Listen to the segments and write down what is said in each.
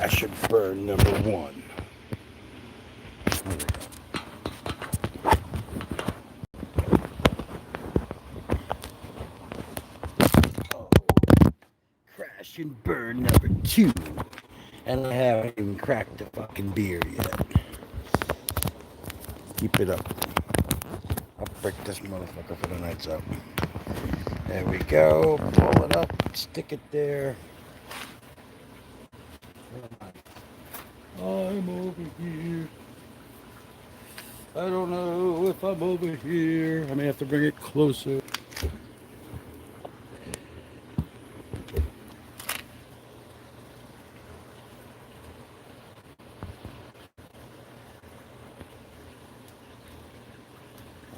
Crash and burn number one. Oh, crash and burn number two. And I haven't even cracked the fucking beer yet. Keep it up. I'll break this motherfucker for the night's up. There we go. Pull it up. Stick it there. I'm over here. I don't know if I'm over here. I may have to bring it closer.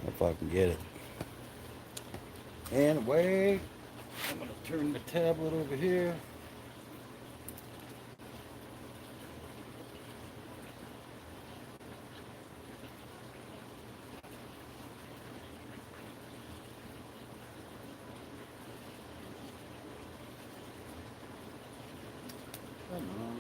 If I can get it. And away. I'm going to turn the tablet over here. Come on.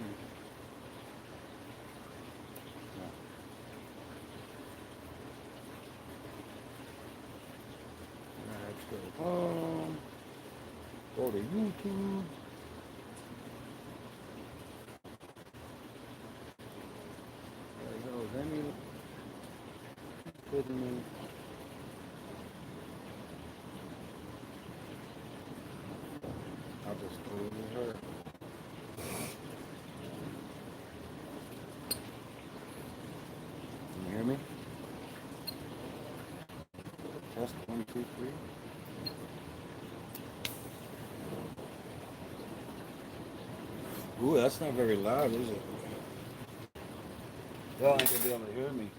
Let's go home. Go to YouTube. There goes Emmy. Kidding me. I'll just go with her. Can you hear me? Test 1, 2, 3. Ooh, that's not very loud, is it? Y'all ain't gonna be able to hear me.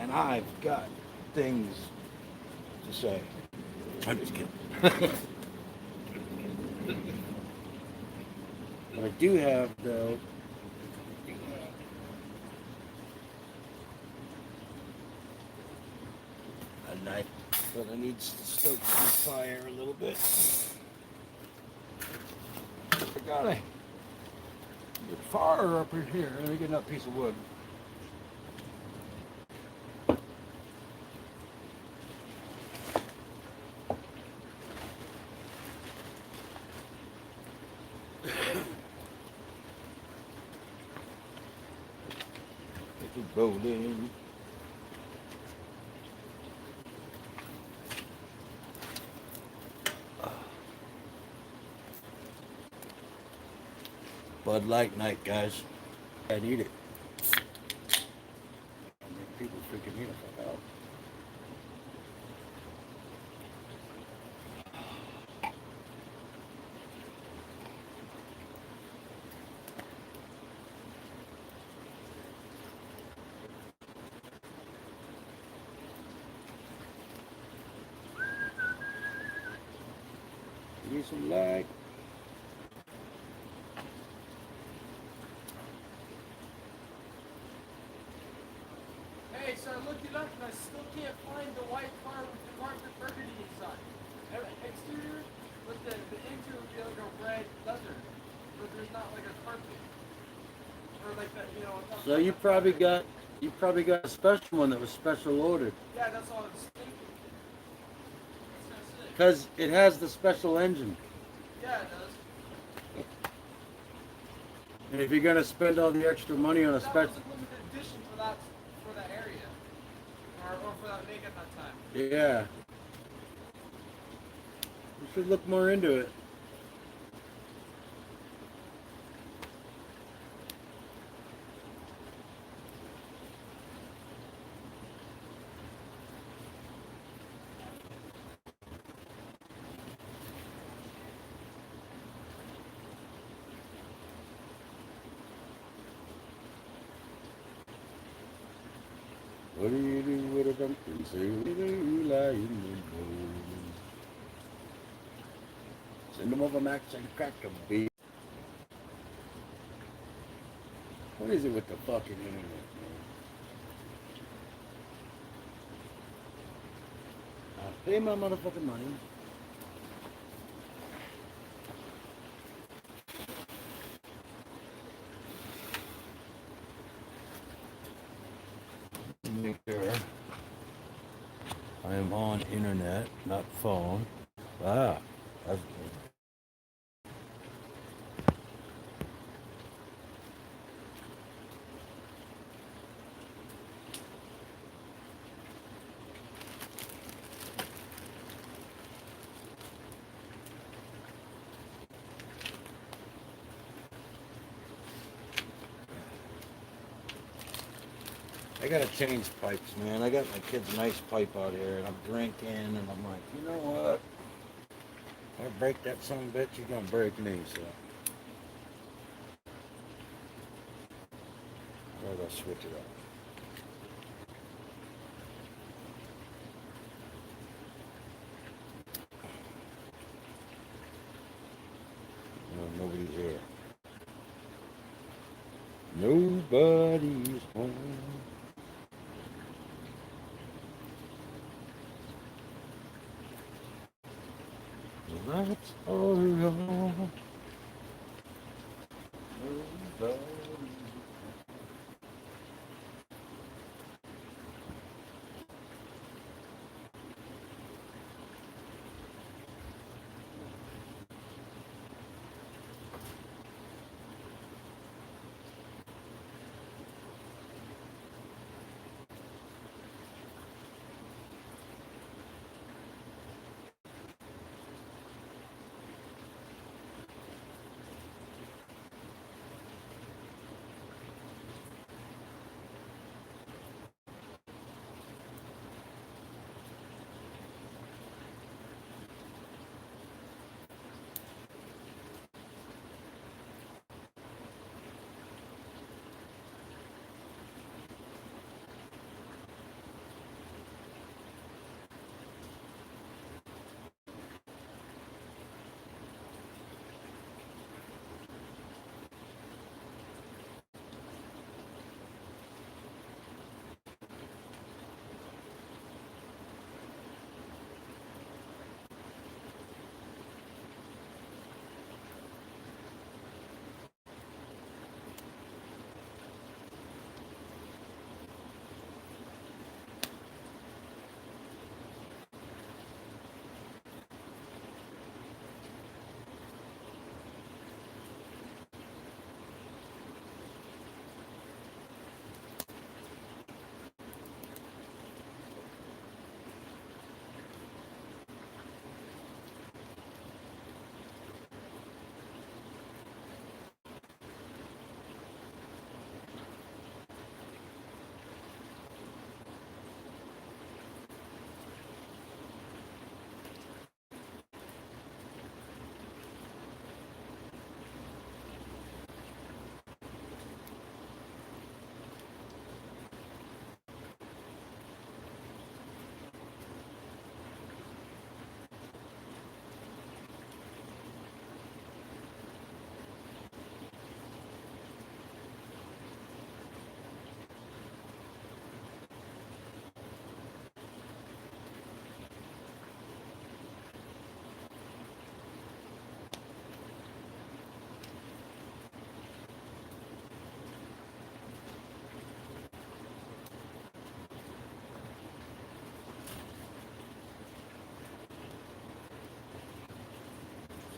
And I've got things to say. I'm just kidding. What I do have, though, a knife, but I need to stoke some fire a little bit. I gotta get fire up in here. Let me get another piece of wood. Rolling. Bud Light night, guys. I need it. People freaking me the fuck out. Need some light. Hey, so I looked it up and I still can't find the white car with the carpet burgundy inside. Exterior, but the interior would be like a red leather, but there's not like a carpet. Or like that, you know. So you probably got a special one that was special ordered. Yeah, that's all I was thinking. Because it has the special engine. Yeah, it does. And if you're gonna spend all the extra money on a That special, was a limited edition for that area, or for that make at that time. yeah, you should look more into it. What do you do with a pumpkin? Say, what do you lie in the moon? Send them over Max and crack a beat. What is it with the fucking internet, man? Pay my motherfucking money. Make sure I am on internet, not phone. Ah, that's good. I gotta change pipes, man. I got my kid's nice pipe out here, and I'm drinking, and I'm like, you know what? If I break that son of a bitch, you're gonna break me, so I gotta switch it up. No, nobody's here. Nobody's home. That's all wrong. Nobody.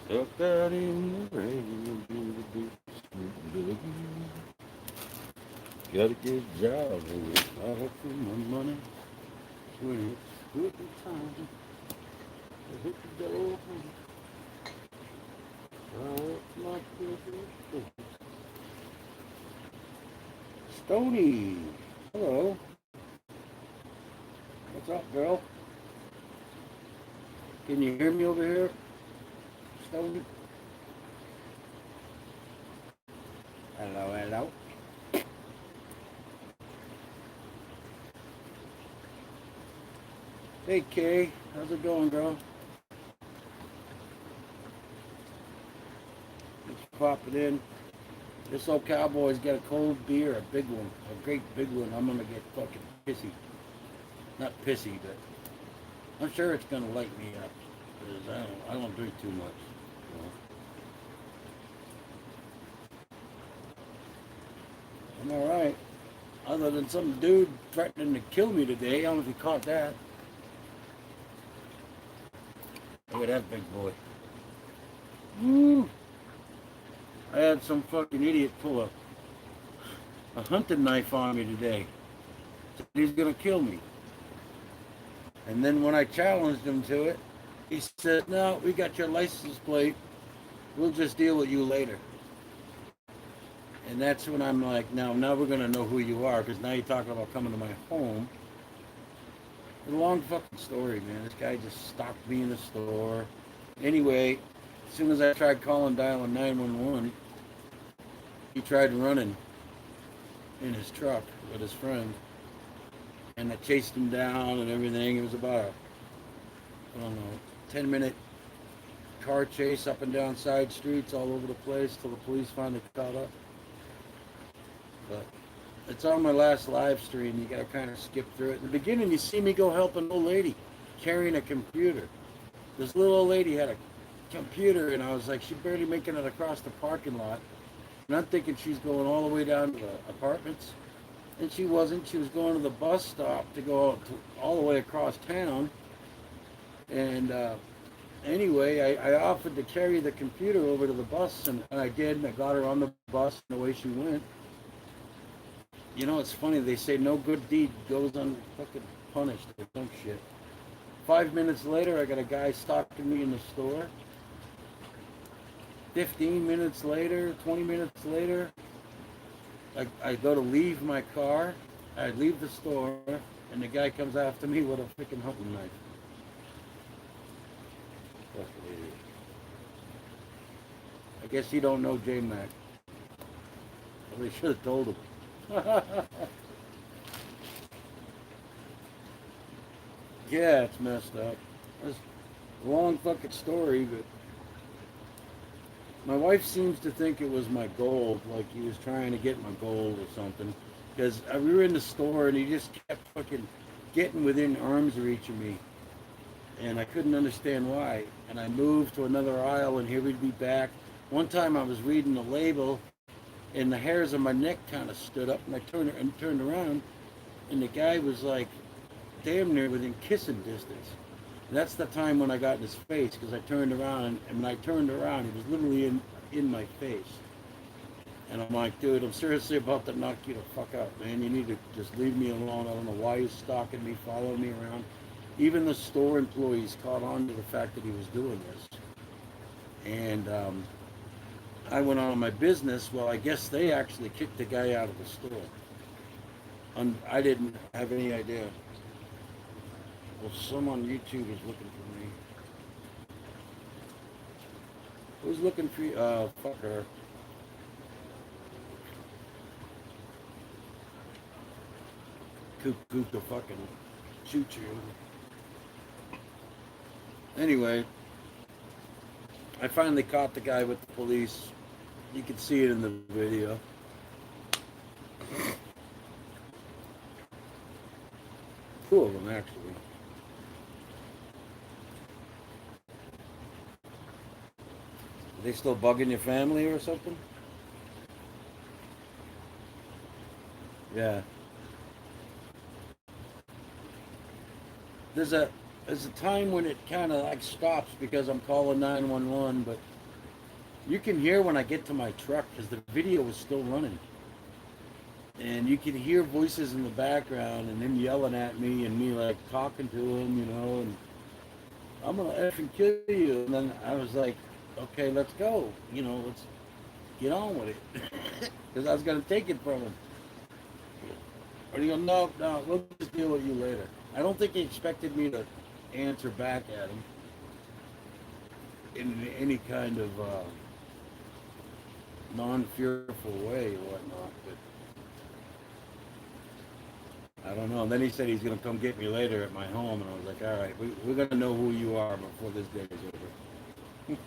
Stuck out in the rain, do the boogie. Got a good job, I hope for my money. When it's good time, I hit the door. My Christmas. Stony, hello. What's up, girl? Can you hear me over here, Stony? Hello, hello. Hey, Kay. How's it going, girl? Just popping in. This old cowboy's got a cold beer, a big one, a great big one. I'm gonna get fucking pissy. Not pissy, but I'm sure it's gonna light me up because I don't drink too much. I'm all right. Other than some dude threatening to kill me today. I don't know if you caught that. Look at that big boy. Woo! I had some fucking idiot pull a hunting knife on me today. Said he's gonna kill me. And then when I challenged him to it, he said, "No, we got your license plate. We'll just deal with you later." And that's when I'm like, now we're gonna know who you are, because now you're talking about coming to my home. It's a long fucking story, man. This guy just stalked me in the store. Anyway, as soon as I tried dialing 911, he tried running in his truck with his friend. And I chased him down and everything. It was about I don't know, 10-minute car chase up and down side streets all over the place till the police finally caught up. But it's on my last live stream. You gotta kind of skip through it. In the beginning, you see me go help an old lady carrying a computer. This little old lady had a computer, and I was like, she's barely making it across the parking lot. And I'm thinking she's going all the way down to the apartments. And she wasn't. She was going to the bus stop to go all the way across town. And anyway, I offered to carry the computer over to the bus, and I did, and I got her on the bus, and away she went. You know, it's funny, they say no good deed goes unfucking punished or some shit. 5 minutes later, I got a guy stalking me in the store. 15 minutes later, 20 minutes later, I go to leave my car, I leave the store, and the guy comes after me with a freaking hunting knife. Fucking idiot. I guess he don't know JMACK. Well, they should have told him. Yeah, it's messed up. It's a long fucking story, but my wife seems to think it was my gold, like he was trying to get my gold or something. Because we were in the store and he just kept fucking getting within arm's reach of me. And I couldn't understand why. And I moved to another aisle and here we'd be back. One time I was reading the label and the hairs on my neck kind of stood up and I turned around and the guy was like damn near within kissing distance. And that's the time when I got in his face because I turned around and when I turned around he was literally in my face. And I'm like, dude, I'm seriously about to knock you the fuck out, man. You need to just leave me alone. I don't know why you're stalking me, following me around. Even the store employees caught on to the fact that he was doing this. And I went on my business. Well, I guess they actually kicked the guy out of the store. And I didn't have any idea. Well, someone on YouTube is looking for me. Who's looking for you? Fuck her. Coop the fucking shoot you. Anyway, I finally caught the guy with the police. You can see it in the video. Two of them, actually. Are they still bugging your family or something? Yeah. There's a time when it kind of like stops because I'm calling 911, but you can hear when I get to my truck because the video is still running. And you can hear voices in the background and them yelling at me and me like talking to them, you know, and I'm gonna effing kill you. And then I was like, okay, let's go, you know, let's get on with it. Because I was gonna take it from him. But he goes, no, we'll just deal with you later. I don't think he expected me to answer back at him in any kind of non-fearful way or whatnot, but I don't know. And then he said he's going to come get me later at my home, and I was like, all right, we're going to know who you are before this day is over.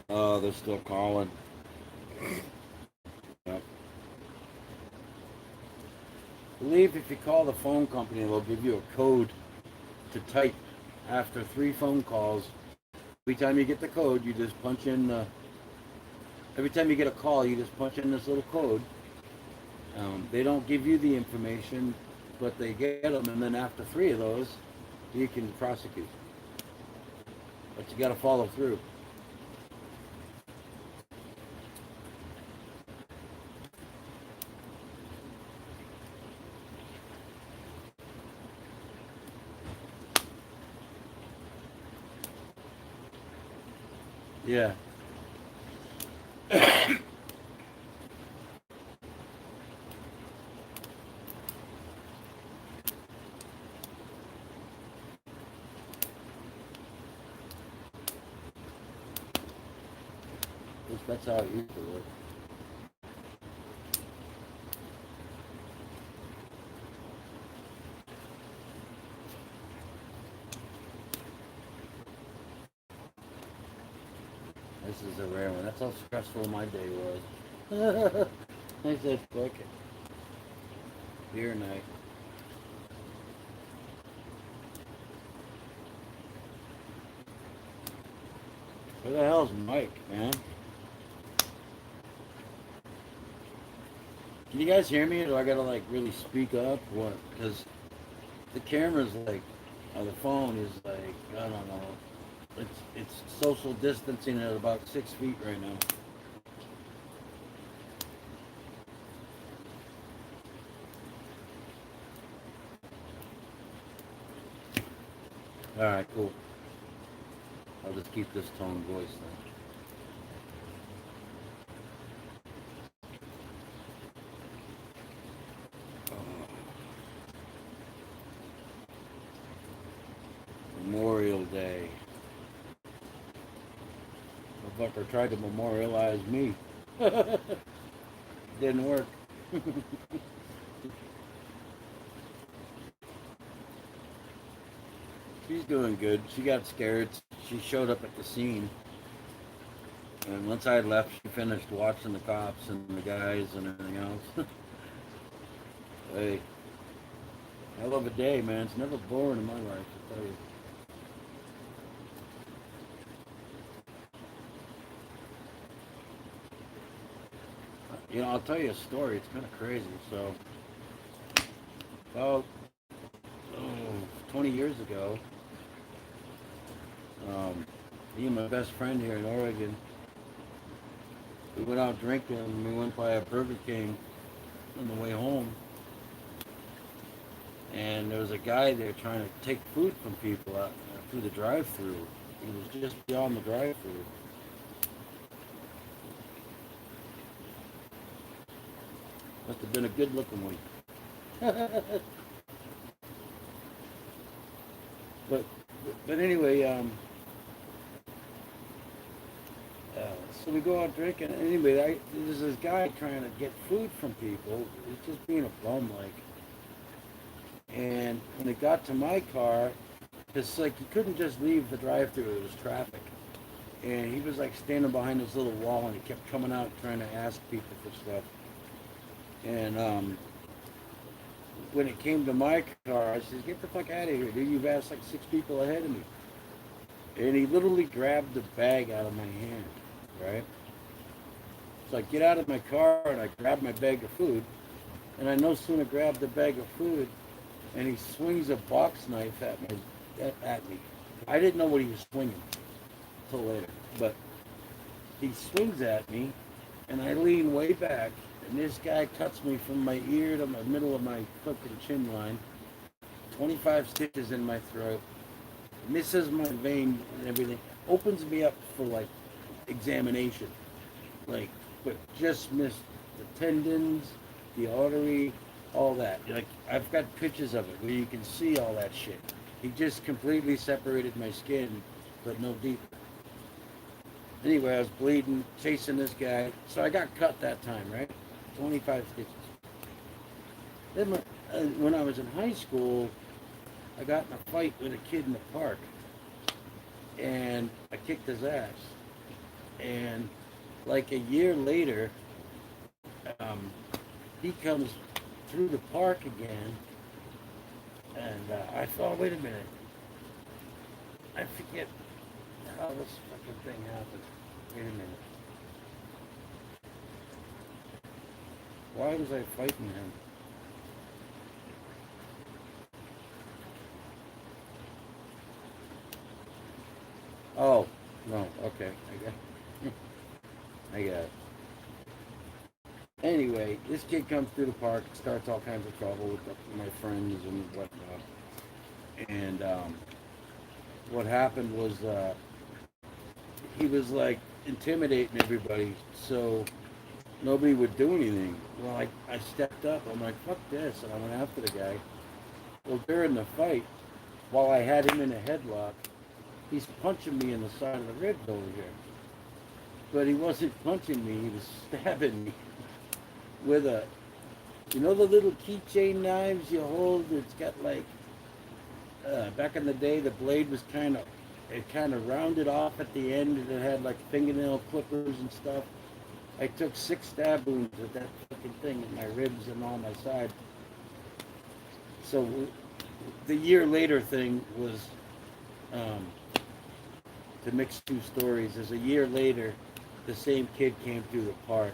Oh, they're still calling. Yep. believe if you call the phone company, they'll give you a code to type after 3 phone calls. Every time you get the code, you just punch in. Every time you get a call, you just punch in this little code. They don't give you the information, but they get them, and then after 3 of those, you can prosecute. But you got to follow through. Yeah. That's how it used to work. This is a rare one. That's how stressful my day was. I said, fuck it. Beer night. Where the hell's Mike, man? Can you guys hear me, or do I gotta like really speak up? What? Because the camera's like, or the phone is like, I don't know. It's social distancing at about 6 feet right now. All right, cool. I'll just keep this tone voice then. Memorial Day. The fucker tried to memorialize me. Didn't work. She's doing good. She got scared. She showed up at the scene. And once I left, she finished watching the cops and the guys and everything else. Hey, hell of a day, man. It's never boring in my life, I tell you. You know, I'll tell you a story. It's kind of crazy. So, about 20 years ago, me and my best friend here in Oregon, we went out drinking and we went by a Burger King on the way home. And there was a guy there trying to take food from people out through the drive-thru. He was just beyond the drive-thru. Must have been a good-looking one. but but anyway, so we go out drinking. Anyway, there's this guy trying to get food from people. He's just being a bum, like. And when it got to my car, it's like he couldn't just leave the drive-thru. It was traffic, and he was like standing behind this little wall, and he kept coming out trying to ask people for stuff. And when it came to my car, I said, "Get the fuck out of here, dude! You've asked like 6 people ahead of me." And he literally grabbed the bag out of my hand, right? So I get out of my car and I grab my bag of food, and I no sooner grab the bag of food, and he swings a box knife at me. I didn't know what he was swinging until later, but he swings at me, and I lean way back, and this guy cuts me from my ear to the middle of my fucking chin line, 25 stitches in my throat, misses my vein and everything, opens me up for like examination, like, but just missed the tendons, the artery, all that. Like, I've got pictures of it where you can see all that shit. He just completely separated my skin, but no deeper. Anyway, I was bleeding, chasing this guy, so I got cut that time, right? 25 stitches. Then when I was in high school, I got in a fight with a kid in the park, and I kicked his ass. And like a year later, he comes through the park again, and I thought, wait a minute, I forget how this fucking thing happened. Wait a minute. Why was I fighting him? Oh, no, okay, I got it. Anyway, this kid comes through the park, starts all kinds of trouble with my friends and whatnot. And what happened was he was like intimidating everybody, so nobody would do anything. Well, I stepped up. I'm like, fuck this, and I went after the guy. Well, during the fight, while I had him in a headlock, he's punching me in the side of the ribs over here. But he wasn't punching me; he was stabbing me with a, you know, the little keychain knives you hold. It's got like, back in the day, the blade was it kind of rounded off at the end, and it had like fingernail clippers and stuff. I took 6 stab wounds with that fucking thing in my ribs and on my side. So the year later thing was, to mix two stories, is a year later, the same kid came through the park,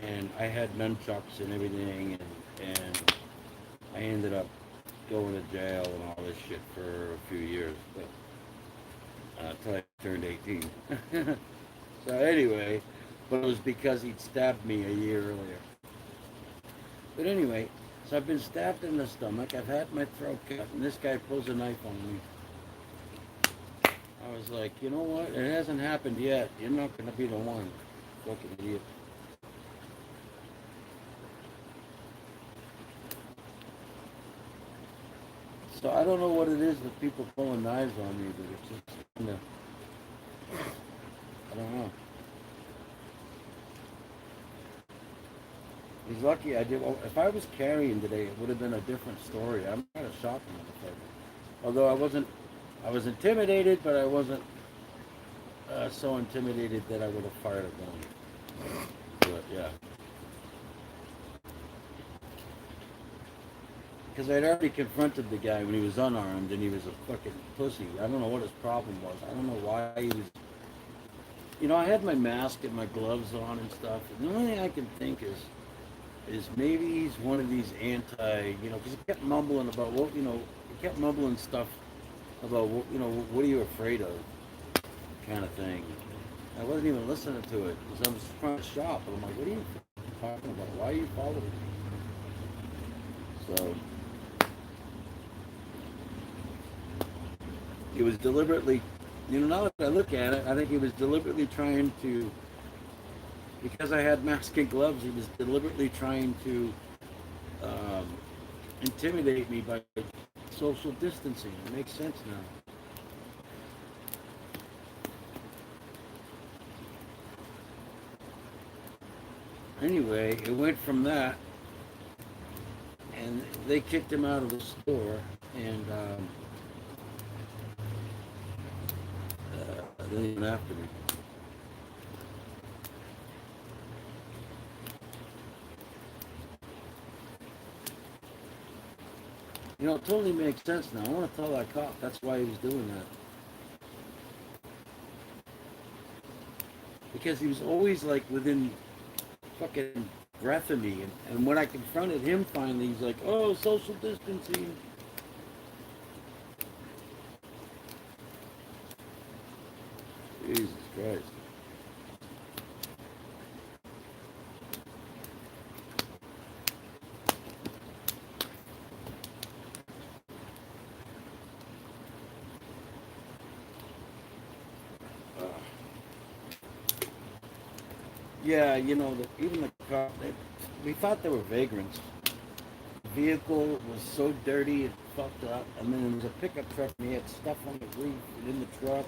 and I had nunchucks and everything, and I ended up going to jail and all this shit for a few years, but until I turned 18. So anyway, but it was because he'd stabbed me a year earlier. But anyway, so I've been stabbed in the stomach, I've had my throat cut, and this guy pulls a knife on me. I was like, you know what? It hasn't happened yet. You're not going to be the one. Fucking idiot. So I don't know what it is with people pulling knives on me, but it's just kind of, I don't know. He's lucky I did. Well, if I was carrying today, it would have been a different story. I might have shot the motherfucker. Although I was intimidated, but I wasn't so intimidated that I would have fired a gun. But yeah. Because I'd already confronted the guy when he was unarmed, and he was a fucking pussy. I don't know what his problem was. I don't know why he was. You know, I had my mask and my gloves on and stuff. And the only thing I can think is maybe he's one of these because he kept mumbling about he kept mumbling stuff about what are you afraid of, kind of thing. I wasn't even listening to it because I was trying to shop, and I'm like, what are you talking about? Why are you following me? So he was deliberately, now that I look at it, I think he was deliberately trying to, because I had mask and gloves, he was deliberately trying to intimidate me by social distancing. It makes sense now. Anyway, it went from that, and they kicked him out of the store, and they went after me. It totally makes sense now. I want to tell that cop that's why he was doing that. Because he was always like within fucking breath of me. And when I confronted him finally, he's like, oh, social distancing. Jesus Christ. Yeah, even the car, we thought they were vagrants. The vehicle was so dirty and fucked up, and then there was a pickup truck, and he had stuff on the roof and in the truck.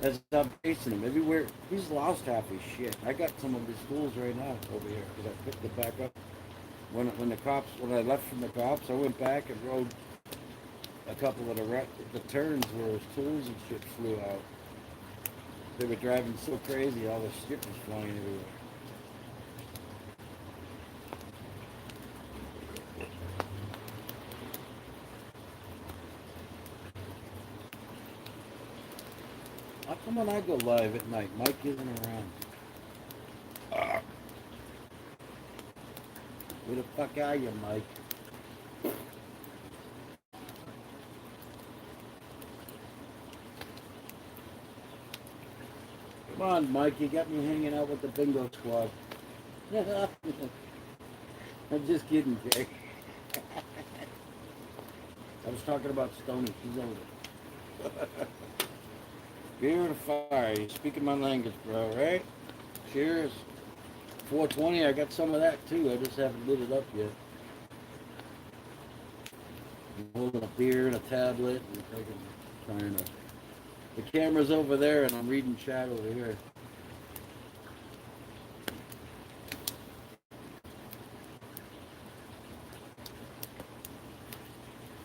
As I'm chasing him everywhere, he's lost half his shit. I got some of his tools right now over here because I picked it back up. When I left from the cops, I went back and rode a couple of the turns where his tools and shit flew out. They were driving so crazy, all the shit was flying everywhere. come when I go live at night? Mike isn't around. Where the fuck are you, Mike? Come on, Mike, you got me hanging out with the bingo squad. I'm just kidding, Jake. I was talking about Stoney. She's over. Beer and fire. You're speaking my language, bro, right? Cheers. 420, I got some of that too. I just haven't lit it up yet. I'm holding a beer and a tablet and trying to. The camera's over there and I'm reading chat over here.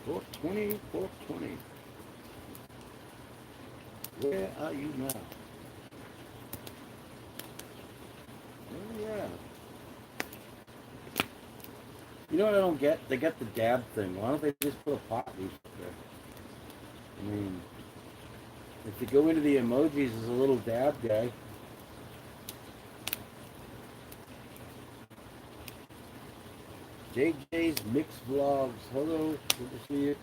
Four twenty. Where are you now? Oh yeah. You know what I don't get? They got the dab thing. Why don't they just put a pot leaf up there? I mean, if you go into the emojis, there's a little dab guy. JJ's Mix Vlogs. Hello, good to see you.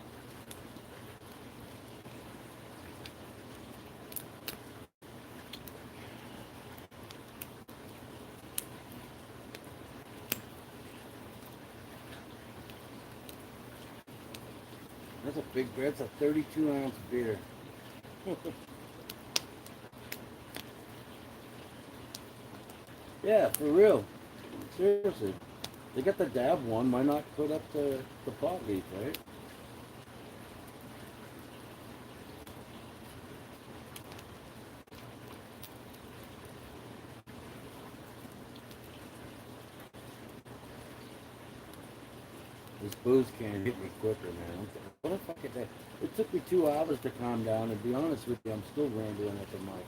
That's a big beer. That's a 32-ounce beer. Yeah, for real. Seriously. They got the dab one. Why not put up the pot leaf, right? This booze can hit me quicker, man. What the fuck is that? It took me 2 hours to calm down, and to be honest with you, I'm still rambling at the mic.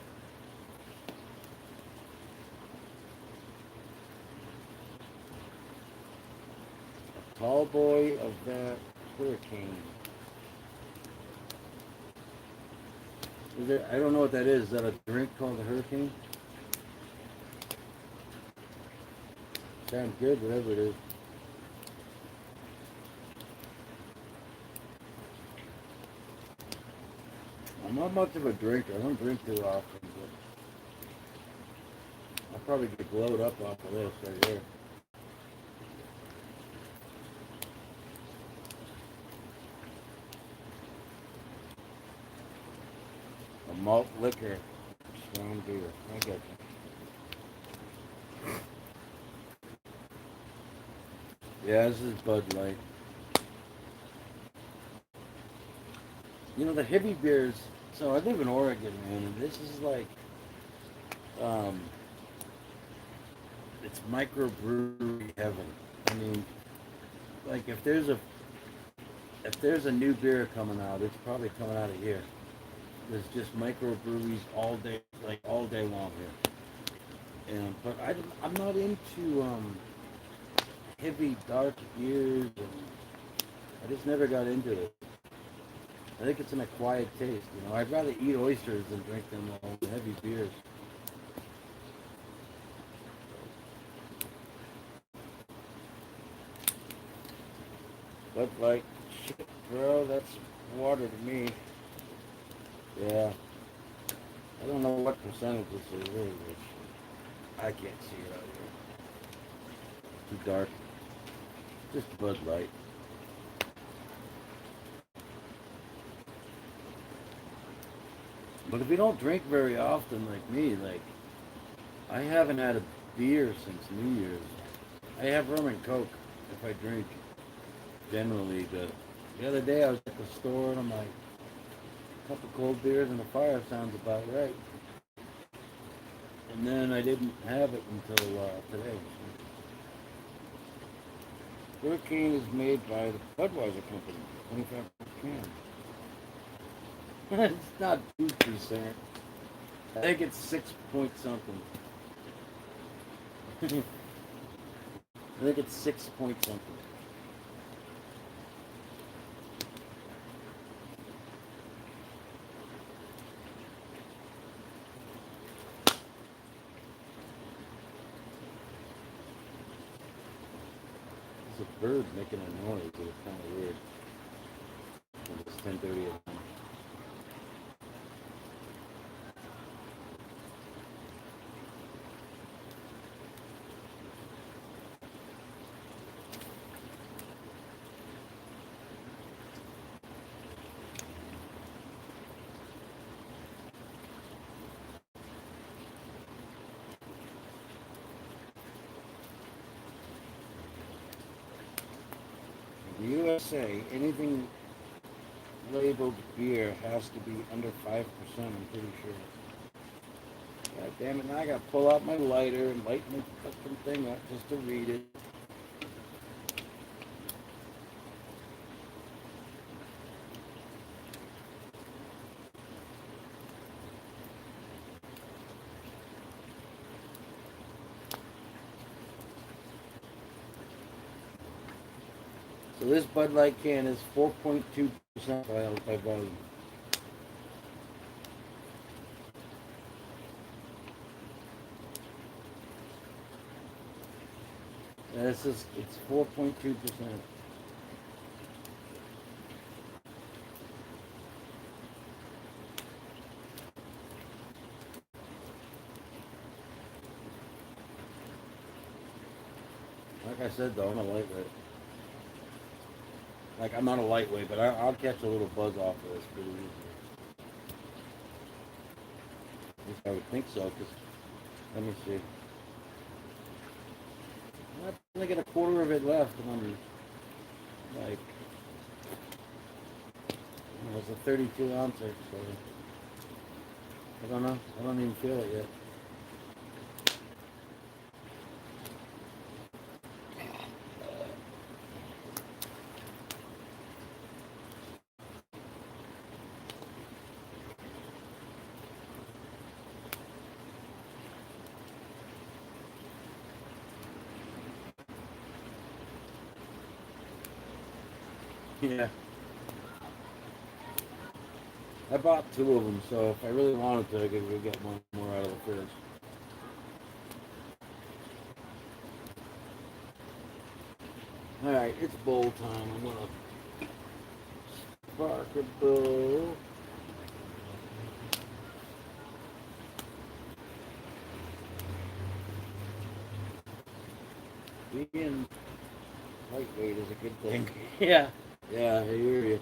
A tall boy of that hurricane. Is there, I don't know what that is. Is that a drink called a hurricane? Sounds good, whatever it is. I'm not much of a drinker. I don't drink too often, but I'll probably get glowed up off of this right here. A malt liquor, strong beer. I got you. Yeah, this is Bud Light. You know, the heavy beers, so I live in Oregon, man, and this is like, it's microbrewery heaven. I mean, like if there's a new beer coming out, it's probably coming out of here. There's just microbreweries all day, like all day long here. And but I'm not into heavy dark beers, and I just never got into it. I think it's an acquired taste, you know. I'd rather eat oysters than drink them all heavy beers. But like, shit, bro, that's water to me. Yeah. I don't know what percentage this is really, but I can't see it out here. Too dark. Just Bud Light. But if you don't drink very often like me, like, I haven't had a beer since New Year's. I have rum and coke if I drink, generally, but the other day I was at the store and I'm like, a couple cold beers and a fire sounds about right. And then I didn't have it until today. Hurricane is made by the Budweiser Company, 25 can. It's not 2%. I think it's 6 point something. I think it's 6 point something. bird making a noise. It was kind of weird. It was 10:30 at night. In the USA, anything labeled beer has to be under 5%, I'm pretty sure. God damn it, now I gotta pull out my lighter and light my fucking thing up just to read it. So this Bud Light can is 4.2% by volume. And it's 4.2%. Like I said though, I'm a lightweight. Like I'm not a lightweight, but I'll catch a little buzz off of this pretty easily. At least I would think so, because, let me see. I only got a quarter of it left, and I'm like, it's a 32 ouncer, so I don't know. I don't even feel it yet. Yeah. I bought 2 of them, so if I really wanted to, I could go get one more out of the fridge. Alright, it's bowl time. I'm gonna spark a bowl. Being lightweight is a good thing. Yeah. Yeah, I hear you.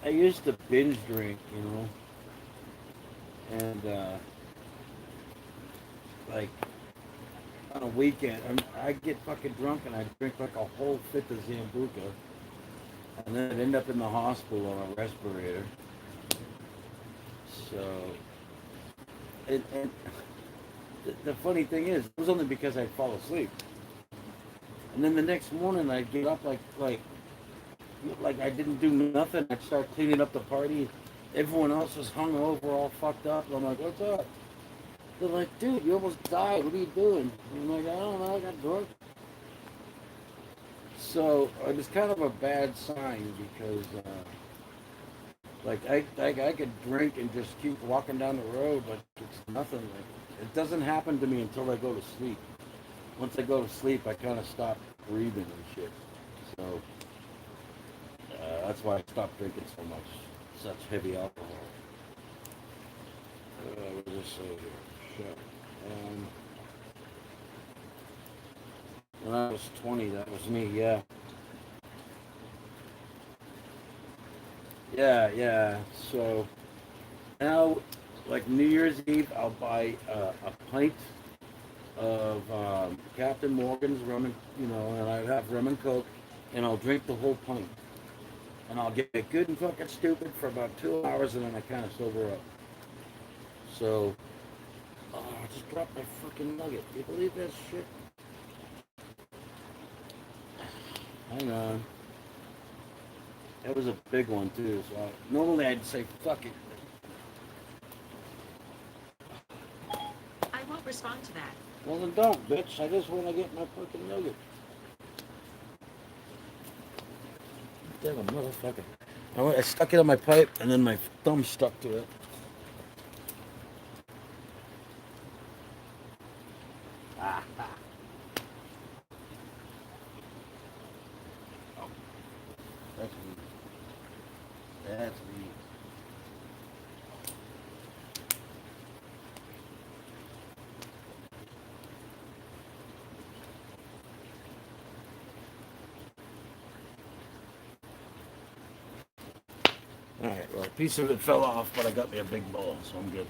I used to binge drink, and like on a weekend, I get fucking drunk and I drink like a whole fifth of Zambuca, and then I'd end up in the hospital on a respirator. So, and the funny thing is, it was only because I'd fall asleep, and then the next morning I'd get up like I didn't do nothing. I'd start cleaning up the party. Everyone else was hungover, all fucked up. And I'm like, what's up? They're like, dude, you almost died. What are you doing? And I'm like, I don't know. I got drunk. So it was kind of a bad sign because, I could drink and just keep walking down the road, but it's nothing. Like, it doesn't happen to me until I go to sleep. Once I go to sleep, I kind of stop breathing and shit. So. That's why I stopped drinking so much, such heavy alcohol. What does this say here? Shit. When I was 20, that was me, yeah. Yeah. So now, like New Year's Eve, I'll buy a pint of Captain Morgan's rum and, and I have rum and Coke, and I'll drink the whole pint. And I'll get good and fucking stupid for about 2 hours, and then I kind of sober up. So, I just dropped my fucking nugget. Do you believe that shit? Hang on. That was a big one, too. So normally I'd say, fuck it. I won't respond to that. Well, then don't, bitch. I just want to get my fucking nugget. Damn a motherfucker. I stuck it on my pipe, and then my thumb stuck to it. That's weed. That's weed. Alright, well, a piece of it fell off, but I got me a big bowl, so I'm good.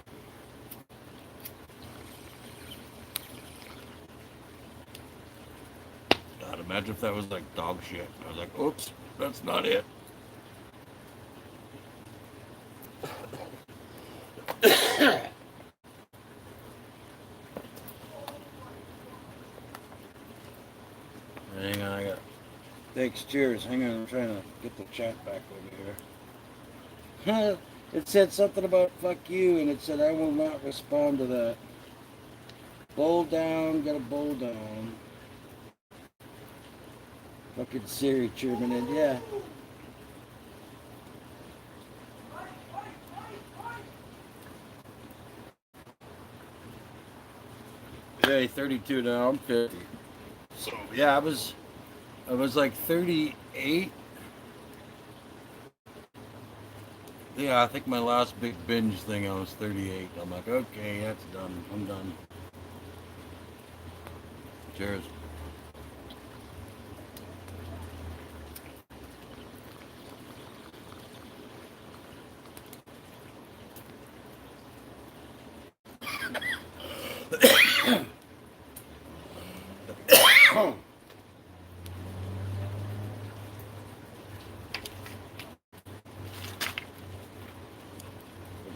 God, imagine if that was like dog shit. I was like, oops, that's not it. Hang on, I got. Thanks, cheers. Hang on, I'm trying to get the chat back over here. It said something about fuck you, and it said I will not respond to that. Bowl down, got a bowl down. Fucking Siri chirping in, yeah. Hey, 32 now, I'm 50. So yeah, I was like 38. Yeah, I think my last big binge thing I was 38. I'm like, okay, that's done. I'm done. Cheers.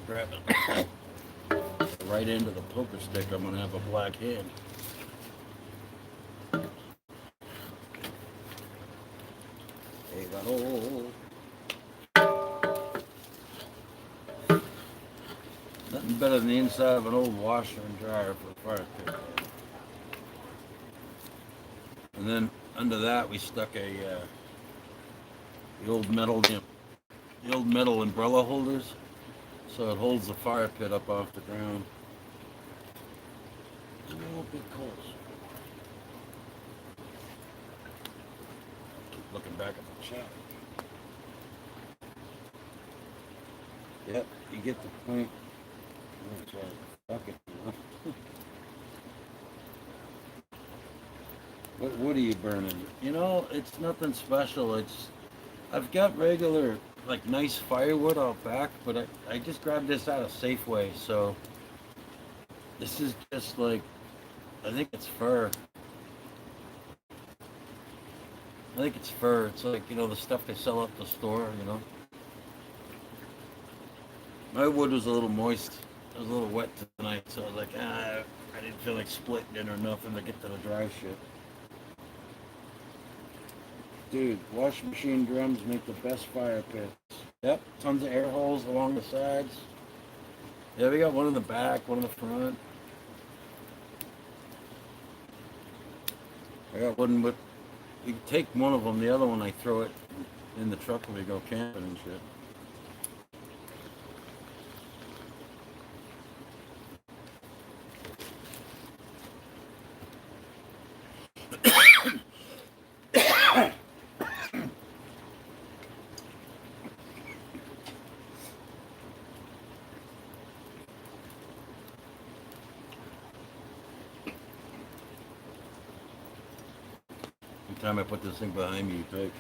Grab it right into the poker stick. I'm gonna have a black hand. Hey, nothing better than the inside of an old washer and dryer for a fire pit. And then under that we stuck the old metal umbrella holders, so it holds the fire pit up off the ground. It's a little bit close. Keep looking back at the chat. Yep, you get the point. That's right. Fuck it. What wood are you burning? You know, it's nothing special. I've got regular, like, nice firewood out back, but I just grabbed this out of Safeway, so this is just like, I think it's fir. I think it's fir. It's like, you know, the stuff they sell at the store, you know. My wood was a little moist. It was a little wet tonight, so I was like, I didn't feel like splitting it or nothing to get to the dry shit. Dude, washing machine drums make the best fire pits. Yep, tons of air holes along the sides. Yeah, we got one in the back, one in the front. I got one with, you can take one of them, the other one I throw it in the truck when we go camping and shit. Time I put this thing behind me, you take.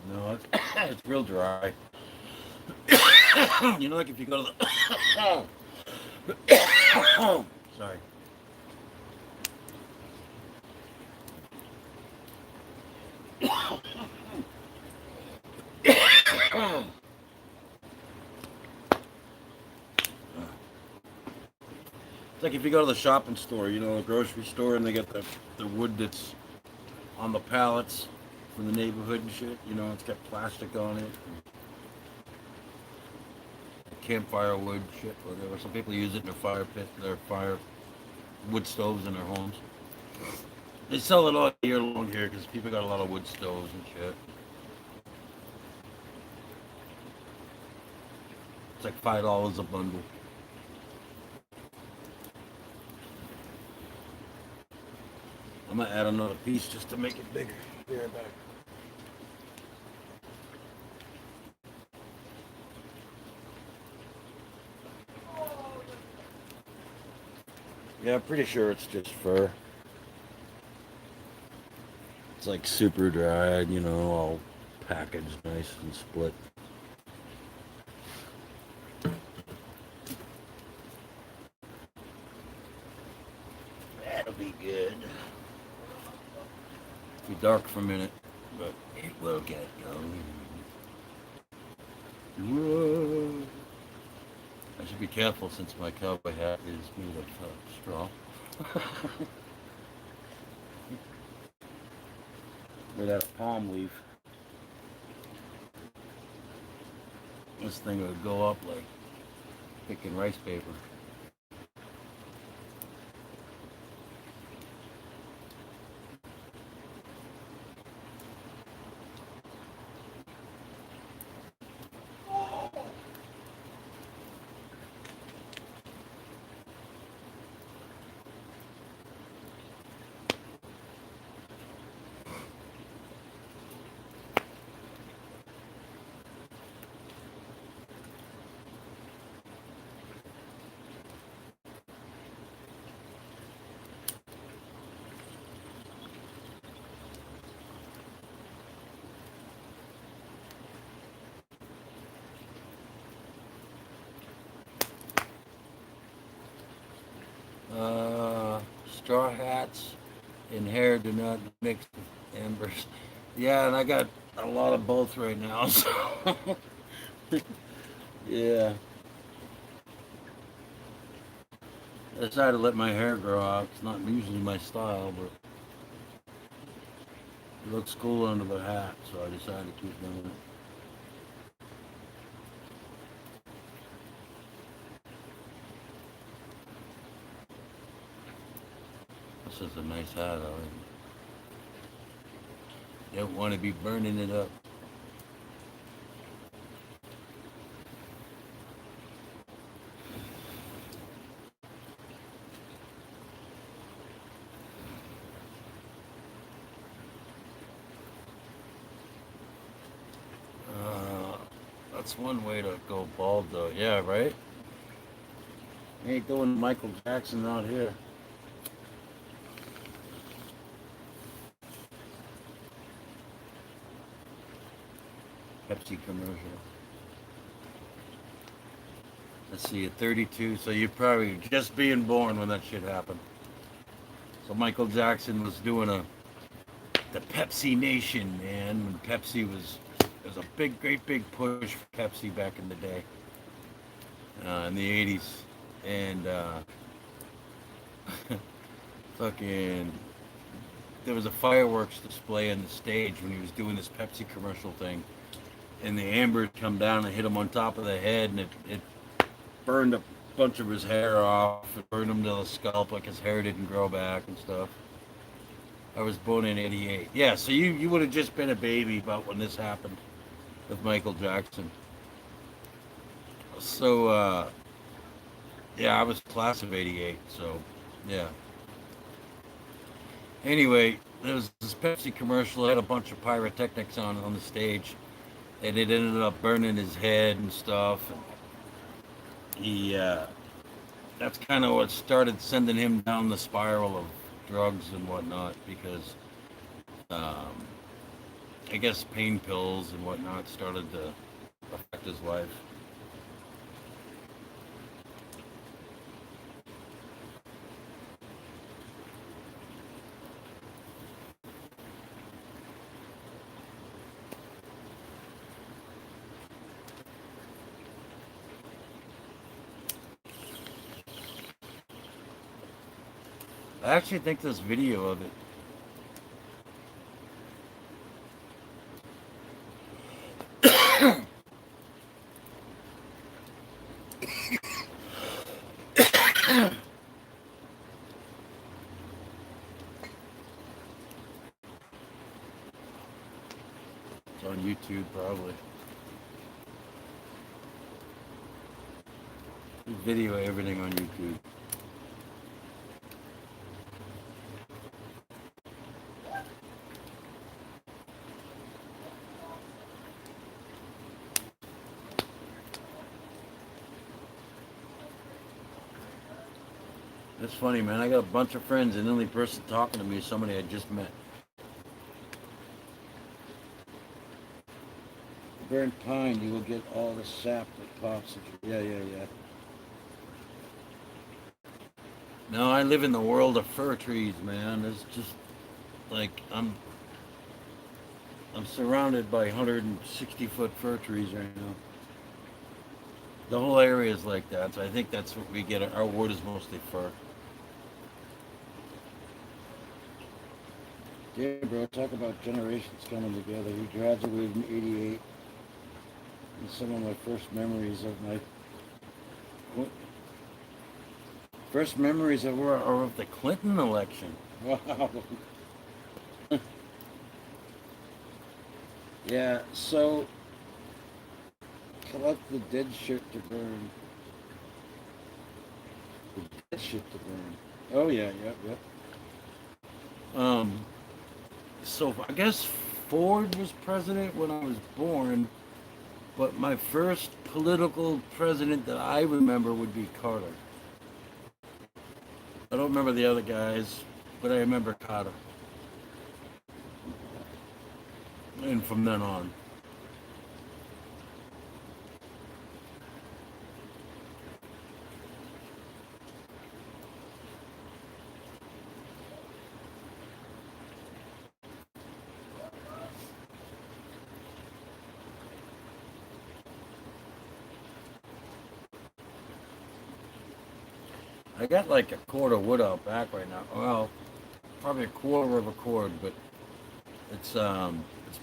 No, it's real dry. You know, like if you go to the sorry. It's like if you go to the shopping store, you know, a grocery store, and they get the wood that's on the pallets from the neighborhood and shit. You know, it's got plastic on it. Campfire wood, shit, whatever. Some people use it in their fire pit, their fire wood stoves in their homes. They sell it all year long here because people got a lot of wood stoves and shit. It's like $5 a bundle. I'm gonna add another piece just to make it bigger. Be right back. Yeah, I'm pretty sure it's just fur. It's like super dried, you know, all packaged nice and split. That'll be good. Be dark for a minute, but it will get going. Whoa. I should be careful since my cowboy hat is made of straw. Made out of palm leaf. This thing would go up like picking rice paper. Straw hats and hair do not mix with embers. Yeah, and I got a lot of both right now. So yeah, I decided to let my hair grow out. It's not usually my style, but it looks cool under the hat, so I decided to keep doing it. This is a nice hat, already. Don't want to be burning it up. That's one way to go bald, though. Yeah, right? Ain't doing Michael Jackson out here. Pepsi commercial. Let's see, at 32, so you're probably just being born when that shit happened. So Michael Jackson was doing the Pepsi Nation, man. When Pepsi was, there was a great big push for Pepsi back in the day, in the 80s. And fucking, there was a fireworks display on the stage when he was doing this Pepsi commercial thing. And the amber come down and hit him on top of the head, and it burned a bunch of his hair off. It burned him to the scalp, like his hair didn't grow back and stuff. I was born in '88. Yeah, so you would have just been a baby about when this happened with Michael Jackson. So, yeah, I was class of '88, so, yeah. Anyway, there was this Pepsi commercial that had a bunch of pyrotechnics on the stage, and it ended up burning his head and stuff. And that's kind of what started sending him down the spiral of drugs and whatnot, because um, I guess pain pills and whatnot started to affect his life. I actually think there's video of it. It's on YouTube, probably. video everything on YouTube. It's funny, man. I got a bunch of friends, and the only person talking to me is somebody I just met. Burnt pine, you will get all the sap that pops. Yeah, yeah, yeah. No, I live in the world of fir trees, man. It's just like I'm surrounded by 160-foot fir trees right now. The whole area is like that, so I think that's what we get. Our wood is mostly fir. Yeah, bro, talk about generations coming together. He graduated in '88. And some of my first memories of my are of the Clinton election. Wow. Yeah, so collect the dead shit to burn. The dead shit to burn. Oh yeah, yep, yep. So I guess Ford was president when I was born, but my first political president that I remember would be Carter. I don't remember the other guys, but I remember Carter. And from then on. I got like a cord of wood out back right now. Well, probably a quarter of a cord, but it's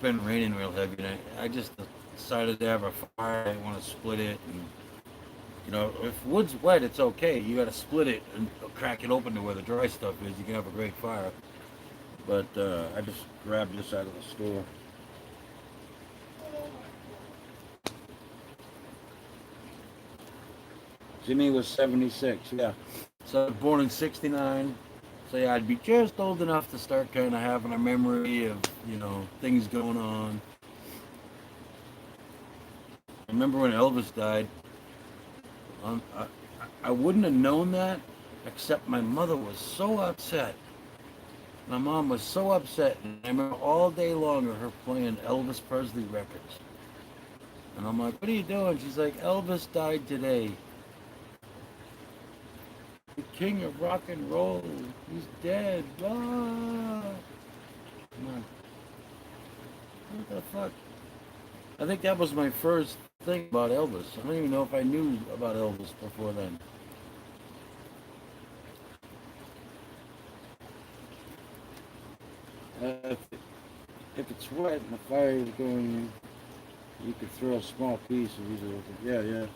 been raining real heavy, and I just decided to have a fire. I want to split it, and you know, if wood's wet, it's okay. You got to split it and crack it open to where the dry stuff is. You can have a great fire. But I just grabbed this out of the store. Jimmy was 76, yeah. So I was born in 69. So yeah, I'd be just old enough to start kind of having a memory of, you know, things going on. I remember when Elvis died. I wouldn't have known that, except my mother was so upset. My mom was so upset, and I remember all day long of her playing Elvis Presley records. And I'm like, what are you doing? She's like, Elvis died today. The king of rock and roll. He's dead. Ah. I'm like, what the fuck? I think that was my first thing about Elvis. I don't even know if I knew about Elvis before then. If it's wet and the fire is going, you could throw a small piece of either. Yeah, yeah.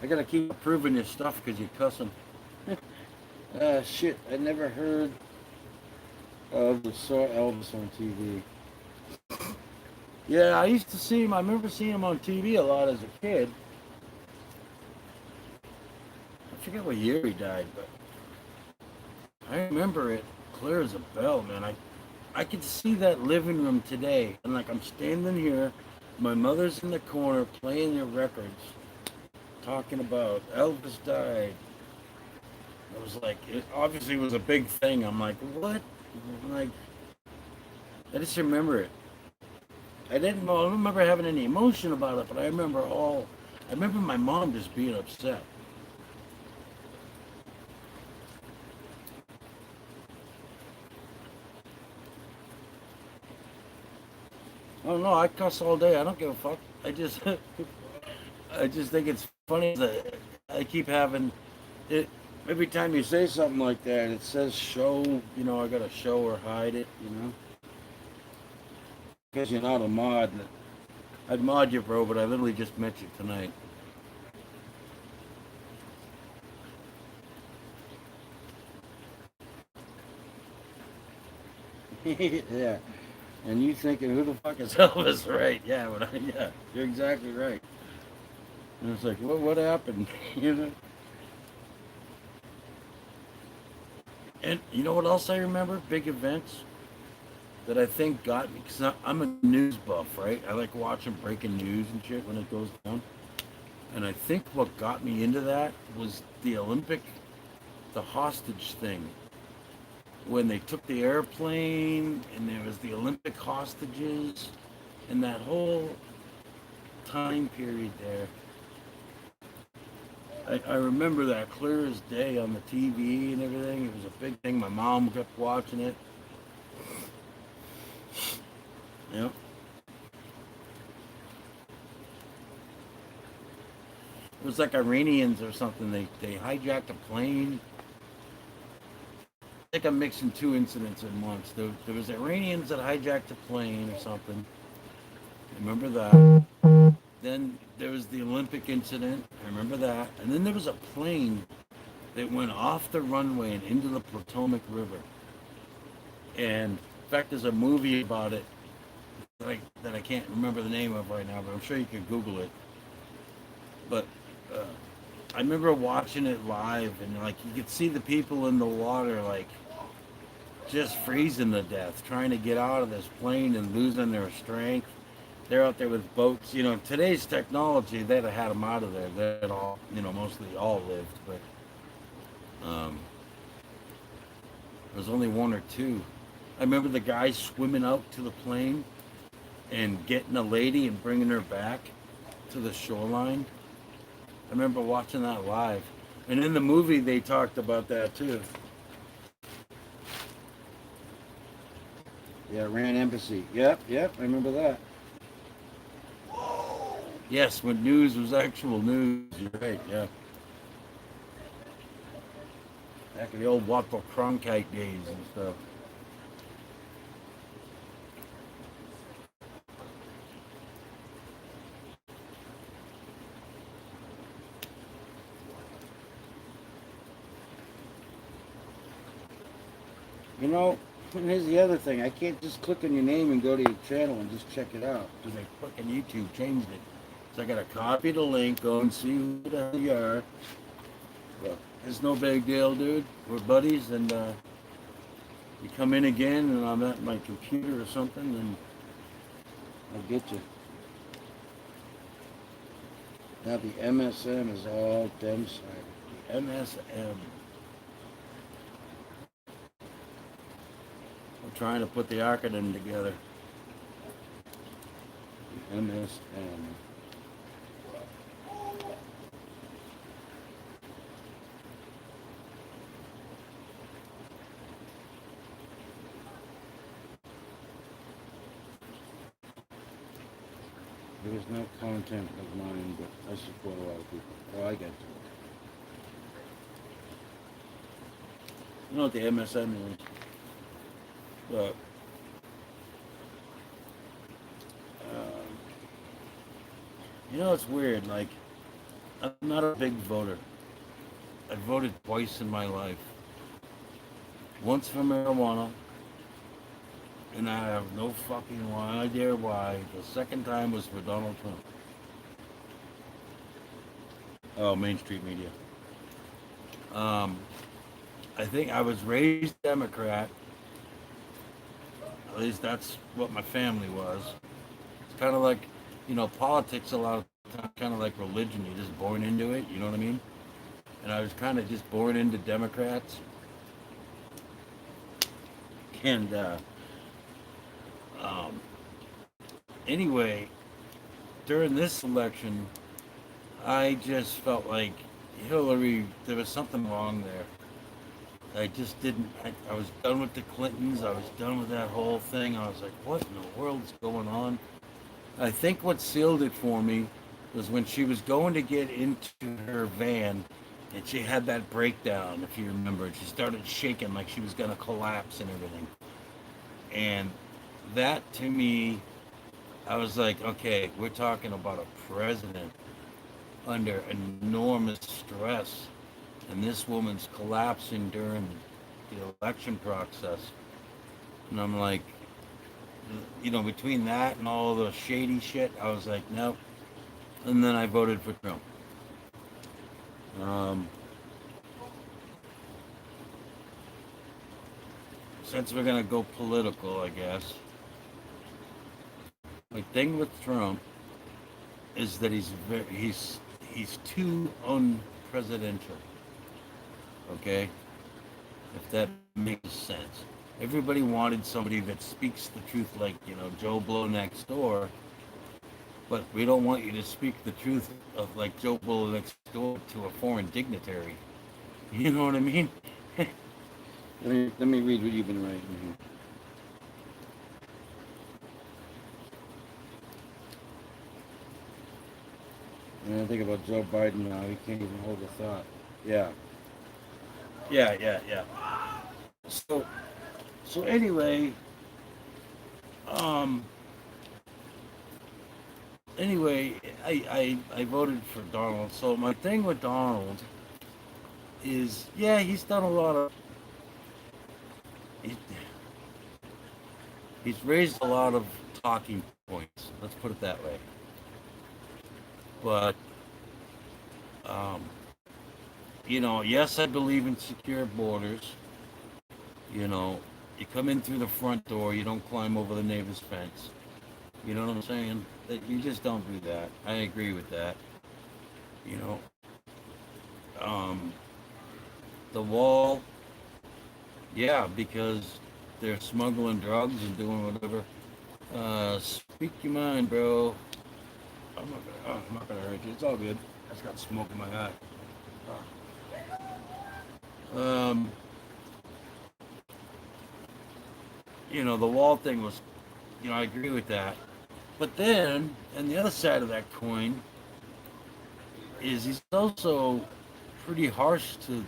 I gotta keep approving your stuff because you're cussing. Shit, I never heard of the saw Elvis on TV. Yeah, I used to see him. I remember seeing him on TV a lot as a kid. I forget what year he died, but I remember it clear as a bell, man. I could see that living room today, and like I'm standing here, my mother's in the corner playing their records, talking about Elvis died. It was like, it obviously was a big thing. I'm like, what? I'm like, I just remember it. I don't remember having any emotion about it, but I remember my mom just being upset. Oh no, I cuss all day. I don't give a fuck. I just think it's funny that I keep having it. Every time you say something like that, it says show. You know, I gotta show or hide it. You know, because you're not a mod. I'd mod you, bro, but I literally just met you tonight. Yeah. And you thinking, who the fuck is Elvis? Right? Yeah, yeah, you're exactly right. And it's like, what happened? you know. And you know what else I remember? Big events that I think got me because I'm a news buff, right? I like watching breaking news and shit when it goes down. And I think what got me into that was the hostage thing. When they took the airplane and there was the Olympic hostages and that whole time period there. I remember that clear as day on the TV and everything. It was a big thing. My mom kept watching it. Yep. It was like Iranians or something. They hijacked a plane. I think I'm mixing two incidents at once. There was Iranians that hijacked a plane or something. Remember that. Then there was the Olympic incident. I remember that. And then there was a plane that went off the runway and into the Potomac River. And in fact, there's a movie about it that I can't remember the name of right now, but I'm sure you could Google it. But uh, I remember watching it live, and like you could see the people in the water, like just freezing to death, trying to get out of this plane and losing their strength. They're out there with boats. You know, today's technology, they'd have had them out of there. They'd all, mostly all lived, but there's only one or two. I remember the guy swimming out to the plane and getting a lady and bringing her back to the shoreline. I remember watching that live. And in the movie, they talked about that too. Yeah, Iran Embassy. Yep, I remember that. Yes, when news was actual news. You're right, yeah. Back in the old Walter Cronkite days and stuff. You know, and here's the other thing. I can't just click on your name and go to your channel and just check it out. Because I fucking YouTube changed it. So I gotta copy the link, go and see who the hell you are. But it's no big deal, dude. We're buddies, and you come in again and I'm at my computer or something, and I'll get you. Now the MSM is all dem side. The MSM. I'm trying to put the acronym together. The MSM. There is no content of mine, but I support a lot of people. Oh, I get to it. You know what the MSM is? But, um, it's weird. Like, I'm not a big voter. I voted twice in my life. Once for marijuana, and I have no fucking idea why. The second time was for Donald Trump. Oh, Main Street Media. Um, I think I was raised Democrat. At least that's what my family was. It's kind of like, politics a lot of times, kind of like religion. You're just born into it, you know what I mean? And I was kind of just born into Democrats. And um, anyway, during this election, I just felt like Hillary, there was something wrong there. I just didn't, I was done with the Clintons. I was done with that whole thing. I was like, what in the world's going on? I think what sealed it for me was when she was going to get into her van and she had that breakdown, if you remember. And she started shaking like she was going to collapse and everything. And that to me, I was like, okay, we're talking about a president under enormous stress, and this woman's collapsing during the election process. And I'm like, between that and all the shady shit, I was like, nope. And then I voted for Trump. Um, since we're gonna go political, I guess the thing with Trump is that he's too unpresidential. Okay, if that makes sense. Everybody wanted somebody that speaks the truth, like Joe Blow next door. But we don't want you to speak the truth of like Joe Blow next door to a foreign dignitary. You know what I mean? Let me read what you've been writing here. When I think about Joe Biden now, he can't even hold a thought. Yeah. Yeah. So anyway, um, I voted for Donald. So my thing with Donald is, yeah, he's done a lot of, he's, he's raised a lot of talking points. Let's put it that way. But, um, yes, I believe in secure borders. You know, you come in through the front door, you don't climb over the neighbor's fence. You know what I'm saying? That you just don't do that. I agree with that. You know, um, the wall, yeah, because they're smuggling drugs and doing whatever. Speak your mind, bro. I'm not gonna hurt you. It's all good. I just got smoke in my eye. Um, the wall thing was, I agree with that. But then, and the other side of that coin is he's also pretty harsh to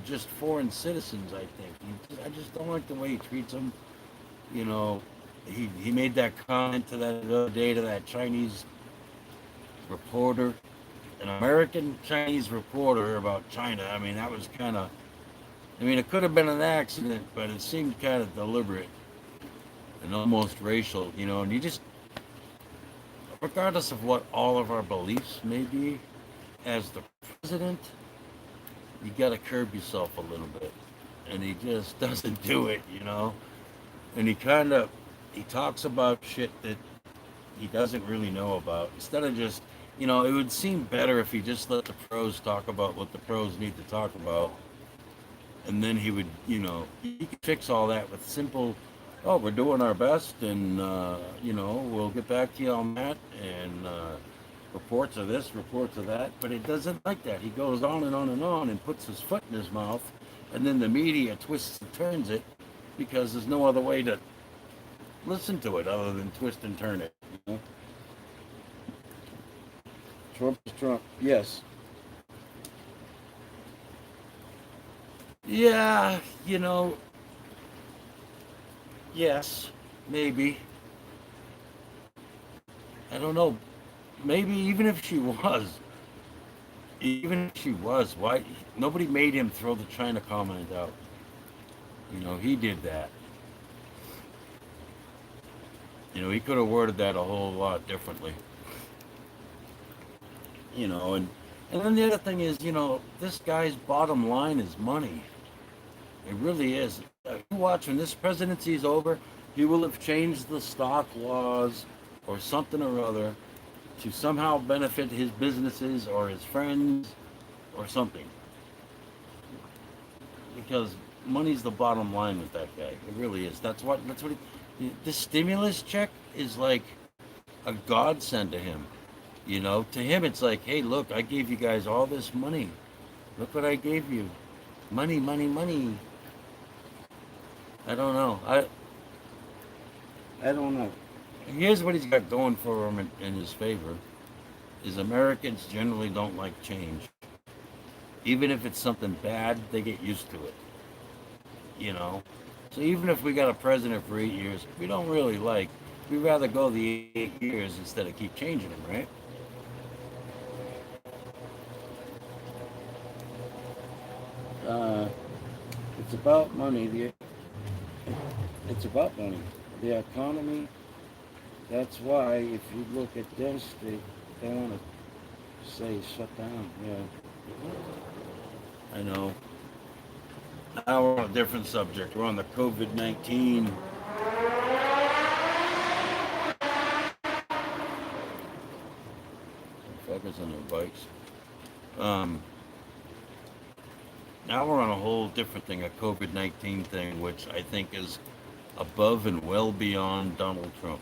just foreign citizens. I think I just don't like the way he treats them. You know, he made that comment to that the other day to that Chinese reporter, an American Chinese reporter about China. I mean, that was kind of. I mean, it could have been an accident, but it seemed kind of deliberate and almost racial. And you just, regardless of what all of our beliefs may be, as the president, you got to curb yourself a little bit. And he just doesn't do it. And he talks about shit that he doesn't really know about. Instead of just, it would seem better if he just let the pros talk about what the pros need to talk about. And then he would, he could fix all that with simple, oh, we're doing our best and, we'll get back to you on that. And, reports of this, reports of that, but it doesn't like that. He goes on and on and on and puts his foot in his mouth, and then the media twists and turns it because there's no other way to listen to it other than twist and turn it. Trump is Trump, yes. Yeah, yes, maybe. I don't know. Maybe even if she was, why nobody made him throw the China comment out? He did that. He could have worded that a whole lot differently. And then the other thing is, this guy's bottom line is money. It really is. You watch when this presidency is over, he will have changed the stock laws or something or other to somehow benefit his businesses or his friends or something. Because money's the bottom line with that guy. It really is. That's what this stimulus check is like a godsend to him. To him it's like, hey, look, I gave you guys all this money. Look what I gave you. Money, money, money. I don't know. I don't know. Here's what he's got going for him in his favor is Americans generally don't like change. Even if it's something bad, they get used to it. you know. So even if we got a president for 8 years, we don't really like. We'd rather go the 8 years instead of keep changing them, right? Uh, it's about money. It's about money. The economy That's why if you look at this, they want to say shut down. Yeah, I know. Now we're on a different subject. We're on the COVID-19. Fuckers on their bikes. Um, Now we're on a whole different thing, a COVID-19 thing, which I think is above and well beyond Donald Trump.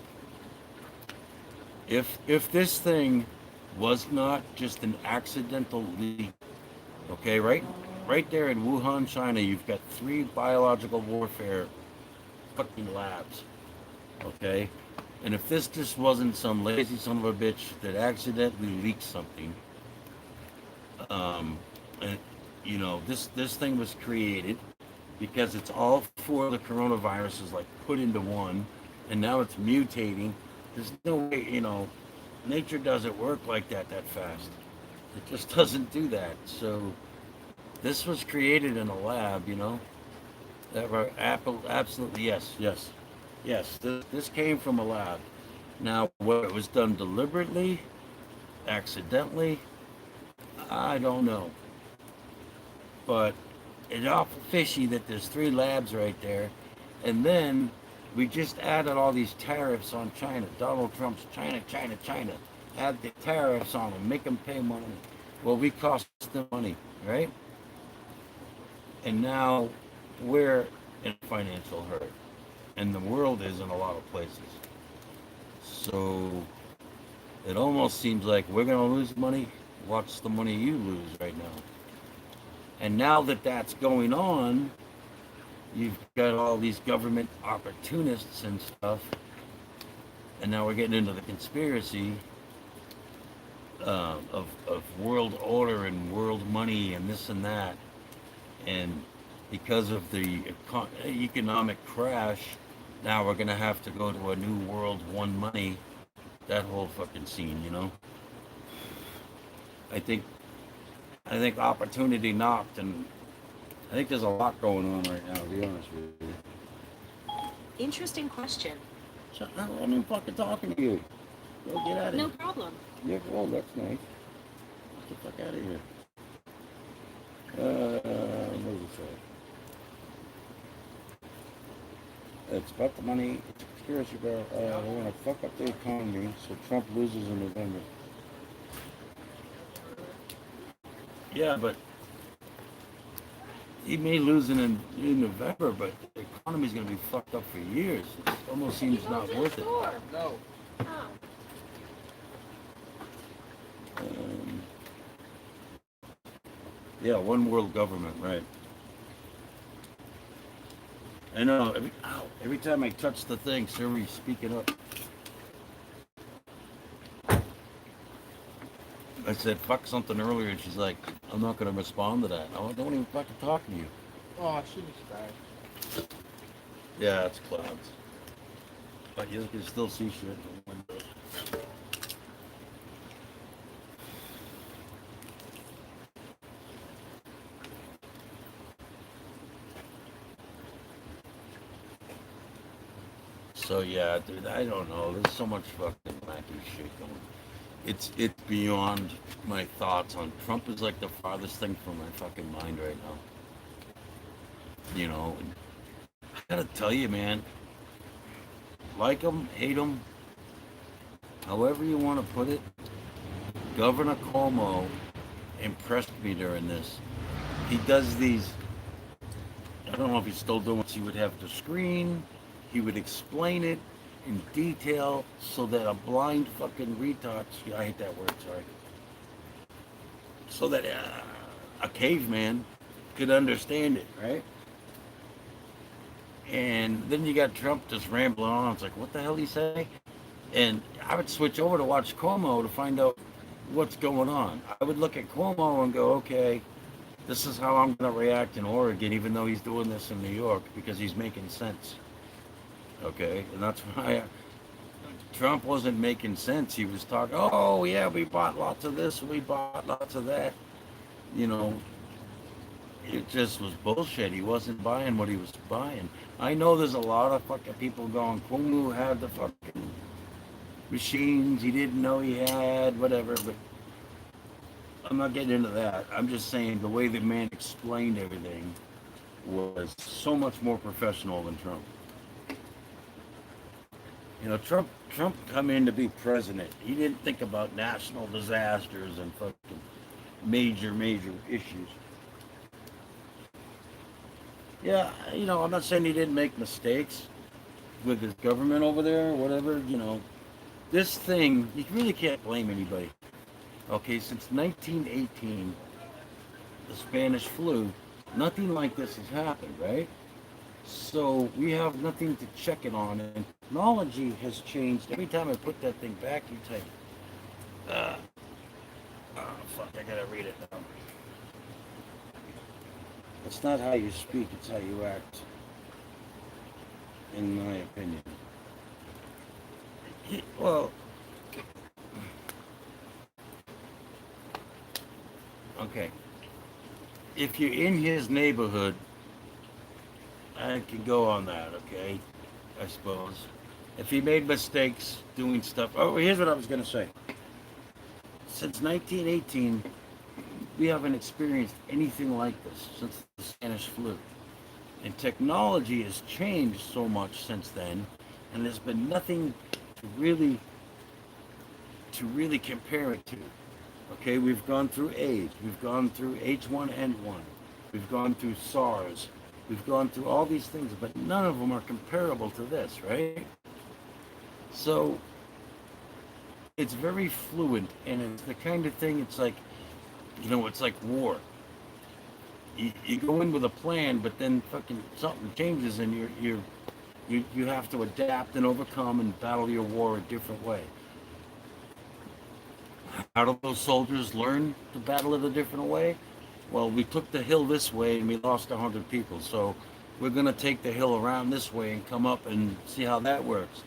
If this thing was not just an accidental leak, okay, right there in Wuhan, China, you've got 3 biological warfare fucking labs, okay? And if this just wasn't some lazy son of a bitch that accidentally leaked something, and this thing was created because it's all 4 of the coronaviruses like put into one, and now it's mutating. There's no way, nature doesn't work like that fast. It just doesn't do that. So this was created in a lab, That were absolutely yes. This came from a lab. Now, whether it was done deliberately, accidentally, I don't know. But it's awful fishy that there's 3 labs right there. And then we just added all these tariffs on China. Donald Trump's China. Add the tariffs on them, make them pay money. Well, we cost them money, right? And now we're in financial hurt. And the world is in a lot of places. So it almost seems like we're going to lose money. Watch the money you lose right now. And now that that's going on, you've got all these government opportunists and stuff. And now we're getting into the conspiracy of world order and world money and this and that. And because of the economic crash, now we're going to have to go to a new world, one money, that whole fucking scene, I think I think opportunity knocked, and I think there's a lot going on right now, to be honest with you. Interesting question. So, I'm even fucking talking to you. Go get out of No here. problem. Yeah, well, that's nice. Get the fuck out of here. What does it say? It's about the money. It's a conspiracy barrel. They want to fuck up the economy so Trump loses in November. Yeah, but he may lose in November, but the economy's going to be fucked up for years. It almost seems not worth it. No. Oh. Yeah, one world government, right. I know, every time I touch the thing, Siri's speaking up. I said fuck something earlier, and she's like, I'm not going to respond to that. I don't even fucking talk to you. Oh, she was bad. Yeah, it's clouds. But you can still see shit in the window. So yeah, dude, I don't know. There's so much fucking wacky shit going. It's beyond my thoughts on Trump. Is like the farthest thing from my fucking mind right now. And I gotta tell you, man. Like him, hate him, however you want to put it. Governor Cuomo impressed me during this. He does these. I don't know if he's still doing it. He would have the screen. He would explain it in detail so that a blind fucking retard, I hate that word, sorry, so that a caveman could understand it, right? And then you got Trump just rambling on. It's like, what the hell did he say? And I would switch over to watch Cuomo to find out what's going on. I would look at Cuomo and go, okay, this is how I'm going to react in Oregon, even though he's doing this in New York, because he's making sense. Okay, and that's why Trump wasn't making sense. He was talking, oh yeah, we bought lots of this, we bought lots of that. It just was bullshit. He wasn't buying what he was buying. I know there's a lot of fucking people going, Cuomo had the fucking machines he didn't know he had, whatever. But I'm not getting into that. I'm just saying the way the man explained everything was so much more professional than Trump. You know, Trump come in to be president. He didn't think about national disasters and fucking major issues. Yeah, you know, I'm not saying he didn't make mistakes with his government over there or whatever, you know. This thing, you really can't blame anybody. Okay, since 1918, the Spanish flu, nothing like this has happened, right? So we have nothing to check it on, and technology has changed. Every time I put that thing back, you type, uh, oh fuck, I gotta read it now. It's not how you speak, it's how you act, in my opinion. Well, okay. If you're in his neighborhood, I could go on that, okay? I suppose. If he made mistakes doing stuff. Oh, here's what I was going to say. Since 1918, we haven't experienced anything like this since the Spanish flu. And technology has changed so much since then, and there's been nothing to really compare it to. Okay, we've gone through AIDS, we've gone through H1N1, we've gone through SARS, we've gone through all these things, but none of them are comparable to this, right? So it's very fluid, and it's the kind of thing. It's like, you know, it's like war. You go in with a plan, but then fucking something changes, and you have to adapt and overcome and battle your war a different way. How do those soldiers learn to battle it a different way? Well, we took the hill this way and we lost 100 people, so we're going to take the hill around this way and come up and see how that works.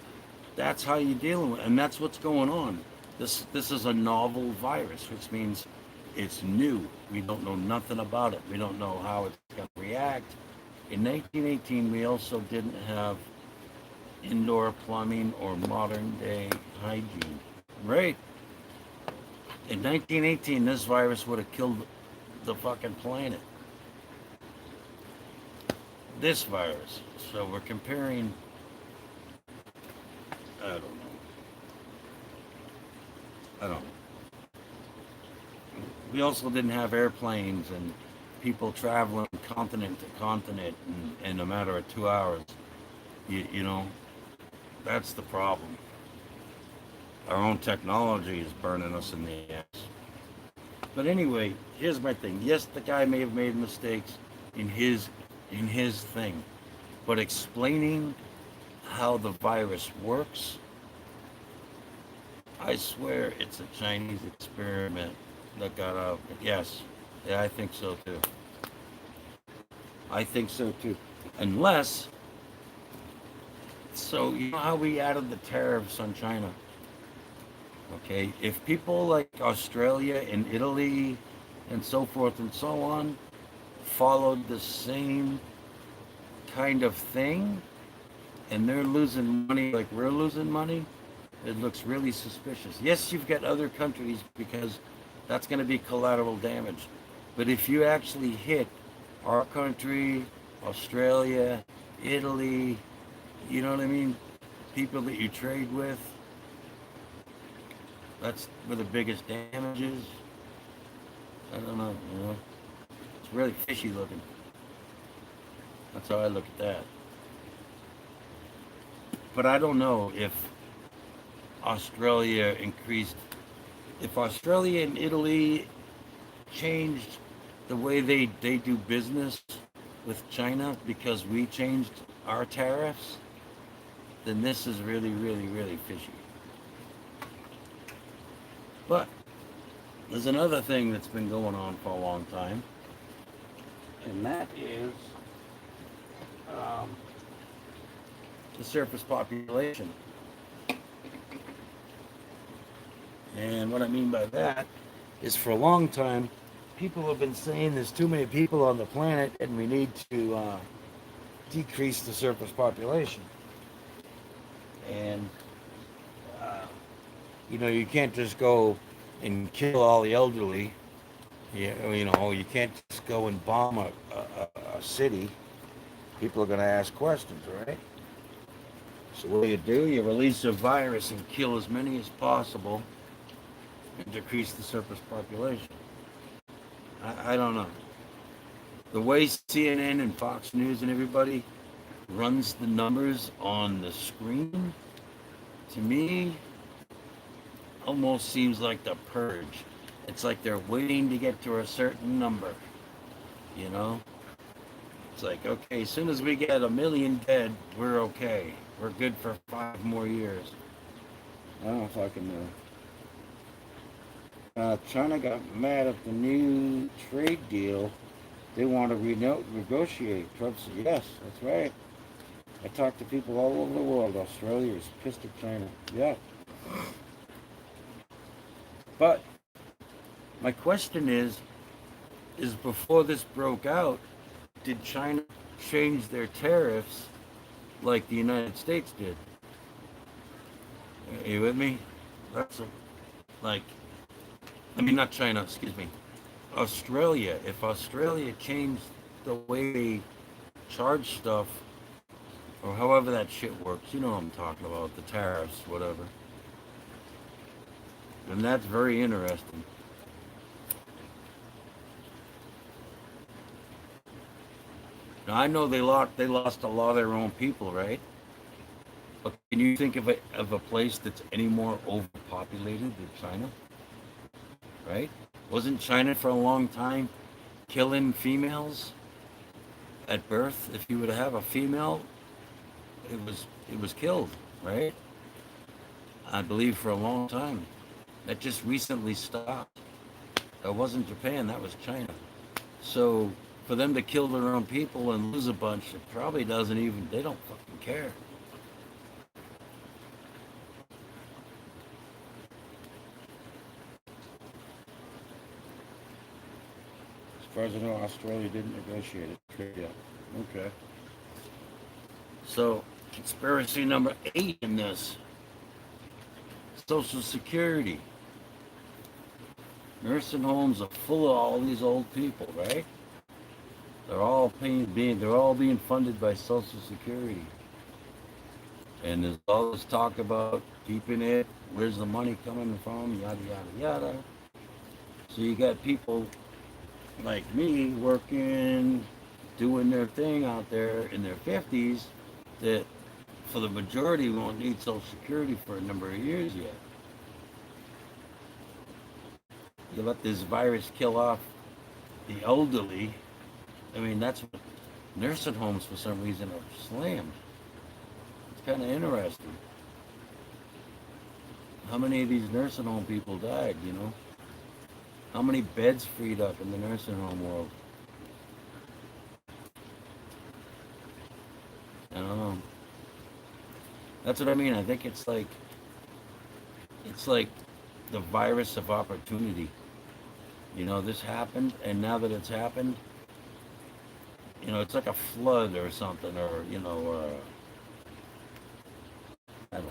That's how you're dealing with it, and that's what's going on. This is a novel virus, which means it's new. We don't know nothing about it. We don't know how it's going to react. In 1918, we also didn't have indoor plumbing or modern day hygiene. Right. In 1918, this virus would have killed the fucking planet. This virus. So we're comparing, I don't know. I don't know. We also didn't have airplanes and people traveling continent to continent in a matter of 2 hours. You know, that's the problem. Our own technology is burning us in the ass. But anyway, here's my thing. Yes, the guy may have made mistakes in his thing, but explaining how the virus works, I swear it's a Chinese experiment that got out. Yes, yeah, I think so too. I think so too. Unless, so you know how we added the tariffs on China? Okay, if people like Australia and Italy and so forth and so on followed the same kind of thing and they're losing money like we're losing money, it looks really suspicious. Yes, you've got other countries because that's going to be collateral damage. But if you actually hit our country, Australia, Italy, you know what I mean? People that you trade with, that's where the biggest damage is. I don't know, you know. It's really fishy looking. That's how I look at that. But I don't know if Australia increased, if Australia and Italy changed the way they do business with China because we changed our tariffs, then this is really fishy. But there's another thing that's been going on for a long time, and that is the surface population. And what I mean by that is for a long time, people have been saying there's too many people on the planet and we need to decrease the surface population. And You can't just go and kill all the elderly. You can't just go and bomb a city. People are going to ask questions, right? So what do? You release a virus and kill as many as possible and decrease the surface population. I don't know. The way CNN and Fox News and everybody runs the numbers on the screen, to me, almost seems like the purge. It's like they're waiting to get to a certain number, you know? It's like, okay, as soon as we get 1 million dead, we're okay. We're good for 5 more years. I don't fucking know. China got mad at the new trade deal. They want to negotiate. Trump said, yes, that's right. I talked to people all over the world. Australia is pissed at China. Yeah. But my question is before this broke out, did China change their tariffs like the United States did? Are you with me? That's like, I mean, not China, excuse me. Australia. If Australia changed the way they charge stuff, or however that shit works, you know what I'm talking about, the tariffs, whatever. And that's very interesting. Now I know they lost a lot of their own people, right? But can you think of a place that's any more overpopulated than China? Right? Wasn't China for a long time killing females at birth? If you were to have a female, it was killed, right? I believe for a long time. That just recently stopped. That wasn't Japan, that was China. So for them to kill their own people and lose a bunch, it probably doesn't even, they don't fucking care. As far as I know, Australia didn't negotiate it. Yeah. Okay. So, conspiracy number 8 in this, Social Security. Nursing homes are full of all these old people, right? They're all being funded by Social Security. And there's all this talk about keeping it, where's the money coming from, yada yada yada. So you got people like me working, doing their thing out there in their 50s that for the majority won't need Social Security for a number of years yet. You let this virus kill off the elderly. I mean, that's what nursing homes for some reason are slammed. It's kind of interesting. How many of these nursing home people died? How many beds freed up in the nursing home world? I don't know. That's what I mean. I think it's like the virus of opportunity. This happened, and now that it's happened, it's like a flood or something, or I don't know.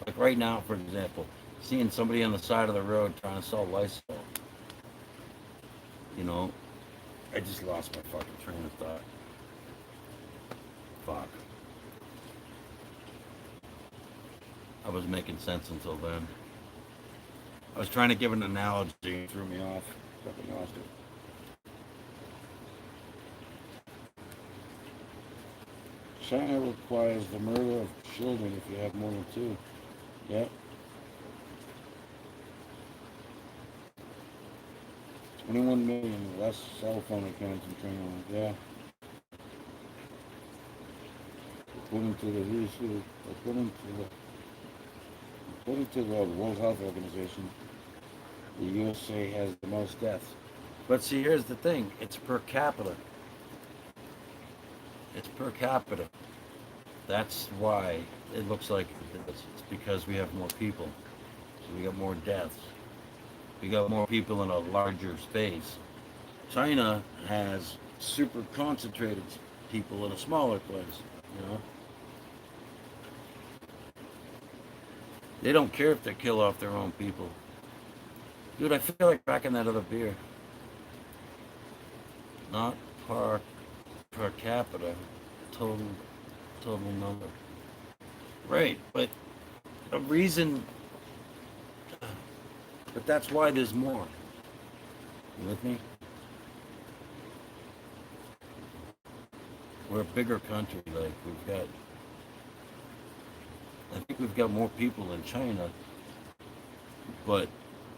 Like right now, for example, seeing somebody on the side of the road trying to sell Lysol. You know, I just lost my fucking train of thought. Fuck. I was making sense until then. I was trying to give an analogy, it threw me off. Fucking lost it. China requires the murder of children if you have more than 2. Yep. 21 million less cell phone accounts in China. Yeah. According to the World Health Organization, the USA has the most deaths. But see, here's the thing: it's per capita. It's per capita. That's why it looks like it is. It's because we have more people, so we got more deaths. We got more people in a larger space. China has super concentrated people in a smaller place. You know. They don't care if they kill off their own people. Dude, I feel like cracking that other beer. Not per capita, total total number. Right, but a reason, but that's why there's more. You with me? We're a bigger country. Like I think we've got more people in China, but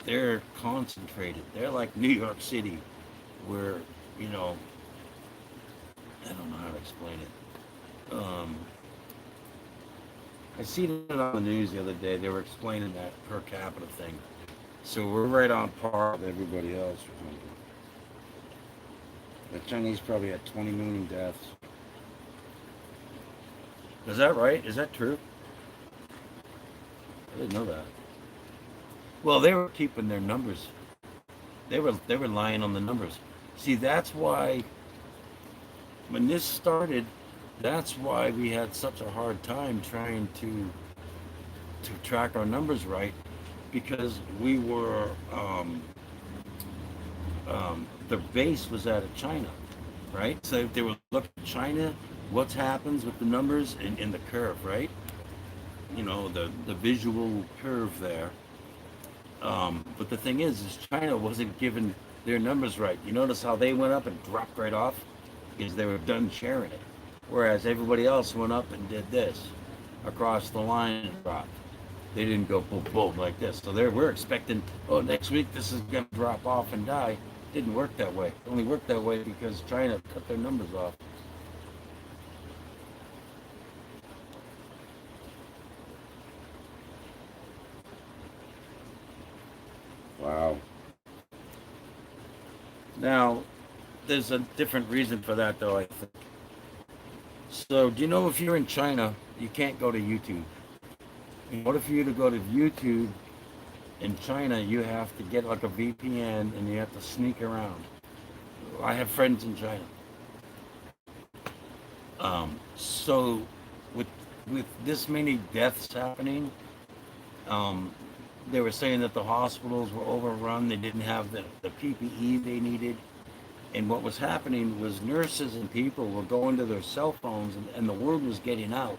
they're concentrated. They're like New York City, where, you know, I don't know how to explain it. I seen it on the news the other day. They were explaining that per capita thing. So we're right on par with everybody else or something. The Chinese probably had 20 million deaths. Is that right? Is that true? I didn't know that. Well, they were keeping their numbers. They were lying on the numbers. See, that's why when this started, that's why we had such a hard time trying to track our numbers right, because we were the base was out of China, right? So if they were looking at China, what happens with the numbers in the curve, right? You know, the visual curve there. But the thing is China wasn't given their numbers right. You notice how they went up and dropped right off because they were done sharing it, whereas everybody else went up and did this across the line and dropped. They didn't go boom boom like this. So we're expecting, oh, next week this is going to drop off and die. Didn't work that way. It only worked that way because China cut their numbers off. Wow. Now, there's a different reason for that, though, I think. So, do you know if you're in China, you can't go to YouTube? In order for you to go to YouTube in China, you have to get like a VPN and you have to sneak around. I have friends in China. So, with this many deaths happening, um, they were saying that the hospitals were overrun. They didn't have the PPE they needed. And what was happening was nurses and people were going to their cell phones, and the word was getting out.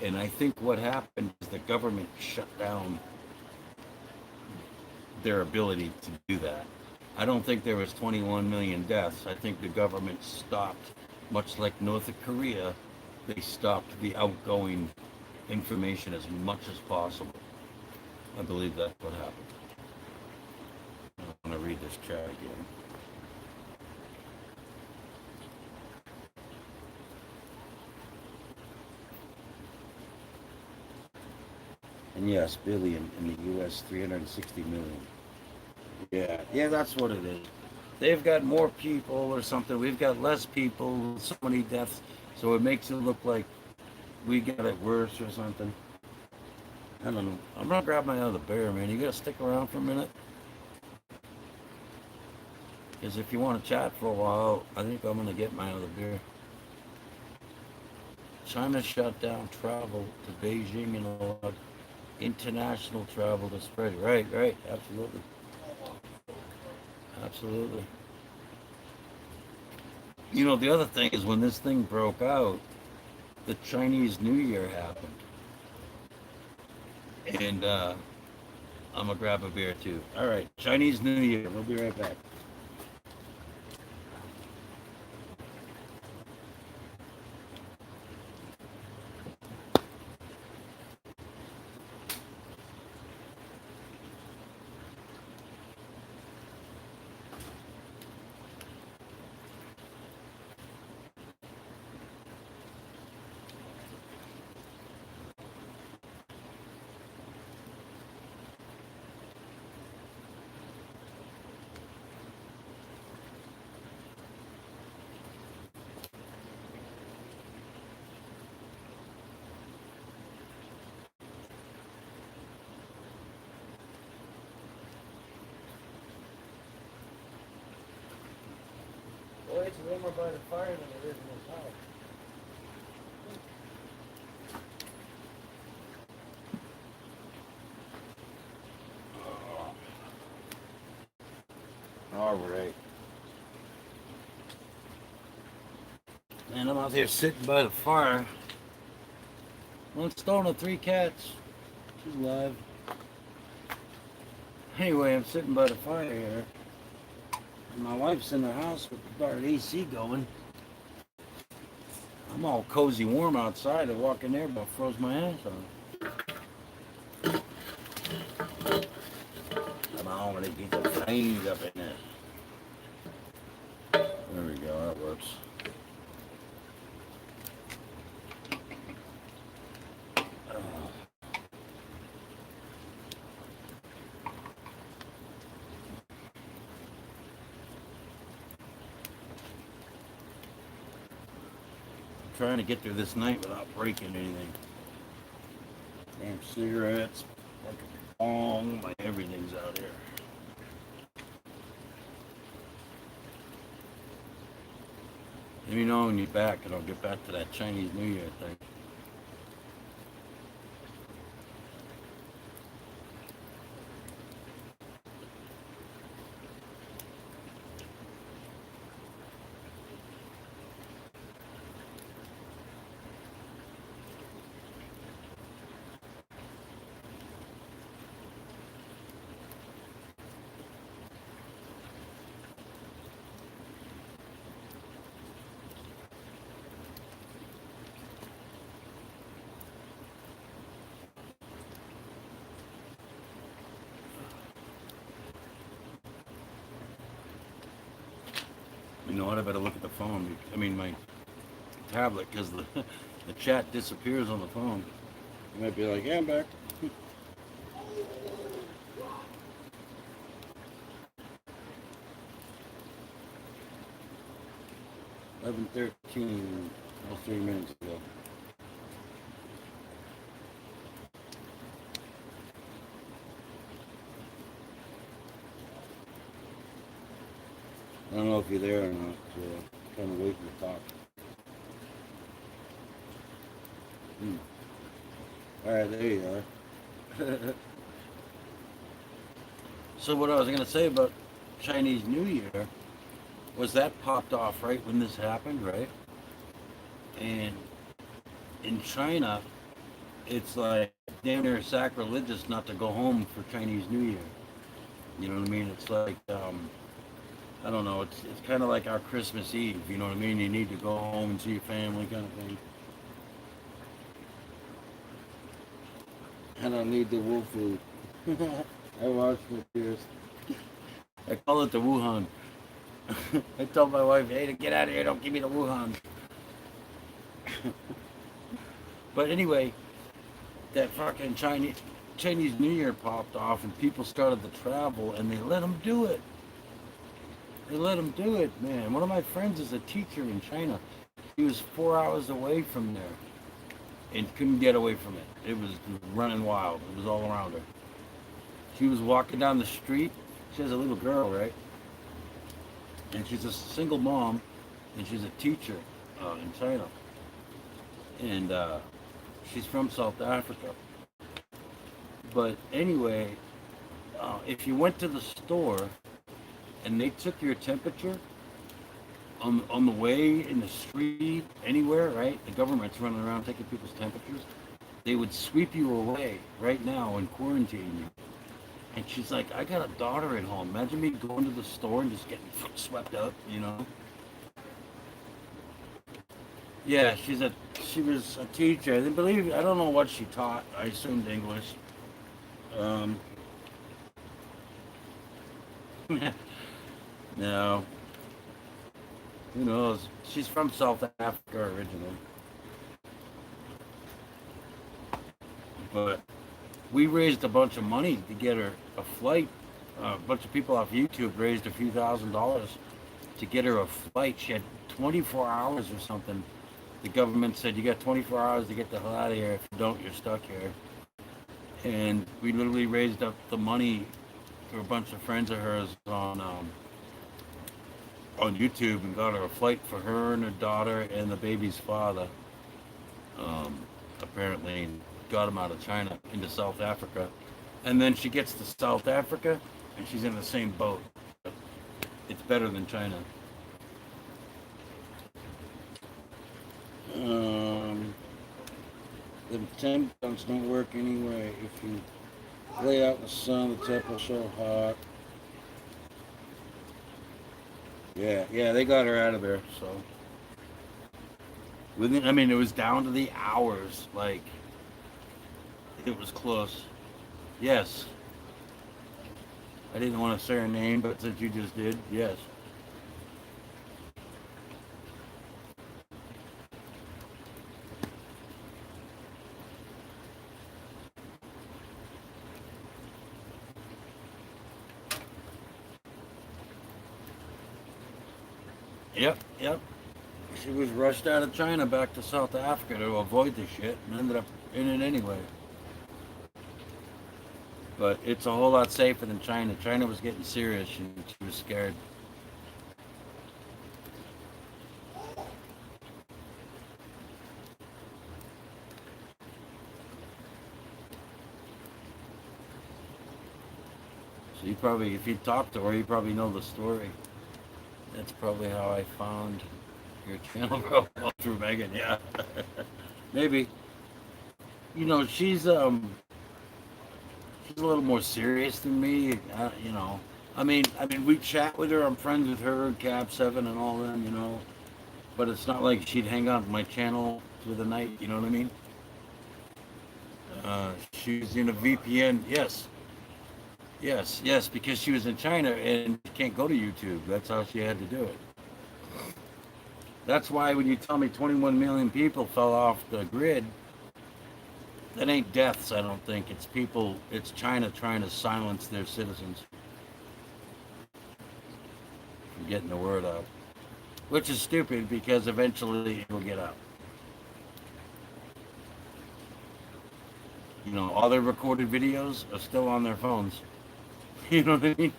And I think what happened is the government shut down their ability to do that. I don't think there was 21 million deaths. I think the government stopped, much like North Korea, they stopped the outgoing information as much as possible. I believe that's what happened. I want to read this chat again. And yes, billion in the U.S., 360 million. Yeah, that's what it is. They've got more people or something. We've got less people, so many deaths. So it makes it look like we got it worse or something. I don't know. I'm gonna grab my other beer, man. You gotta stick around for a minute. Because if you want to chat for a while, I think I'm gonna get my other beer. China shut down travel to Beijing and allowed international travel to spread. Right, absolutely. Absolutely. You know, the other thing is when this thing broke out, the Chinese New Year happened. And I'm going to grab a beer too. All right, Chinese New Year. We'll be right back. Boy, it's warmer by the fire than it is in this house. right? And I'm out there sitting by the fire. 1 stone and 3 cats. She's alive. Anyway, I'm sitting by the fire here. And my wife's in the house with the darn AC going. I'm all cozy warm outside. I walk in there, about froze my ass off. Come on, when they get the flames up in there. There we go, that works. Trying to get through this night without breaking anything. Damn cigarettes, like a bong, my everything's out here. Let me know when you're back and I'll get back to that Chinese New Year thing. You know what? I better look at the phone. I mean, my tablet, because the chat disappears on the phone. You might be like, yeah, I'm back. 11:13, almost 3 minutes ago. I don't know if you're there or not, so I'm trying to wait to talk. Alright, there you are. So what I was going to say about Chinese New Year was that popped off right when this happened, right? And in China, it's like damn near sacrilegious not to go home for Chinese New Year. You know what I mean? It's like, I don't know, it's kind of like our Christmas Eve, you know what I mean? You need to go home and see your family kind of thing. I don't need the Wu food. I watched it years. I call it the Wuhan. I told my wife, hey, to get out of here, don't give me the Wuhan. But anyway, that fucking Chinese New Year popped off and people started to travel and they let them do it. They let them do it, man. One of my friends is a teacher in China. He was 4 hours away from there and couldn't get away from it. It was running wild. It was all around her. She was walking down the street. She has a little girl, right? And she's a single mom, and she's a teacher in China. And she's from South Africa. But anyway, if you went to the store and they took your temperature on the way, in the street, anywhere, right? The government's running around taking people's temperatures. They would sweep you away right now and quarantine you. And she's like, I got a daughter at home. Imagine me going to the store and just getting swept up, you know? Yeah, she was a teacher. I don't know what she taught. I assumed English. No. Who knows? She's from South Africa originally. But we raised a bunch of money to get her a flight. A bunch of people off YouTube raised a few $1,000s to get her a flight. She had 24 hours or something. The government said, you got 24 hours to get the hell out of here. If you don't, you're stuck here. And we literally raised up the money for a bunch of friends of hers on YouTube and got her a flight for her and her daughter and the baby's father. Apparently got him out of China into South Africa. And then she gets to South Africa and she's in the same boat. better than China. The temp pumps don't work anyway. If you lay out in the sun, the temp will show hot. Yeah, they got her out of there. So, I mean, it was down to the hours. Like, it was close. Yes. I didn't want to say her name, but since you just did, yes. Yep. She was rushed out of China back to South Africa to avoid the shit and ended up in it anyway. But it's a whole lot safer than China. China was getting serious and she was scared. So you probably, if you talk to her, you probably know the story. That's probably how I found your channel, bro. Through Megan, yeah. Maybe. You know, she's a little more serious than me. You know, I mean, we chat with her. I'm friends with her, Cab Seven, and all them. You know, but it's not like she'd hang out on my channel through the night. You know what I mean? She's in a VPN. Yes, because she was in China and she can't go to YouTube. That's how she had to do it. That's why when you tell me 21 million people fell off the grid, that ain't deaths, I don't think. It's China trying to silence their citizens from getting the word out. Which is stupid because eventually it will get out. You know, all their recorded videos are still on their phones. You know what I mean?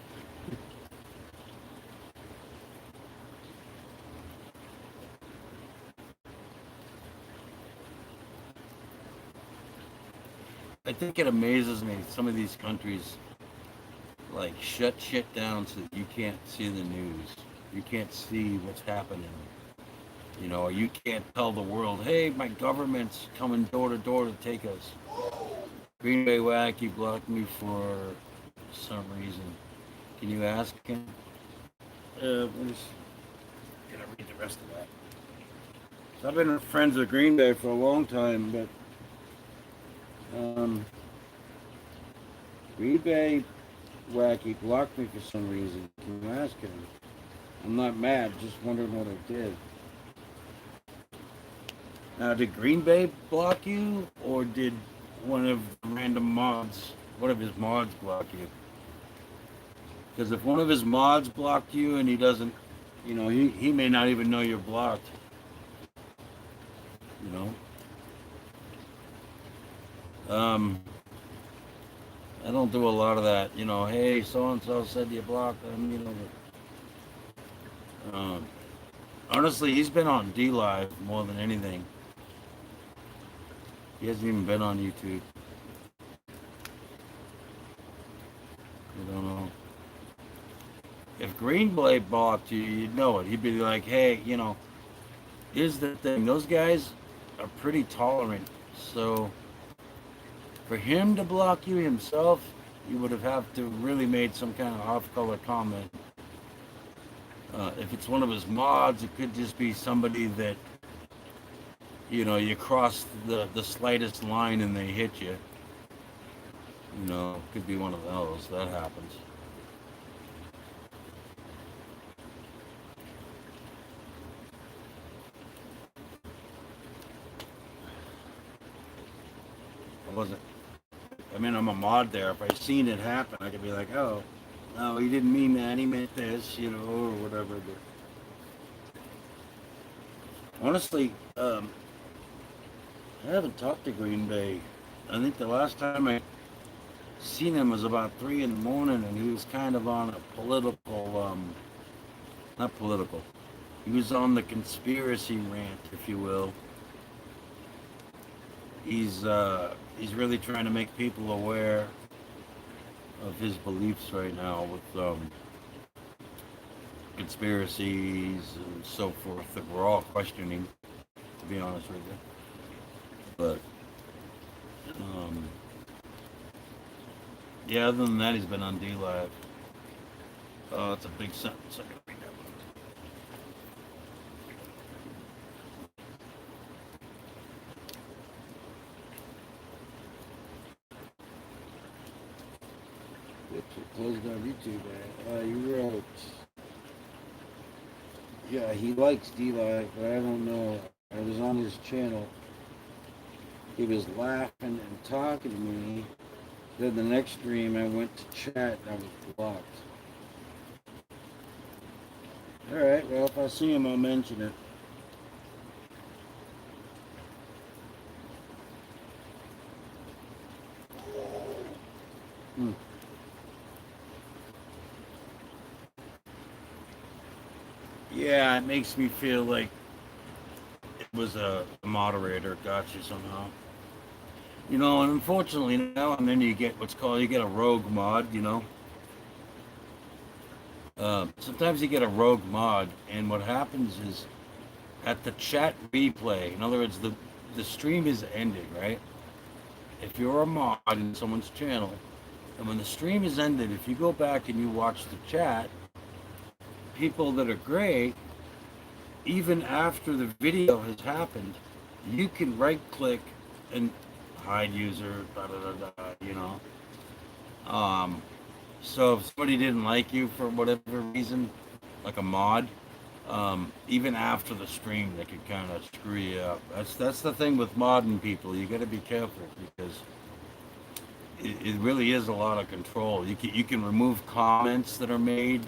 I think it amazes me some of these countries like shut shit down so that you can't see the news. You can't see what's happening. You know, or you can't tell the world, hey, my government's coming door to door to take us. Green Bay Wacky blocked me for some reason. Can you ask him? I'm just gonna read the rest of that. So I've been friends with Green Bay for a long time, but Green Bay Wacky blocked me for some reason. Can you ask him? I'm not mad, just wondering what I did. Now, did Green Bay block you, or did one of his mods block you? Because if one of his mods blocked you and he doesn't, you know, he may not even know you're blocked. You know? I don't do a lot of that, you know, hey, so-and-so said you blocked them, you know. Honestly, he's been on D-Live more than anything. He hasn't even been on YouTube. I don't know. If Green Bay blocked you, you'd know it. He'd be like, hey, you know, here's the thing. Those guys are pretty tolerant. So for him to block you himself, you would have to really made some kind of off-color comment. If it's one of his mods, it could just be somebody that, you know, you cross the slightest line and they hit you. You know, could be one of those. That happens. I'm a mod there. If I seen it happen, I could be like, oh, no, he didn't mean that. He meant this, you know, or whatever. But honestly, I haven't talked to Green Bay. I think the last time I seen him was about 3 in the morning, and he was kind of on a political, not political. He was on the conspiracy rant, if you will. He's really trying to make people aware of his beliefs right now with conspiracies and so forth that we're all questioning, to be honest with you. But yeah, other than that, he's been on D Live. Oh, that's a big sentence. I gotta read that one. Oops, it closed on YouTube. You wrote, yeah, he likes D Live, but I don't know. I was on his channel. He was laughing and talking to me. Then the next stream, I went to chat and I was blocked. Alright, well, if I see him, I'll mention it. Yeah, it makes me feel like it was a moderator got you somehow. You know, and unfortunately now and then you get you get a rogue mod, you know. Sometimes you get a rogue mod, and what happens is at the chat replay, in other words, the stream is ended, right? If you're a mod in someone's channel, and when the stream is ended, if you go back and you watch the chat, people that are great, even after the video has happened, you can right click and hide user, da da da da, you know. So if somebody didn't like you for whatever reason, like a mod, even after the stream, they could kind of screw you up. That's the thing with modding people. You got to be careful because it really is a lot of control. You can remove comments that are made,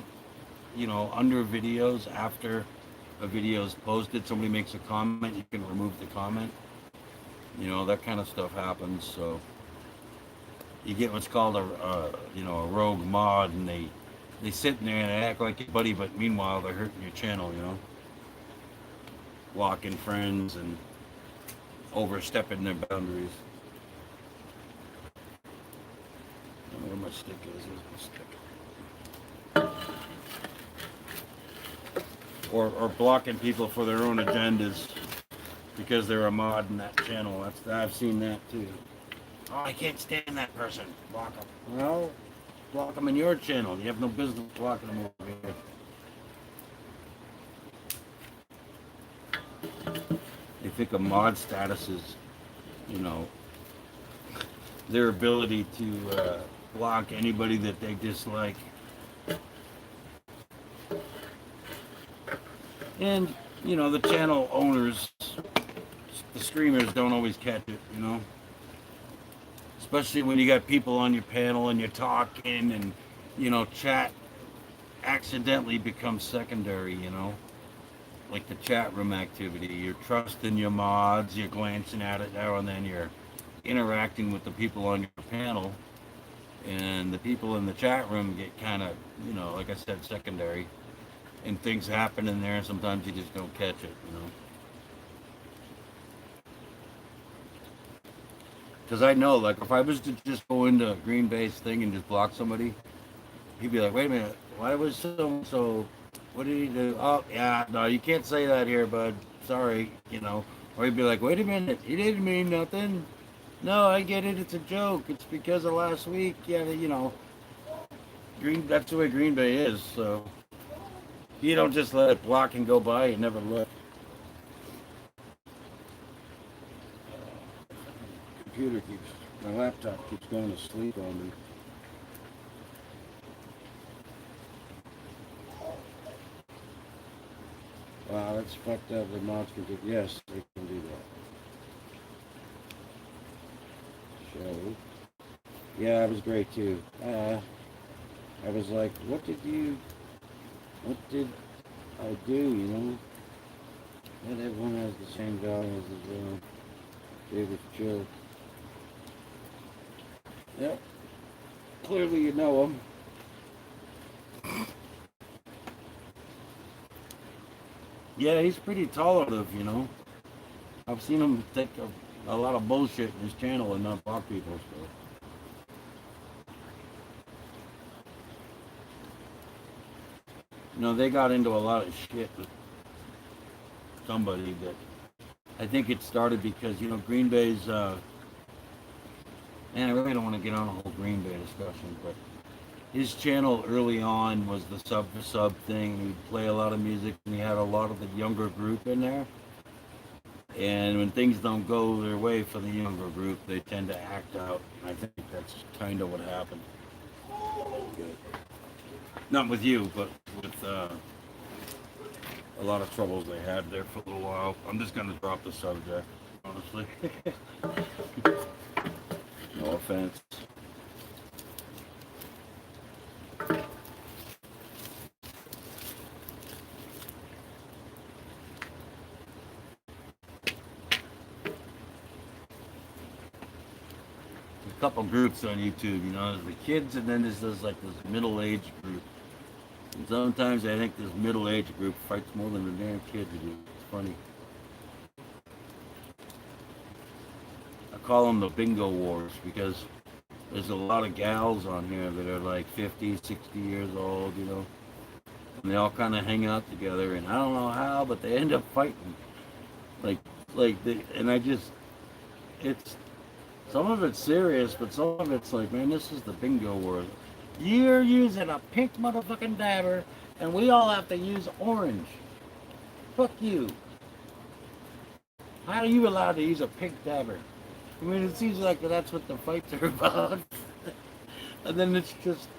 you know, under videos after a video is posted. Somebody makes a comment, you can remove the comment. You know, that kind of stuff happens. So you get what's called a rogue mod, and they sit in there and they act like your buddy, but meanwhile they're hurting your channel. You know, blocking friends and overstepping their boundaries. I don't know where my stick is. Here's my stick. Or blocking people for their own agendas because they're a mod in that channel. I've seen that too. Oh, I can't stand that person. Block them. Well, block them in your channel. You have no business blocking them over here. They think a mod status is, you know, their ability to block anybody that they dislike. And, you know, the channel owners, the streamers don't always catch it, you know. Especially when you got people on your panel and you're talking and, you know, chat accidentally becomes secondary, you know. Like the chat room activity. You're trusting your mods, you're glancing at it now and then, you're interacting with the people on your panel. And the people in the chat room get kind of, you know, like I said, secondary. And things happen in there and sometimes you just don't catch it, you know. Because I know, like, if I was to just go into Green Bay's thing and just block somebody, he'd be like, wait a minute, why was so, what did he do? Oh, yeah, no, you can't say that here, bud. Sorry, you know. Or he'd be like, wait a minute, he didn't mean nothing. No, I get it, it's a joke. It's because of last week. Yeah, you know, that's the way Green Bay is, so you don't just let it block and go by and never look. My laptop keeps going to sleep on me. Wow, that's fucked up. The mods can do, yes, they can do that. So, yeah, that was great too. I was like, what did I do, you know? Not everyone has the same values as David Joe. Yep. Clearly you know him. Yeah, he's pretty tolerant, you know. I've seen him take a lot of bullshit in his channel and not block people, so. they got into a lot of shit with somebody that I think it started because, Green Bay's, man, I really don't want to get on a whole Green Bay discussion, but his channel early on was the sub for sub thing. He'd play a lot of music and he had a lot of the younger group in there. And when things don't go their way for the younger group, they tend to act out. And I think that's kind of what happened. Not with you, but with a lot of troubles they had there for a little while. I'm just going to drop the subject, honestly. No offense. Couple groups on YouTube, there's the kids and then there's this middle-aged group. And sometimes I think this middle-aged group fights more than the damn kids do. It's funny. I call them the bingo wars because there's a lot of gals on here that are like 50, 60 years old, and they all kind of hang out together, and I don't know how, but they end up fighting. It's some of it's serious, but some of it's like, man, this is the bingo word. You're using a pink motherfucking dabber, and we all have to use orange. Fuck you. How are you allowed to use a pink dabber? I mean, it seems like that's what the fights are about. And then it's just,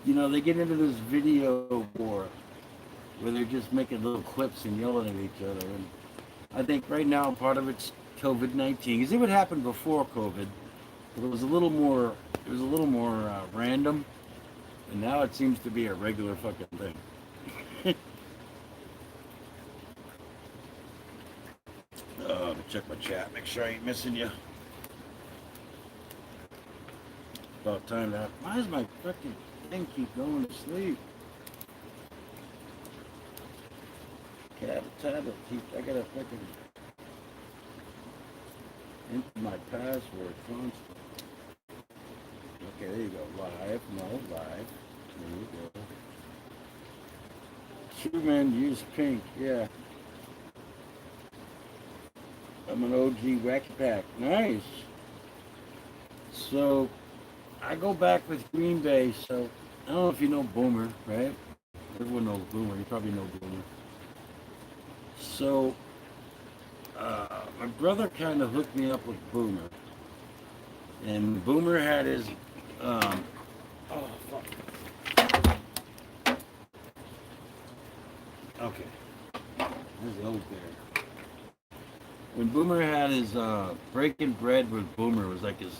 they get into this video war where they're just making little clips and yelling at each other. And I think right now part of it's COVID-19. You see what happened before COVID? It was a little more random, and now it seems to be a regular fucking thing. Check my chat, make sure I ain't missing you. About time to. Why does my fucking thing keep going to sleep? Tablet I gotta fucking enter my password constantly. Okay, there you go. Live. There you go. Human use pink. Yeah. I'm an OG Wacky Pack. Nice. So, I go back with Green Bay. So, I don't know if you know Boomer, right? Everyone knows Boomer. You probably know Boomer. So, my brother kind of hooked me up with Boomer. And Boomer had his, oh, fuck. Okay. There's the old bear. When Boomer had his, Breaking Bread with Boomer was like his,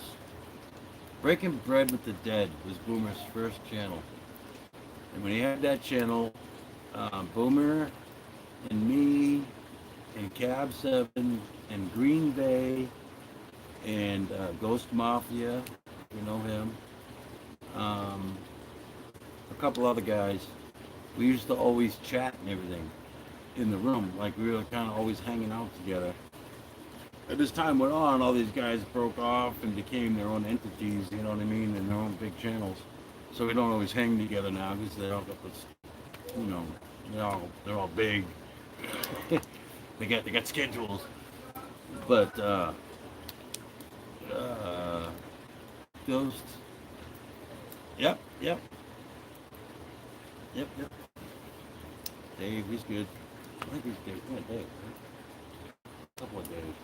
Breaking Bread with the Dead was Boomer's first channel. And when he had that channel, Boomer and me and Cab 7 and Green Bay and Ghost Mafia, you know him, a couple other guys, we used to always chat and everything in the room, like we were kind of always hanging out together. As time went on, all these guys broke off and became their own entities, you know what I mean, and their own big channels. So we don't always hang together now because they all got this, they're all big. they got schedules. But Ghost. Yep. Dave, he's good. I think he's Dave. Yeah, Dave. Right? A couple of days.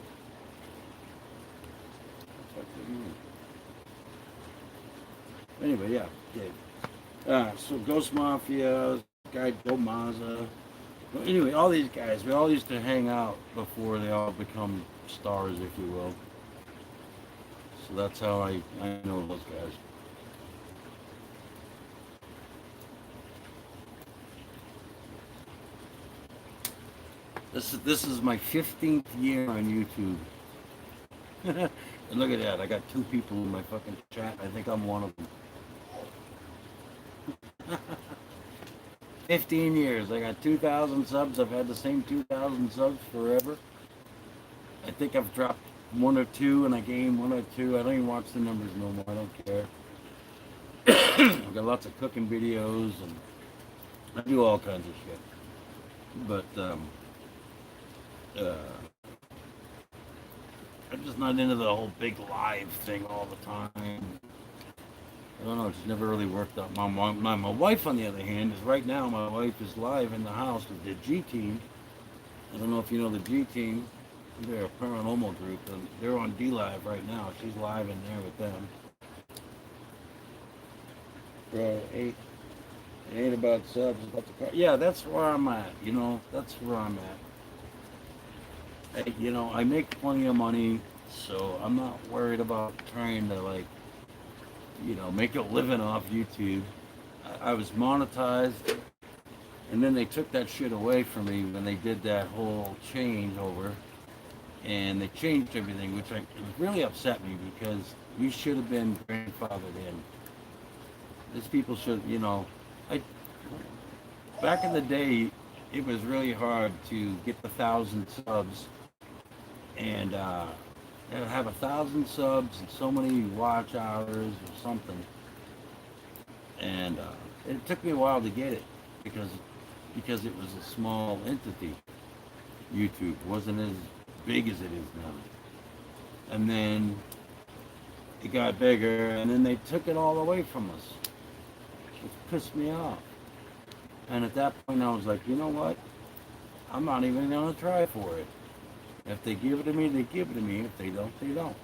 Anyway, yeah, Dave. So Ghost Mafia, guy Joe Mazza. Anyway, all these guys, we all used to hang out before they all become stars, if you will. So that's how I know those guys. This is my 15th year on YouTube. And look at that, I got 2 people in my fucking chat. I think I'm one of them. 15 years. I got 2,000 subs. I've had the same 2,000 subs forever. I think I've dropped 1 or 2 and I gained 1 or 2. I don't even watch the numbers no more. I don't care. I've got lots of cooking videos and I do all kinds of shit. But uh, I'm just not into the whole big live thing all the time. I don't know, it's never really worked out. My wife, on the other hand, is right now, my wife is live in the house with the G Team. I don't know if you know the G Team. They're a paranormal group, and they're on D Live right now. She's live in there with them. Bro, it ain't about subs, it's about the car. Yeah, that's where I'm at, you know, that's where I'm at. You know, I make plenty of money, so I'm not worried about trying to, like, you know, make a living off YouTube. I was monetized, and then they took that shit away from me when they did that whole changeover, and they changed everything, which it really upset me because we should have been grandfathered in. These people should, you know, I back in the day, it was really hard to get the 1,000 subs and have 1,000 subs and so many watch hours or something. And it took me a while to get it because it was a small entity. YouTube wasn't as big as it is now. And then it got bigger, and then they took it all away from us. It pissed me off. And at that point, I was like, you know what? I'm not even going to try for it. If they give it to me, they give it to me. If they don't, they don't.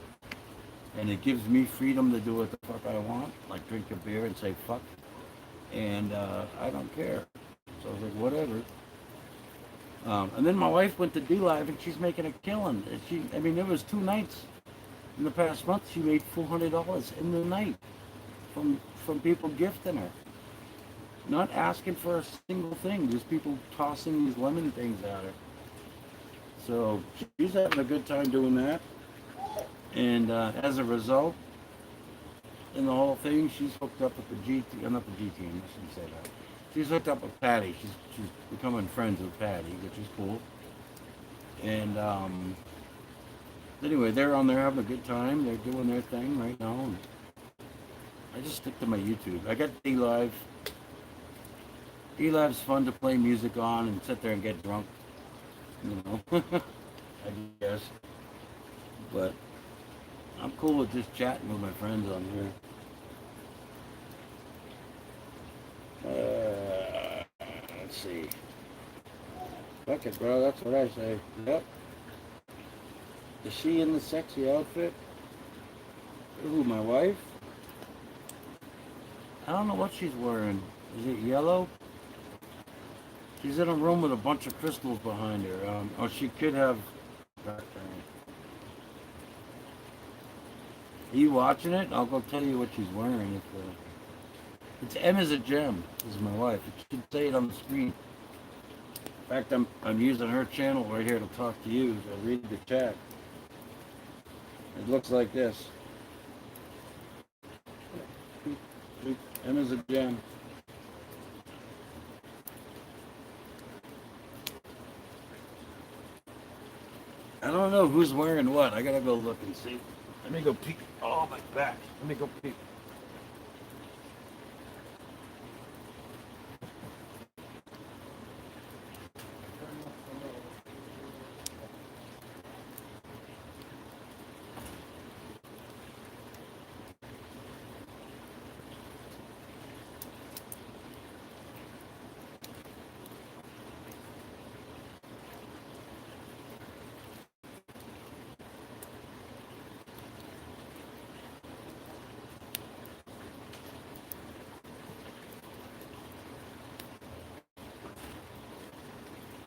And it gives me freedom to do what the fuck I want, like drink a beer and say fuck. And I don't care. So I was like, whatever. And then my wife went to D Live, and she's making a killing. And there was 2 nights in the past month. She made $400 in the night from people gifting her. Not asking for a single thing, just people tossing these lemon things at her. So she's having a good time doing that. And as a result, in the whole thing, she's hooked up with the not the G Team, I shouldn't say that. She's hooked up with Patty. She's becoming friends with Patty, which is cool. And anyway, they're on there having a good time. They're doing their thing right now. And I just stick to my YouTube. I got D Live. D Live's fun to play music on and sit there and get drunk, you know, I guess. But I'm cool with just chatting with my friends on here. Let's see. Fuck it, bro. That's what I say. Yep. Is she in the sexy outfit? Ooh, my wife? I don't know what she's wearing. Is it yellow? She's in a room with a bunch of crystals behind her. Or she could have... Are you watching it? I'll go tell you what she's wearing. It's M is a gem. This is my wife. It should say it on the screen. In fact, I'm using her channel right here to talk to you. So read the chat. It looks like this. M is a gem. I don't know who's wearing what. I gotta go look and see. Let me go peek. Oh, my back. Let me go peek.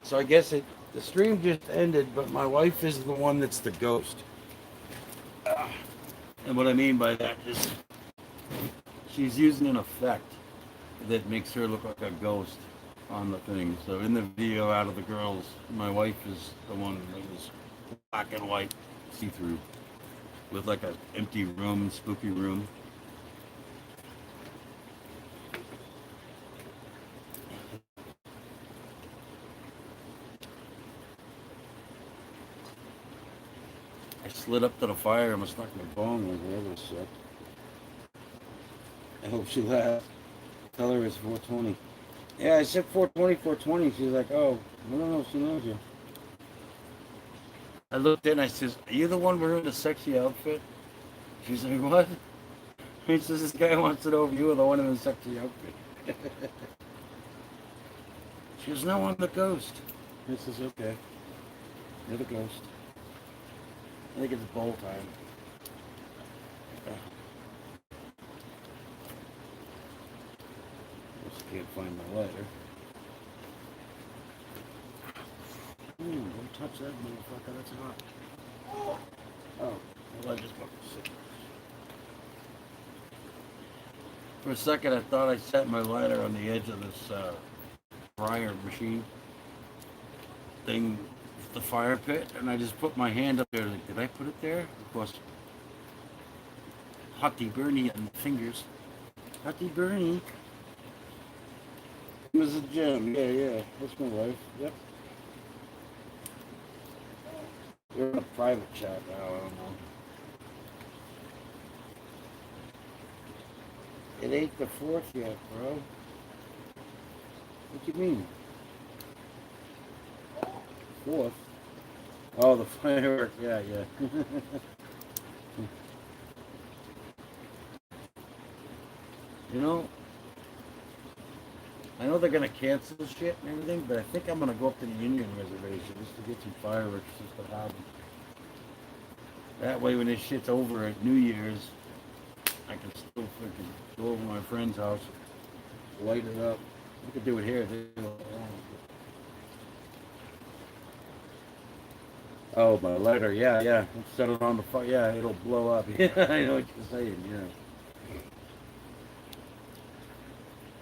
So I guess the stream just ended, but my wife is the one that's the ghost. And what I mean by that is she's using an effect that makes her look like a ghost on the thing. So in the video, out of the girls, my wife is the one that was black and white, see-through, with like an empty room, spooky room. I slid up to the fire and was stuck my bone with her. That was sick. I hope she laughed. Tell her it's 420. Yeah, I said 420, 420. She's like, oh, I don't know. She knows you. I looked in. I says, "Are you the one wearing the sexy outfit?" She's like, "What?" He says, "This guy wants to know if you were the one in the sexy outfit." She goes, "No, I'm the ghost." This is okay. You're the ghost. I think it's bowl time. Just can't find my letter. Don't touch that motherfucker. That's hot. Oh, well, I just fucking sick. For a second, I thought I set my lighter on the edge of this fryer machine thing, the fire pit, and I just put my hand up there. Like, did I put it there? Of course, Hottie Bernie on the fingers. Hottie Bernie. It was a gym. Yeah. That's my wife. Yep. We're in a private chat now. I don't know. It ain't the 4th yet, bro. What do you mean? 4th? Oh, the fireworks. Yeah. You know, I know they're gonna cancel shit and everything, but I think I'm gonna go up to the Indian Reservation just to get some fireworks just to have them. That way, when this shit's over at New Year's, I can still freaking go over to my friend's house, light it up. We could do it here. Oh, my lighter. Yeah. Set it on the fire. Yeah, it'll blow up. Yeah, I know what you're saying. Yeah.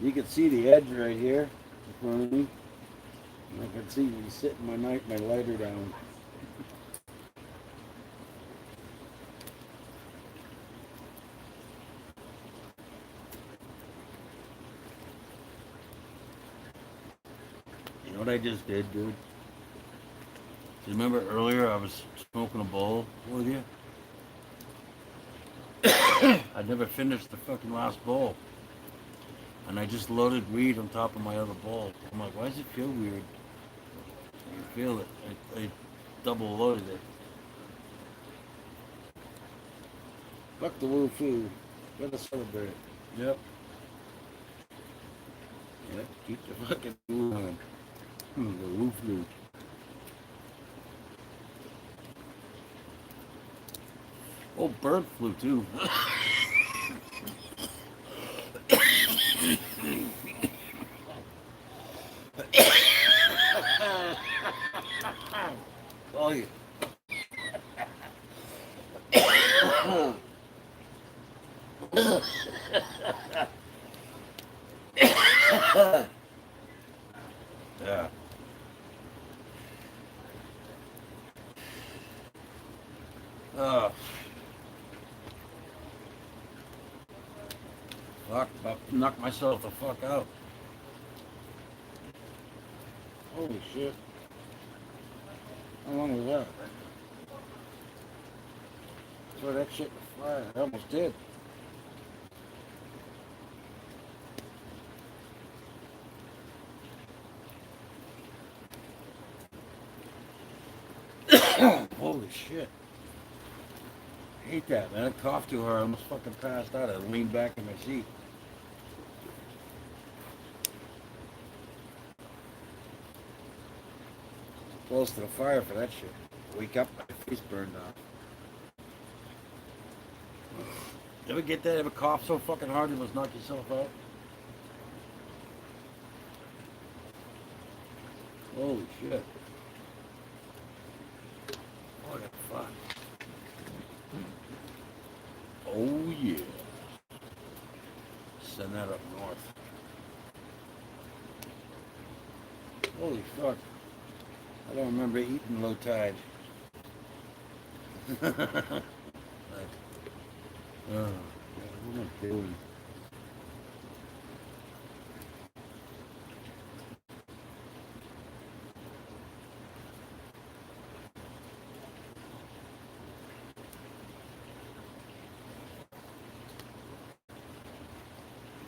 You can see the edge right here in front of me. I can see me sitting my lighter down. You know what I just did, dude? Do you remember earlier I was smoking a bowl with you? I never finished the fucking last bowl. And I just loaded weed on top of my other bowl. I'm like, why does it feel weird? You feel it. I double loaded it. Fuck the woo foo. Gotta celebrate it. Yep. Keep the fucking woo on. The woo flu. Oh, bird flu too. Oh yeah. Yeah. Fuck, about to knock myself the fuck out. Holy shit. How long was that? Throw that shit in the fire. I almost did. Holy shit. I hate that, man. I coughed too hard. I almost fucking passed out. I leaned back in my seat. Close to the fire for that shit. Wake up, my face burned off. You ever get that? Ever cough so fucking hard you must knock yourself out? Holy shit. What the fuck? Oh yeah. Send that up north. Holy fuck. I don't remember eating low tide. Like, oh, what am I doing?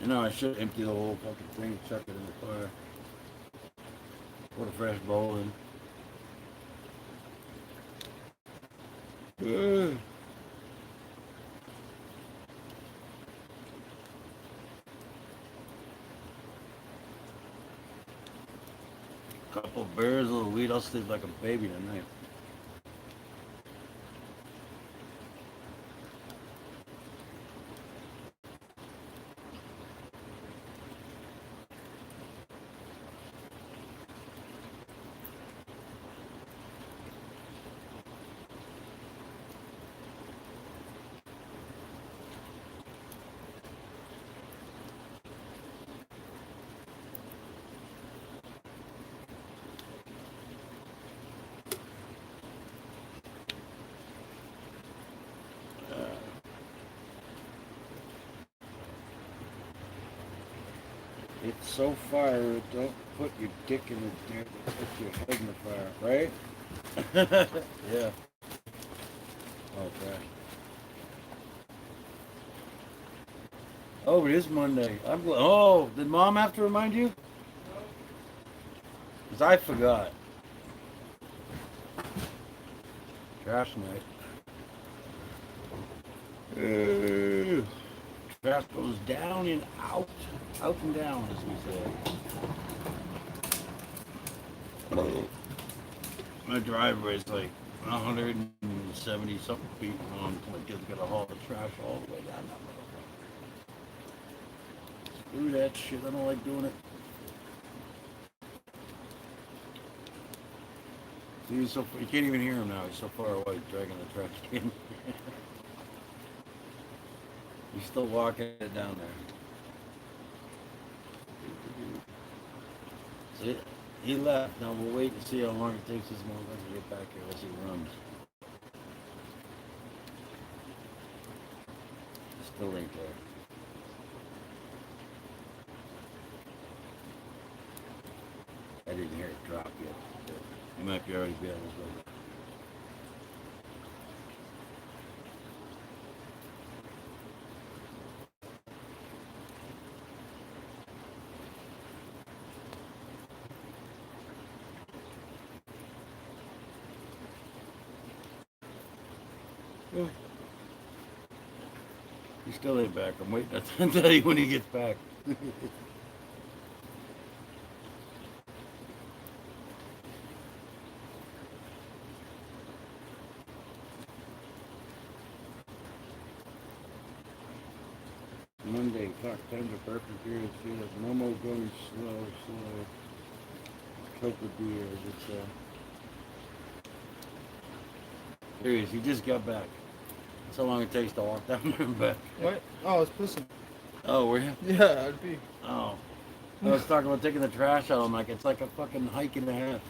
You know, I should empty the whole fucking thing and chuck it in the fire. Put a fresh bowl in. Ugh. Couple beers, a little weed, I'll sleep like a baby tonight. It's so fire, don't put your dick in the dirt, put your head in the fire, right? Yeah. Okay. Oh, it is Monday. Oh, did Mom have to remind you? Because I forgot. Trash night. Trash goes down and out. Out and down, as we say. My driveway is like 170 something feet long. My kid's gotta haul the trash all the way down that motherfucker. Screw that shit. I don't like doing it. See, he's so you can't even hear him now. He's so far away, dragging the trash can. He's still walking it down there. See, he left. Now we'll wait and see how long it takes this motherfucker to get back here as he runs. Still ain't there. I didn't hear it drop yet. He might be already be on his way. Yeah. He still ain't back. I'm waiting to tell you when he gets back. Monday, fuck, times are perfect period. Feel like Momo going slow. Choke with beers. It's Here he is. He just got back. That's how long it takes to walk down there and back. What? Oh, I was pissing. Oh, were you? Yeah, I'd be. Oh. I was talking about taking the trash out. I'm like, it's like a fucking hike and a half.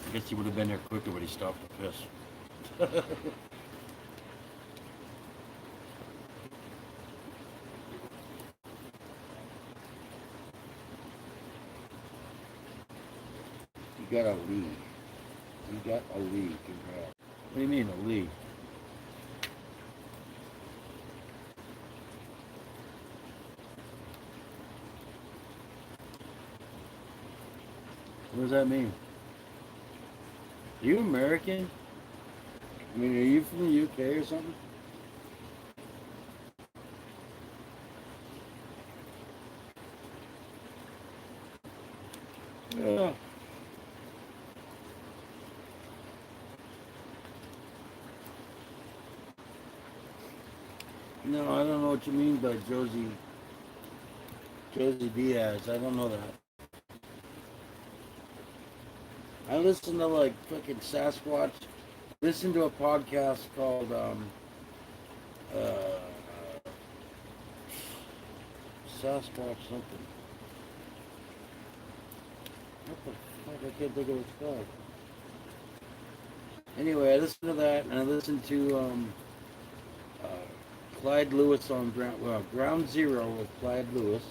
I guess he would have been there quicker, but he stopped to piss. You got a lead. You got a lead. Congrats. What do you mean, a lead? What does that mean? Are you American? I mean, are you from the UK or something? Yeah. No, I don't know what you mean by Josie Diaz. I don't know that. I listen to like fucking Sasquatch. Listen to a podcast called Sasquatch something. What the fuck? I can't think of what it's called. Anyway, I listened to that, and I listened to Clyde Lewis on Ground Zero with Clyde Lewis.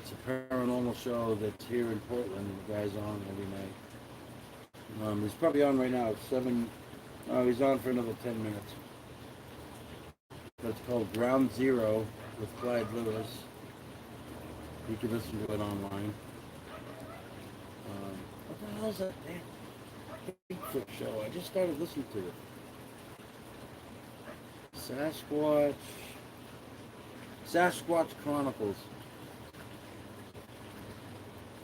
It's a paranormal show that's here in Portland. The guy's on every night. He's probably on right now. It's 7. Oh, he's on for another 10 minutes. It's called Ground Zero with Clyde Lewis. You can listen to it online. What the hell is that damn Bigfoot show? I just started listening to it. Sasquatch Chronicles.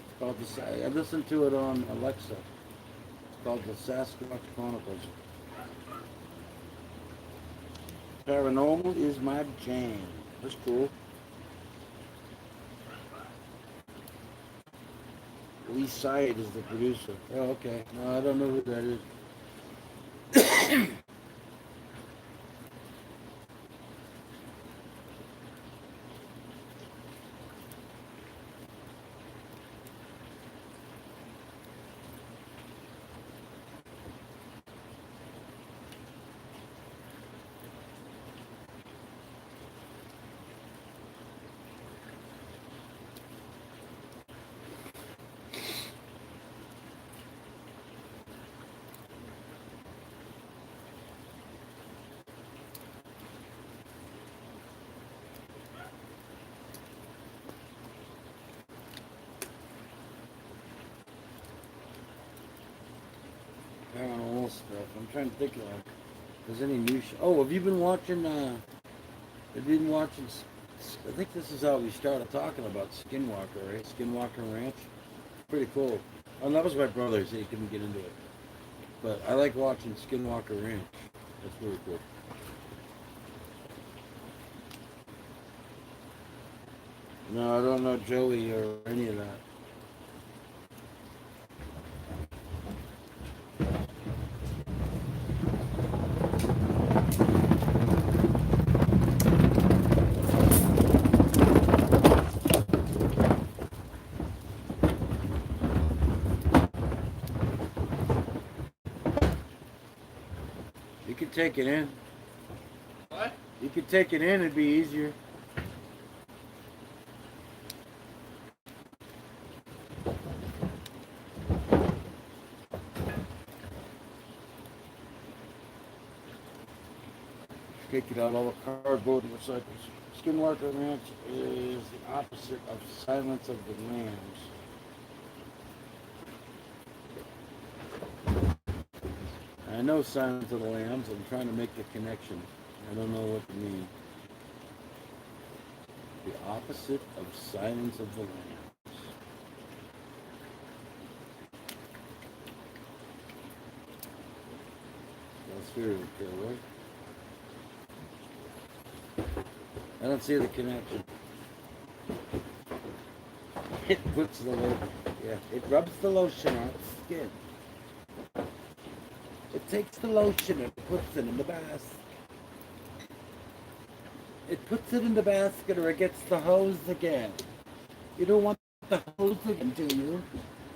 It's called I listened to it on Alexa. It's called the Sasquatch Chronicles. Paranormal is my jam. That's cool. Lee Syed is the producer. Oh, okay. No, I don't know who that is. Paranormal stuff. I'm trying to think of there's any new show. Oh, have you been watching? I think this is how we started talking about Skinwalker, right? Skinwalker Ranch. Pretty cool. Oh, that was my brother, so he couldn't get into it. But I like watching Skinwalker Ranch. That's really cool. No, I don't know Joey or any of that. You could take it in. What? You could take it in, it'd be easier. Take it out all the cardboard and recycles. Skinwalker Ranch is the opposite of Silence of the Lambs. I know Silence of the Lambs. I'm trying to make the connection. I don't know what to mean. The opposite of Silence of the Lambs. That's serial killer, right? I don't see the connection. It puts the lotion. Yeah, it rubs the lotion on its skin. It takes the lotion and puts it in the basket. It puts it in the basket or it gets the hose again. You don't want the hose again, do you?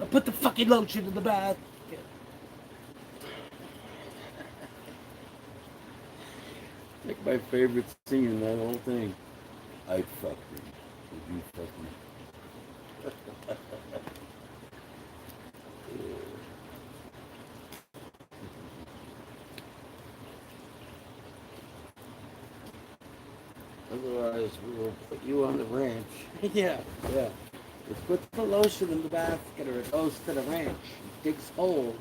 I put the fucking lotion in the basket. Like my favorite scene in that whole thing. I'd fuck me. Would you fuck me? Otherwise, we will put you on the ranch. Yeah. It puts the lotion in the basket or it goes to the ranch. It digs holes.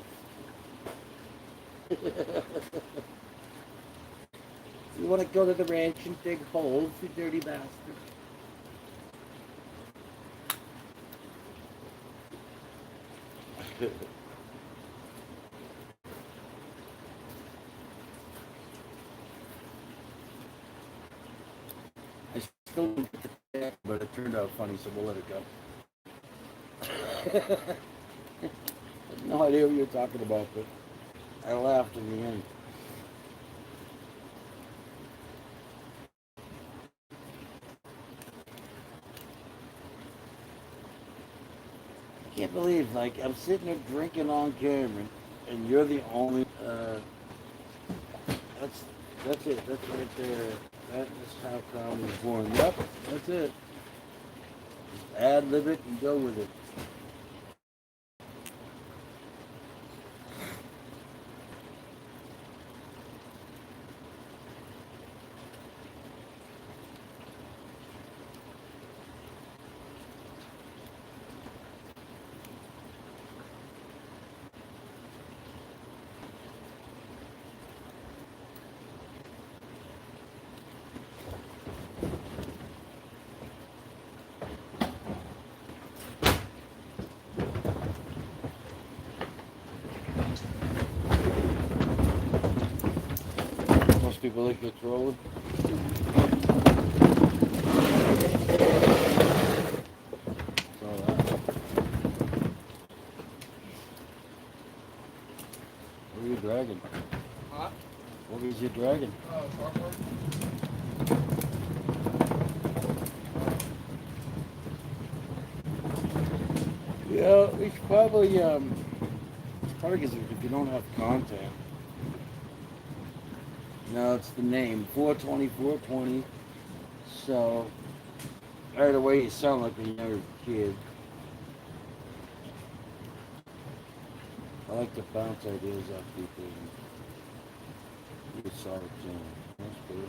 You want to go to the ranch and dig holes, you dirty bastard. I still don't get the text, but it turned out funny, so we'll let it go. I had no idea what you were talking about, but I laughed in the end. I can't believe, like, I'm sitting there drinking on camera, and you're the only. That's it. That's right there. That is how comedy was born. Yep, that's it. Just ad-lib it and go with it. Most people like it's rolling. Saw that. What are you dragging? Huh? What is you dragging? Cardboard. Yeah, it's probably because if you don't have content. No, it's the name 420 420. So right away you sound like a younger kid. I like to bounce ideas off people. You saw it, that's cool.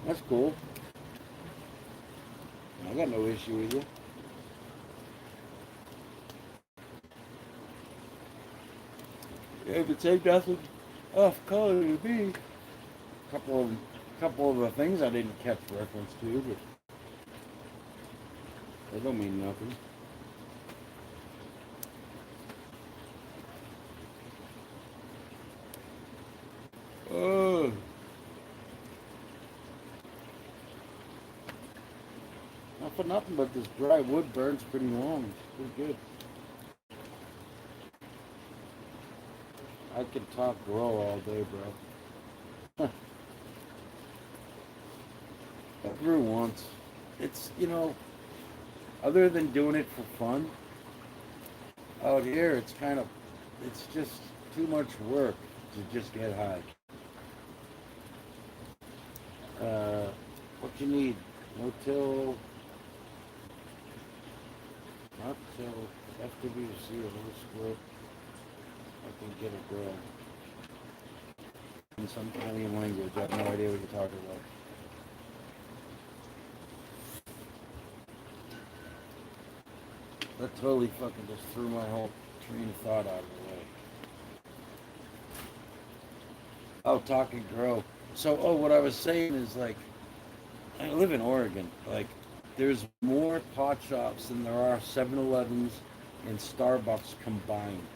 That's cool. I got no issue with you. If it ain't nothing off color to me. Couple of the things I didn't catch reference to, but they don't mean nothing. Oh. Not for nothing, but this dry wood burns pretty long. It's pretty good. I could talk grow all day, bro. I grew once. It's, other than doing it for fun, out here it's just too much work to just get high. What you need? Not till FWC or no split. I can get it grown. In some alien language, I have no idea what you're talking about. That totally fucking just threw my whole train of thought out of the way. Oh, talk and grow. So, what I was saying is like, I live in Oregon. Like, there's more pot shops than there are 7-Elevens and Starbucks combined.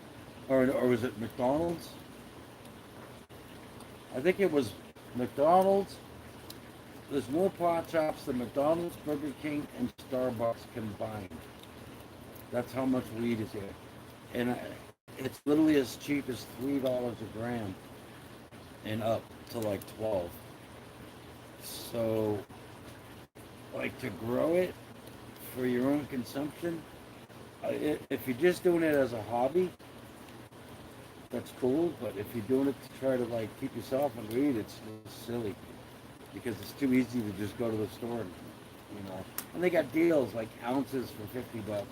Or was it McDonald's? I think it was McDonald's. There's more pot shops than McDonald's, Burger King, and Starbucks combined. That's how much weed is here. And it's literally as cheap as $3 a gram and up to like 12. So, like, to grow it for your own consumption, if you're just doing it as a hobby, that's cool. But if you're doing it to try to like keep yourself on weed, it's silly because it's too easy to just go to the store and, and they got deals like ounces for $50, $60,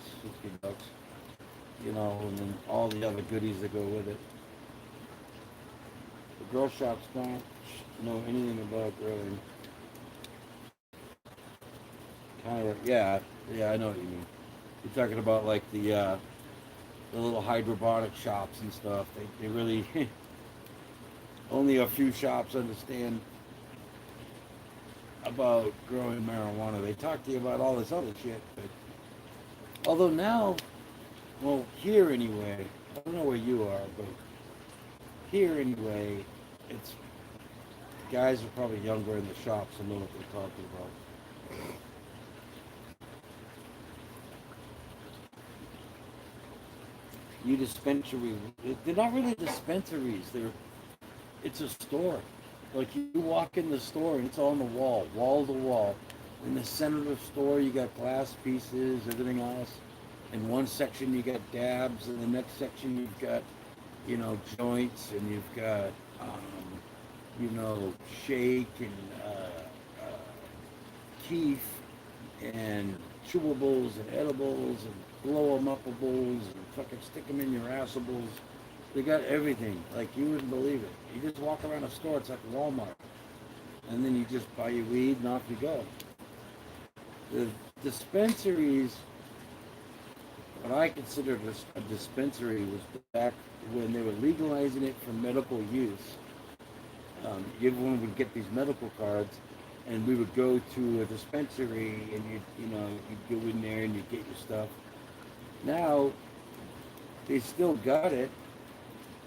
and then all the other goodies that go with it. The grow shops don't know anything about growing. Kind of, yeah, I know what you mean. You're talking about like the little hydroponic shops and stuff. They really only a few shops understand about growing marijuana. They talk to you about all this other shit, but although now, well, here anyway, I don't know where you are, but here anyway, it's guys are probably younger in the shops and know what they're talking about. You dispensary, they're not really dispensaries. It's a store. Like you walk in the store and it's on the wall to wall. In the center of the store, you got glass pieces, everything else. In one section, you got dabs. In the next section, you've got, joints, and you've got, shake and keef and chewables and edibles and blow 'em upables and fucking stick them in your assables. They got everything. Like, you wouldn't believe it. You just walk around a store, it's like Walmart. And then you just buy your weed and off you go. The dispensaries, what I considered a dispensary was back when they were legalizing it for medical use. Everyone would get these medical cards, and we would go to a dispensary, and you'd go in there and you'd get your stuff. Now, they still got it,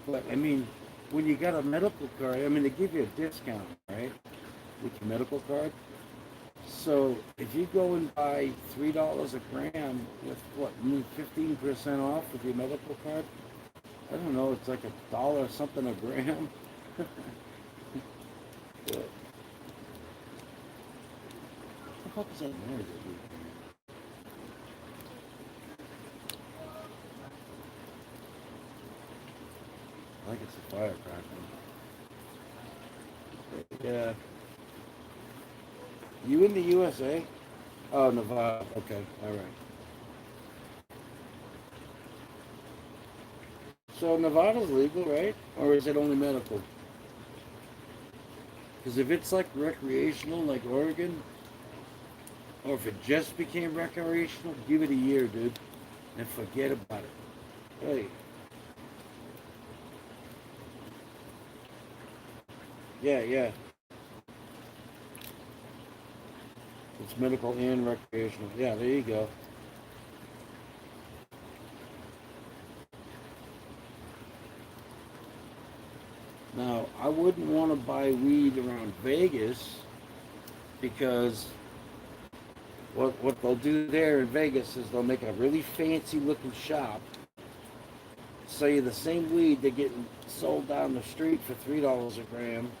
but I mean, when you got a medical card, I mean, they give you a discount, right, with your medical card. So if you go and buy $3 a gram with what, 15% off with your medical card, I don't know, it's like $1 something a gram. What the fuck is that noise? I think it's a firecracker. Yeah. You in the USA? Oh, Nevada. Okay, all right. So Nevada's legal, right? Or is it only medical? Because if it's like recreational, like Oregon, or if it just became recreational, give it a year, dude, and forget about it. Hey. Yeah. It's medical and recreational. Yeah, there you go. Now, I wouldn't want to buy weed around Vegas because what they'll do there in Vegas is they'll make a really fancy looking shop, sell you the same weed they're getting sold down the street for $3 a gram,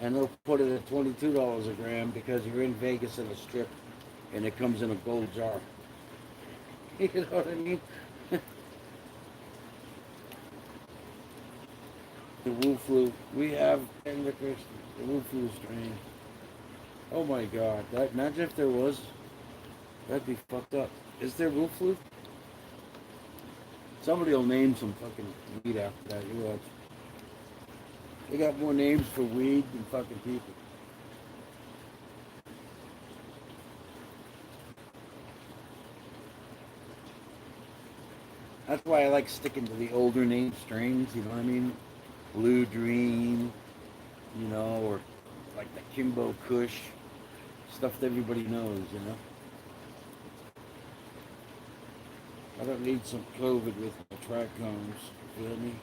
and they'll put it at $22 a gram because you're in Vegas in a strip and it comes in a gold jar. You know what I mean? The Wu Flu. We have the Wu Flu strain. Oh my god. Imagine if there was. That'd be fucked up. Is there Wu Flu? Somebody will name some fucking weed after that. You watch. They got more names for weed than fucking people. That's why I like sticking to the older name strains, you know what I mean? Blue Dream, or like the Kimbo Kush, stuff that everybody knows, I don't need some COVID with my trichomes, you feel me?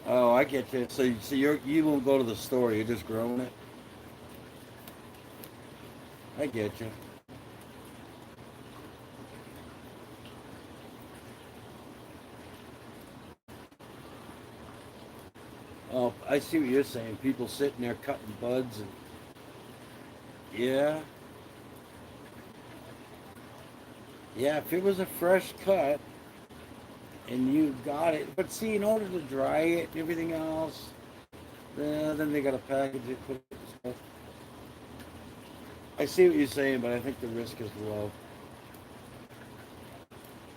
Oh, I get you. So you won't go to the store, you're just growing it? I get you. Oh, I see what you're saying. People sitting there cutting buds and yeah. Yeah, if it was a fresh cut and you got it, but see, in order to dry it and everything else, then they gotta package it, put it in stuff. I see what you're saying, but I think the risk is low.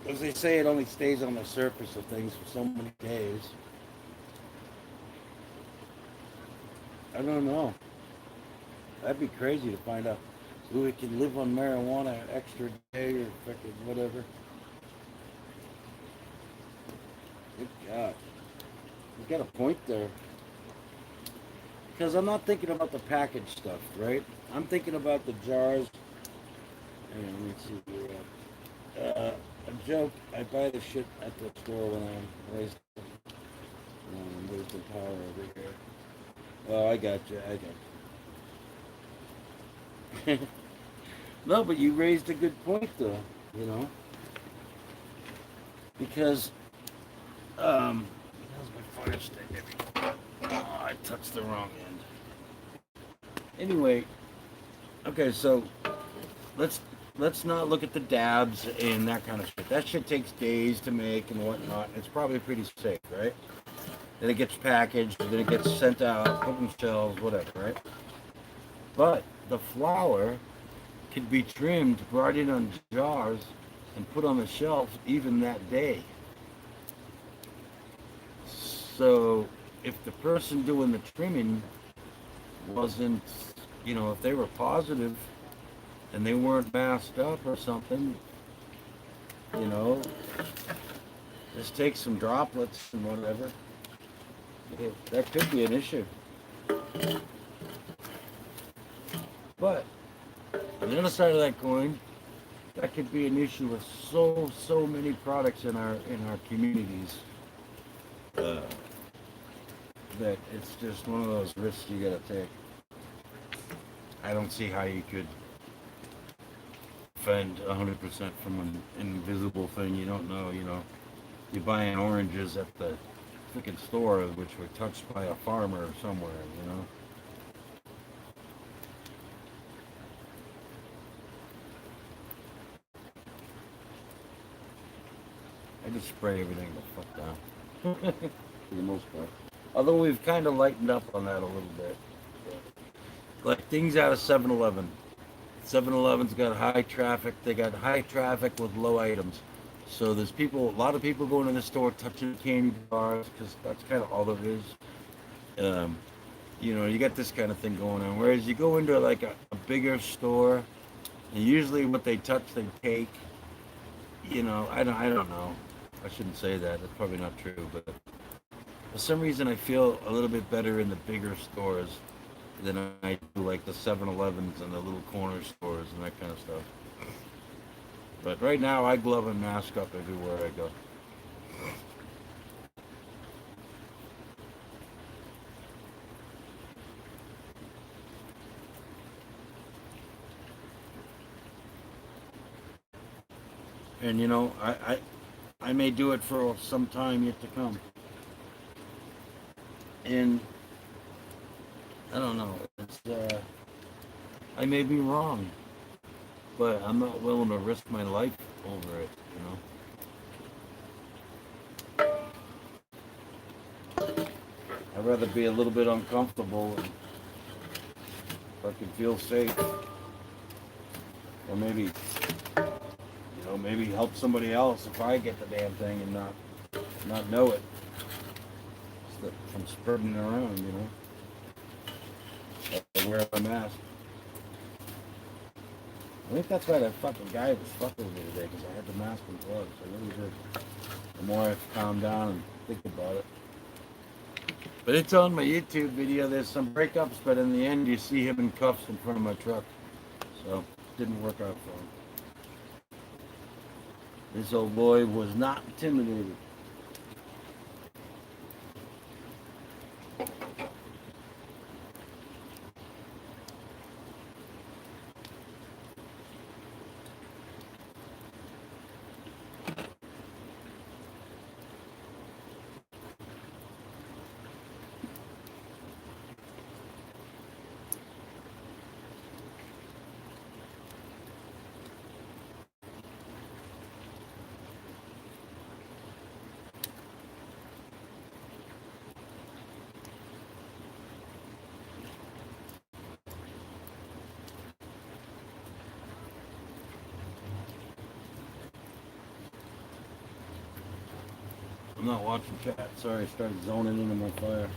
As they say, it only stays on the surface of things for so many days. I don't know. That'd be crazy to find out who it can live on marijuana an extra day or fucking whatever. Good God. You got a point there. Because I'm not thinking about the packaged stuff, right? I'm thinking about the jars. Hang on, let me see here. A joke. I buy the shit at the store when I'm wasting power over here. Oh, I got you. No, but you raised a good point, though. Because how's my fire stick? Oh, I touched the wrong end. Anyway, okay, so let's not look at the dabs and that kind of shit. That shit takes days to make and whatnot. It's probably pretty safe, right? Then it gets packaged, then it gets sent out, put in shelves, whatever, right? But the flower could be trimmed, brought in on jars, and put on the shelf even that day. So if the person doing the trimming wasn't, if they were positive and they weren't masked up or something, you know, just take some droplets and whatever. That could be an issue. But on the other side of that coin, that could be an issue with so many products in our communities. That it's just one of those risks you gotta take. I don't see how you could defend 100% from an invisible thing you don't know. You're buying oranges at the freaking store which were touched by a farmer somewhere. I just spray everything the fuck down. For the most part. Although we've kind of lightened up on that a little bit. Like things out of 7-Eleven. 7-Eleven's got high traffic. They got high traffic with low items. So there's a lot of people going in the store touching candy bars because that's kind of all there is. You got this kind of thing going on. Whereas you go into like a bigger store, and usually what they touch, they take. I don't know. I shouldn't say that. That's probably not true, but for some reason I feel a little bit better in the bigger stores than I do like the 7-Elevens and the little corner stores and that kind of stuff. But right now I glove and mask up everywhere I go. And I may do it for some time yet to come. And I don't know. I may be wrong, but I'm not willing to risk my life over it. I'd rather be a little bit uncomfortable and fucking feel safe, or maybe help somebody else if I get the damn thing and not know it. From spreading it around, I wear a mask. I think that's why that fucking guy was fucking with me today, because I had the mask and gloves. I really did. The more I calm down and think about it. But it's on my YouTube video. There's some breakups, but in the end, you see him in cuffs in front of my truck. So, it didn't work out for him. This old boy was not intimidated. I'm not watching chat. Sorry, I started zoning into my fire.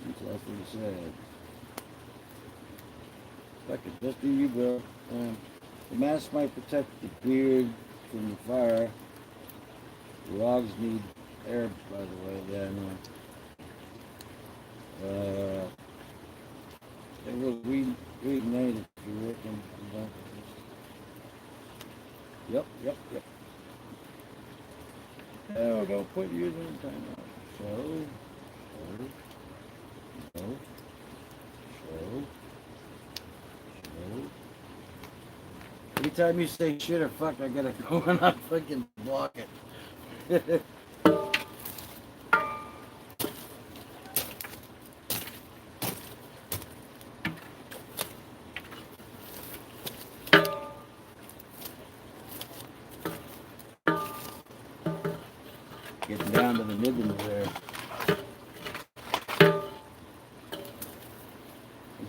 That's all I said. If I could just do you, bro. The mask might protect the beard from the fire. The logs need air, by the way. Yeah, I know. It will reignite if you're working. Yep. Oh, don't put using time out. Show. Every time you say shit or fuck, I gotta go and I fucking block it. Getting down to the nibbins there. There's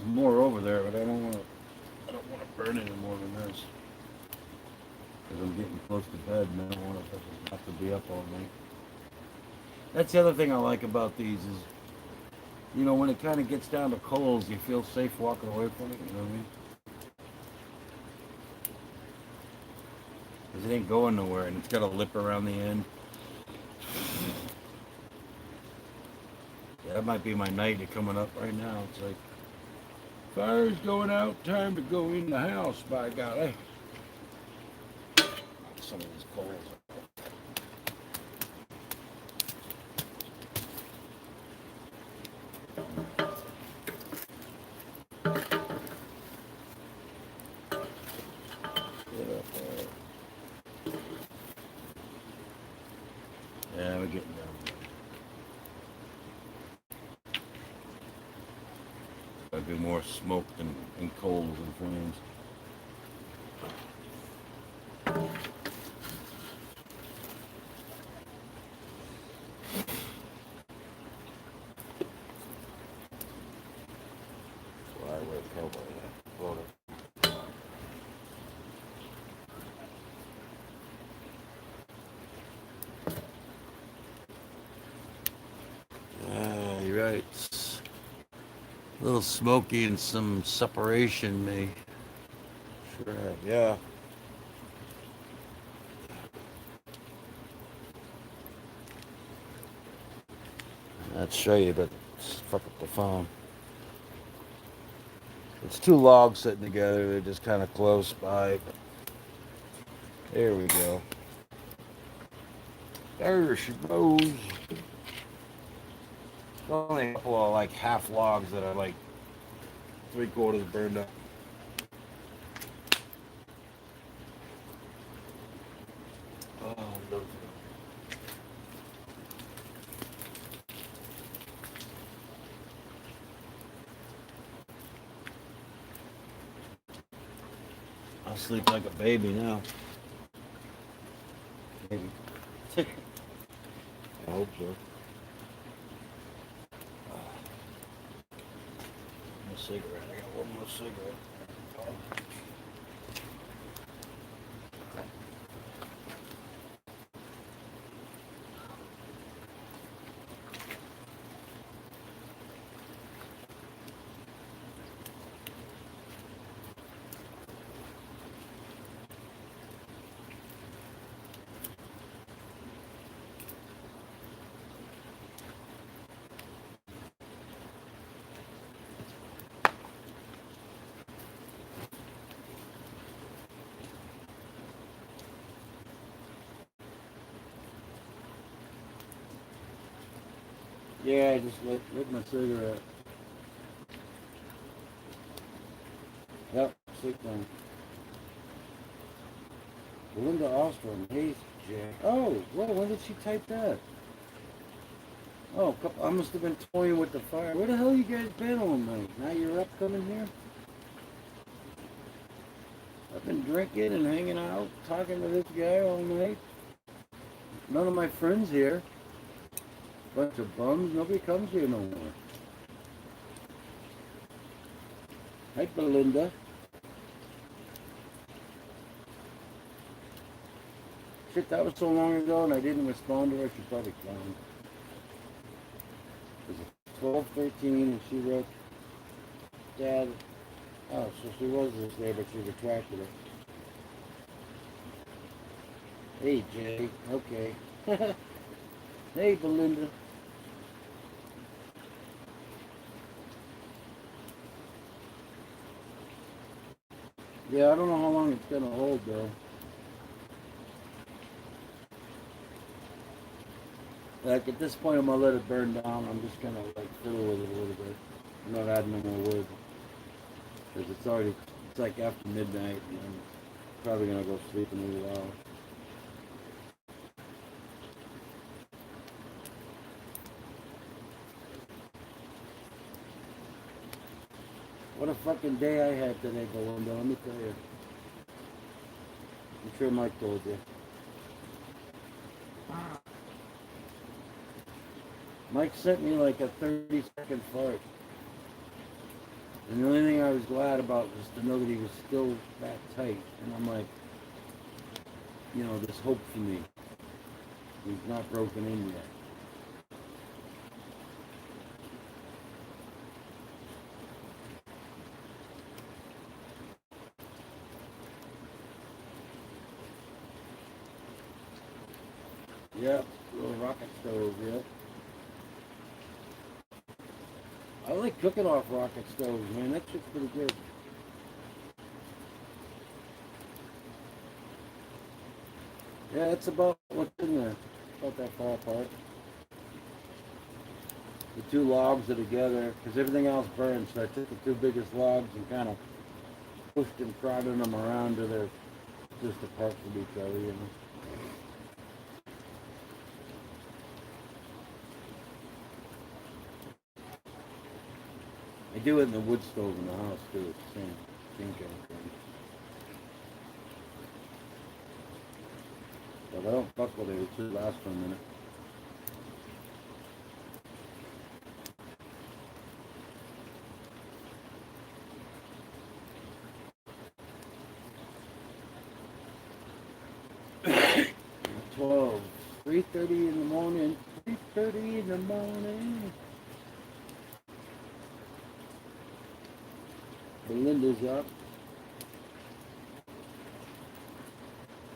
more over there, but I don't want to burn any more than this. Because I'm getting close to bed and I don't want to have to be up all night. That's the other thing I like about these is, you know, when it kind of gets down to coals, you feel safe walking away from it, you know what I mean? Because it ain't going nowhere and it's got a lip around the end. Yeah, that might be my night coming up right now. It's like, fire's going out, time to go in the house, by golly. Some of these coals. Yeah, we're getting down. There'll be more smoke and coals and flames. Why wear cowboy hat? Florida. You're right. It's a little smoky and some separation may sure have, yeah. I'd show you, but fuck up the phone. It's two logs sitting together. They're just kind of close by. But there we go. There she goes. Only a couple of like half logs that are like 3/4 burned up. Oh, those. I'll sleep like a baby now. Maybe. I hope so. A cigarette. I got one more cigarette. Yeah, I just lit my cigarette. Yep, sleep time. Belinda Ostrom, hey, Jack. Oh, well, when did she type that? Oh, I must have been toying with the fire. Where the hell you guys been all night? Now you're up coming here? I've been drinking and hanging out, talking to this guy all night. None of my friends here. Bunch of bums. Nobody comes here no more. Hi, Belinda. Shit, that was so long ago and I didn't respond to her. She probably clowned. It was 12:13 and she wrote, Dad. Oh, so she was this day, but she retracted it. Hey, Jay. Okay. Hey, Belinda. Yeah, I don't know how long it's gonna hold though. Like at this point, I'm gonna let it burn down. I'm just gonna like fiddle with it a little bit. I'm not adding no more wood because it's like after midnight, and I'm probably gonna go sleep in a little while. What a fucking day I had today, Belinda. Let me tell you. I'm sure Mike told you. Mike sent me like a 30-second fart. And the only thing I was glad about was to know that he was still that tight. And I'm like, you know, there's hope for me. He's not broken in yet. Yep, little rocket stove, yep. I like cooking off rocket stoves, man. That shit's pretty good. Yeah, it's about what's in there. About that far apart. The two logs are together, because everything else burns. So I took the two biggest logs and kind of pushed and prodded them around to they're just apart from each other, you know. I do it in the wood stove in the house too. It's the same kind of thing. But I don't fuck with it. It should last for a minute. $12, 3:30 in the morning. 3:30 in the morning. Belinda's up.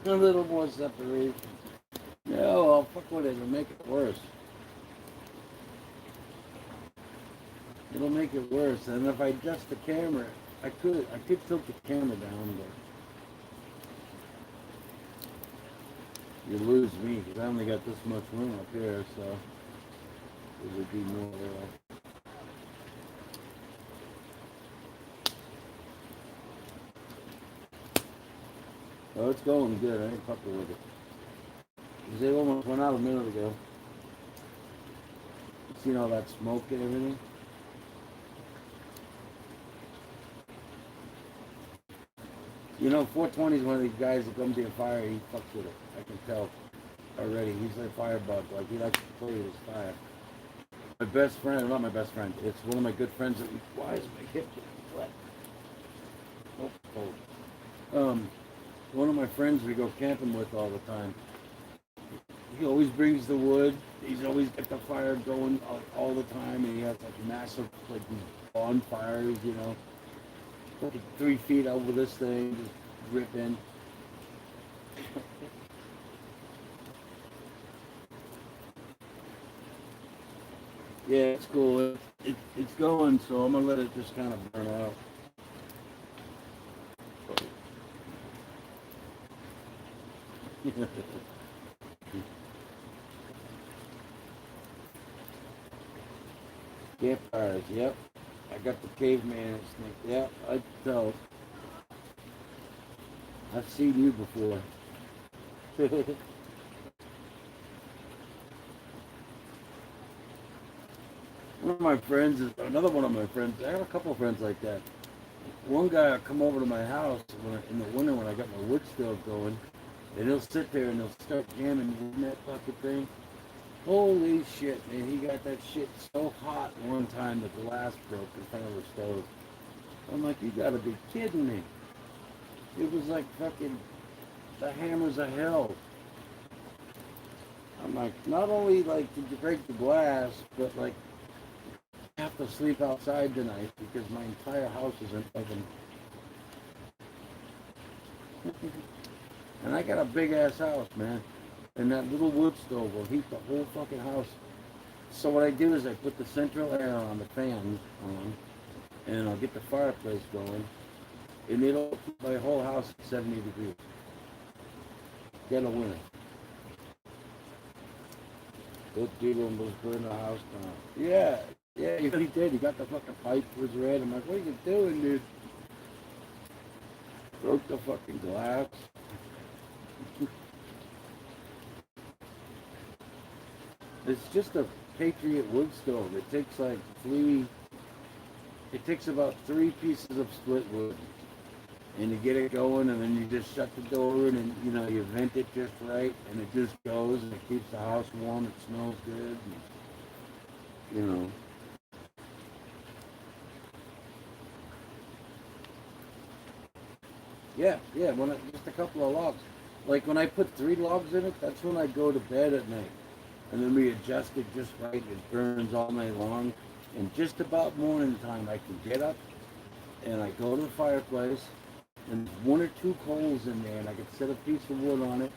A little more separation. No, I'll fuck with it. It'll make it worse. It'll make it worse. And if I adjust the camera, I could tilt the camera down, but you lose me because I only got this much room up here, so it would be more. Oh, it's going good. I ain't fucking with it. Because they almost went out a minute ago. Seen all that smoke and everything? You know, 420 is one of these guys that comes in fire, he fucks with it. I can tell already. He's a firebug. Like, he likes to play with his fire. My best friend, not my best friend, it's one of my good friends that, why is my hip getting wet? Oh, cold. One of my friends we go camping with all the time. He always brings the wood. He's always got the fire going all the time, and he has like massive like these bonfires, you know, like 3 feet over this thing, just ripping. Yeah, it's cool. It's going, so I'm gonna let it just kind of burn out. Campfires, yep. I got the caveman snake. Yep, I tell. I've seen you before. One of my friends is another one of my friends. I have a couple of friends like that. One guy will come over to my house in the winter when I got my wood stove going, and he'll sit there and he'll start jamming in that fucking thing. Holy shit, man, he got that shit so hot one time that the glass broke in front of the stove. I'm like, you gotta be kidding me. It was like fucking the hammers of hell. I'm like, not only like did you break the glass, but like I have to sleep outside tonight because my entire house is in fucking. And I got a big ass house, man. And that little wood stove will heat the whole fucking house. So what I do is I put the central air on, the fan on, and I'll get the fireplace going, and it'll keep my whole house at 70 degrees. Get a winner. That dude almost burned the house down. Yeah, he really did. He got the fucking pipe was red. I'm like, what are you doing, dude? Broke the fucking glass. It's just a Patriot wood stove. It takes like it takes about 3 pieces of split wood. And you get it going, and then you just shut the door, and you know, you vent it just right, and it just goes, and it keeps the house warm, it smells good. you know. Yeah, yeah, just a couple of logs. Like when I put 3 logs in it, that's when I go to bed at night. And then we adjust it just right. It burns all night long. And just about morning time, I can get up and I go to the fireplace and there's 1 or 2 coals in there and I can set a piece of wood on it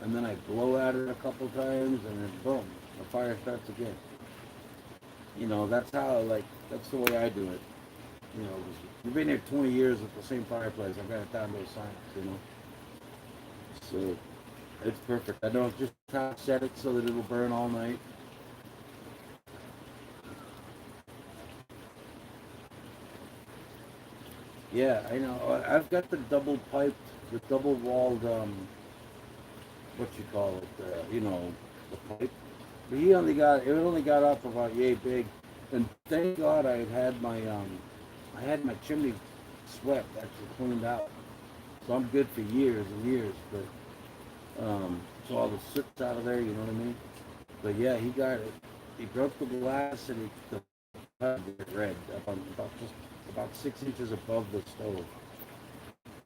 and then I blow at it a couple times and then boom, the fire starts again. You know, that's how, like, that's the way I do it. You know, we've been here 20 years with the same fireplace. I've got it down to a science, you know. So it's perfect. I don't just try to set it so that it'll burn all night. Yeah, I know. I've got the double piped, the double walled, what you call it, you know, the pipe. But it only got up about yay big. And thank God I had my chimney swept, actually cleaned out. So I'm good for years and years, but, so all the soot's out of there, you know what I mean? But yeah, he broke the glass and the pipe got red up on about 6 inches above the stove.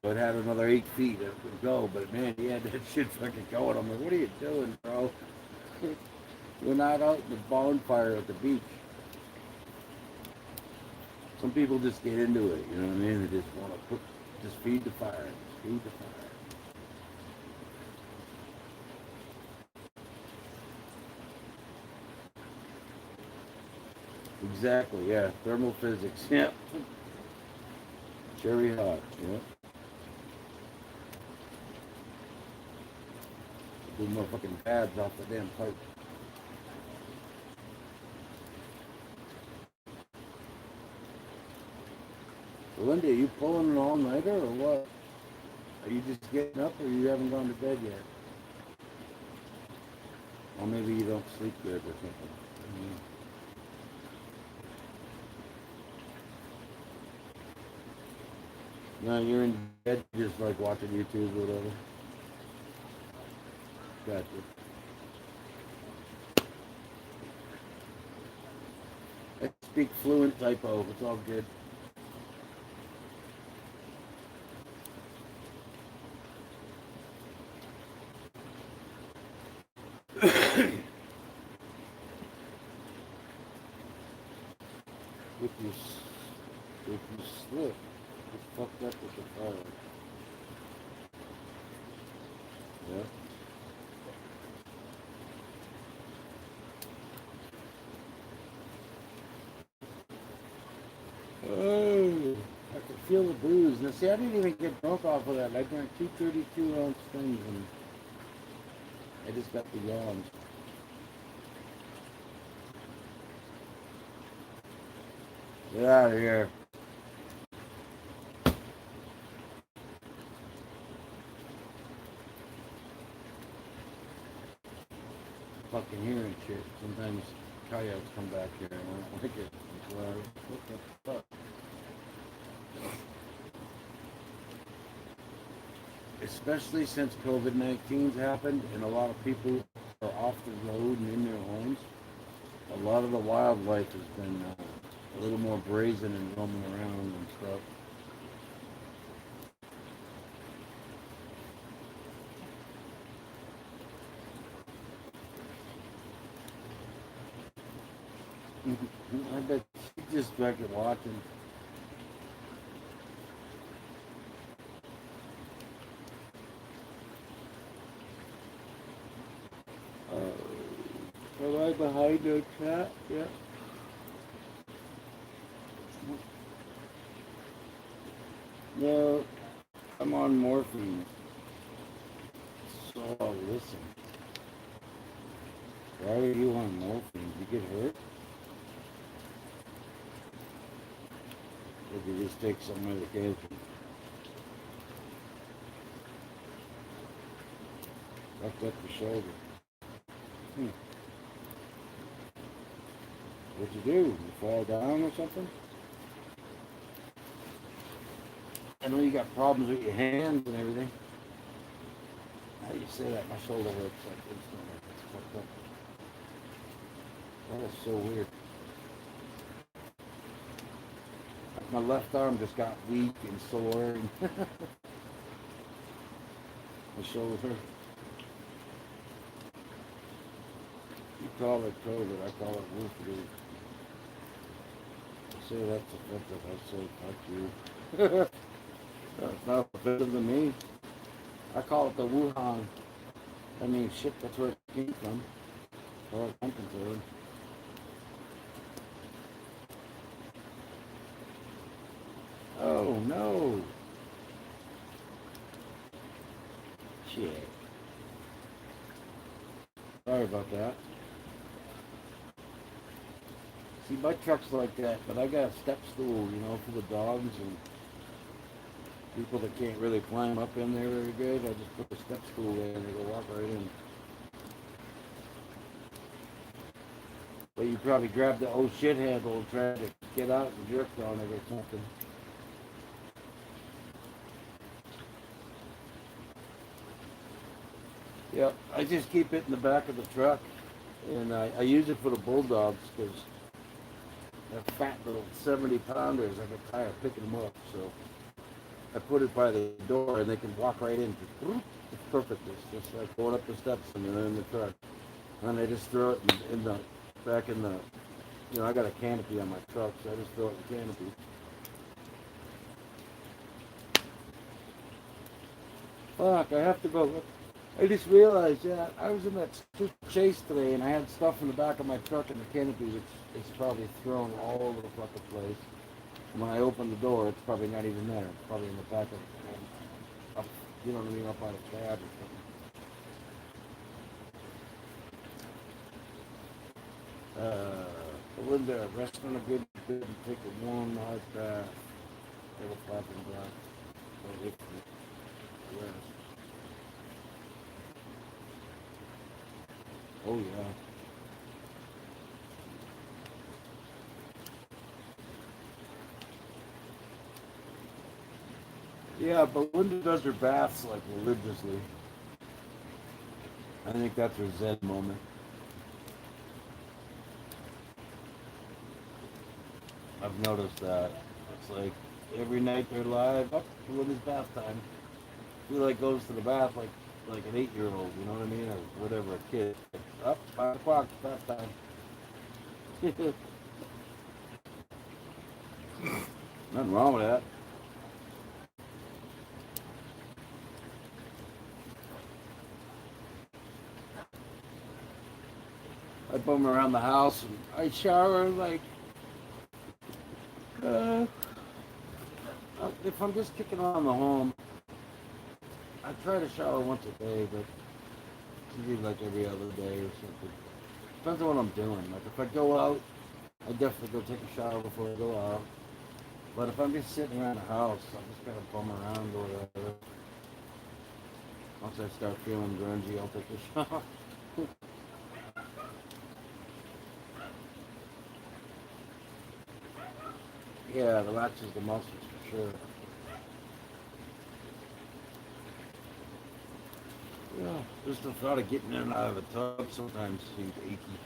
So it had another 8 feet it would go, but man, he had that shit fucking going. I'm like, what are you doing, bro? We're not out in the bonfire at the beach. Some people just get into it, you know what I mean? They just want to just feed the fire, just feed the fire. Exactly, yeah. Thermal physics, yeah. Cherry hot, yeah. Do motherfucking pads off the damn pipe. So Linda, are you pulling an all-nighter or what? Are you just getting up or you haven't gone to bed yet? Or maybe you don't sleep good or something. No, you're in bed just like watching YouTube or whatever. Gotcha. I speak fluent typo. It's all good. If you slip, you fucked up with the fire. Yeah. Oh, I could feel the booze. Now, see, I didn't even get drunk off of that. I drank 2 32-ounce things and I just got the yawns. Get out of here. Fucking hearing shit. Sometimes coyotes come back here and I don't like it. Well, what the fuck? Especially since COVID-19's happened and a lot of people are off the road and in their homes. A lot of the wildlife has been a little more brazen and roaming around and stuff. I bet she's just fucking watching. Am I behind the chat? Yeah. No, I'm on morphine. So listen. Why are you on morphine? Did you get hurt? Or did you just take some medication? Fucked up your shoulder. What'd you do? You fall down or something? I know you got problems with your hands and everything. How do you say that? My shoulder hurts like instantly. It's fucked up. That is so weird. my left arm just got weak and sore. And my shoulder. You call it COVID, I call it wolf flu. I say that's offensive, I say fuck you. It's not offensive to me. I call it the Wuhan. I mean, shit, that's where it came from. As far as I'm concerned. Oh, no. Shit. Sorry about that. See, my truck's like that, but I got a step stool, you know, for the dogs and people that can't really climb up in there very good. I just put the step stool there and they go walk right in. But you probably grab the old shit handle and try to get out and jerk on it or something. Yep, I just keep it in the back of the truck, and I use it for the bulldogs because they're fat little 70-pounders. I get tired of picking them up, so I put it by the door and they can walk right in. It's perfect. It's just like going up the steps and they're in the truck. And I just throw it in the back in the, you know, I got a canopy on my truck, so I just throw it in the canopy. Fuck, I have to go. I just realized, yeah, I was in that stupid chase today and I had stuff in the back of my truck in the canopy, which is probably thrown all over the fucking place. And when I open the door, it's probably not even there. It's probably in the back of it. Up, you know what I mean, up on a cab or something. Belinda, rest on a good bed and take a warm, hot bath. Take a flapping bath. Or if you rest. Oh, yeah. Yeah, but Linda does her baths like religiously. I think that's her Zen moment. I've noticed that. It's like every night they're live. Up to Linda's bath time. She like goes to the bath like an 8-year-old, you know what I mean, or whatever, a kid. Up 5 o'clock, bath time. Nothing wrong with that. I bum around the house and I shower like if I'm just kicking around the home, I try to shower once a day, but it's usually like every other day or something. Depends on what I'm doing. Like if I go out, I definitely go take a shower before I go out. But if I'm just sitting around the house, I'm just gonna bum around or whatever. Once I start feeling grungy, I'll take a shower. Yeah, it relaxes the muscles for sure. Yeah, just the thought of getting in and out of a tub sometimes seems achy.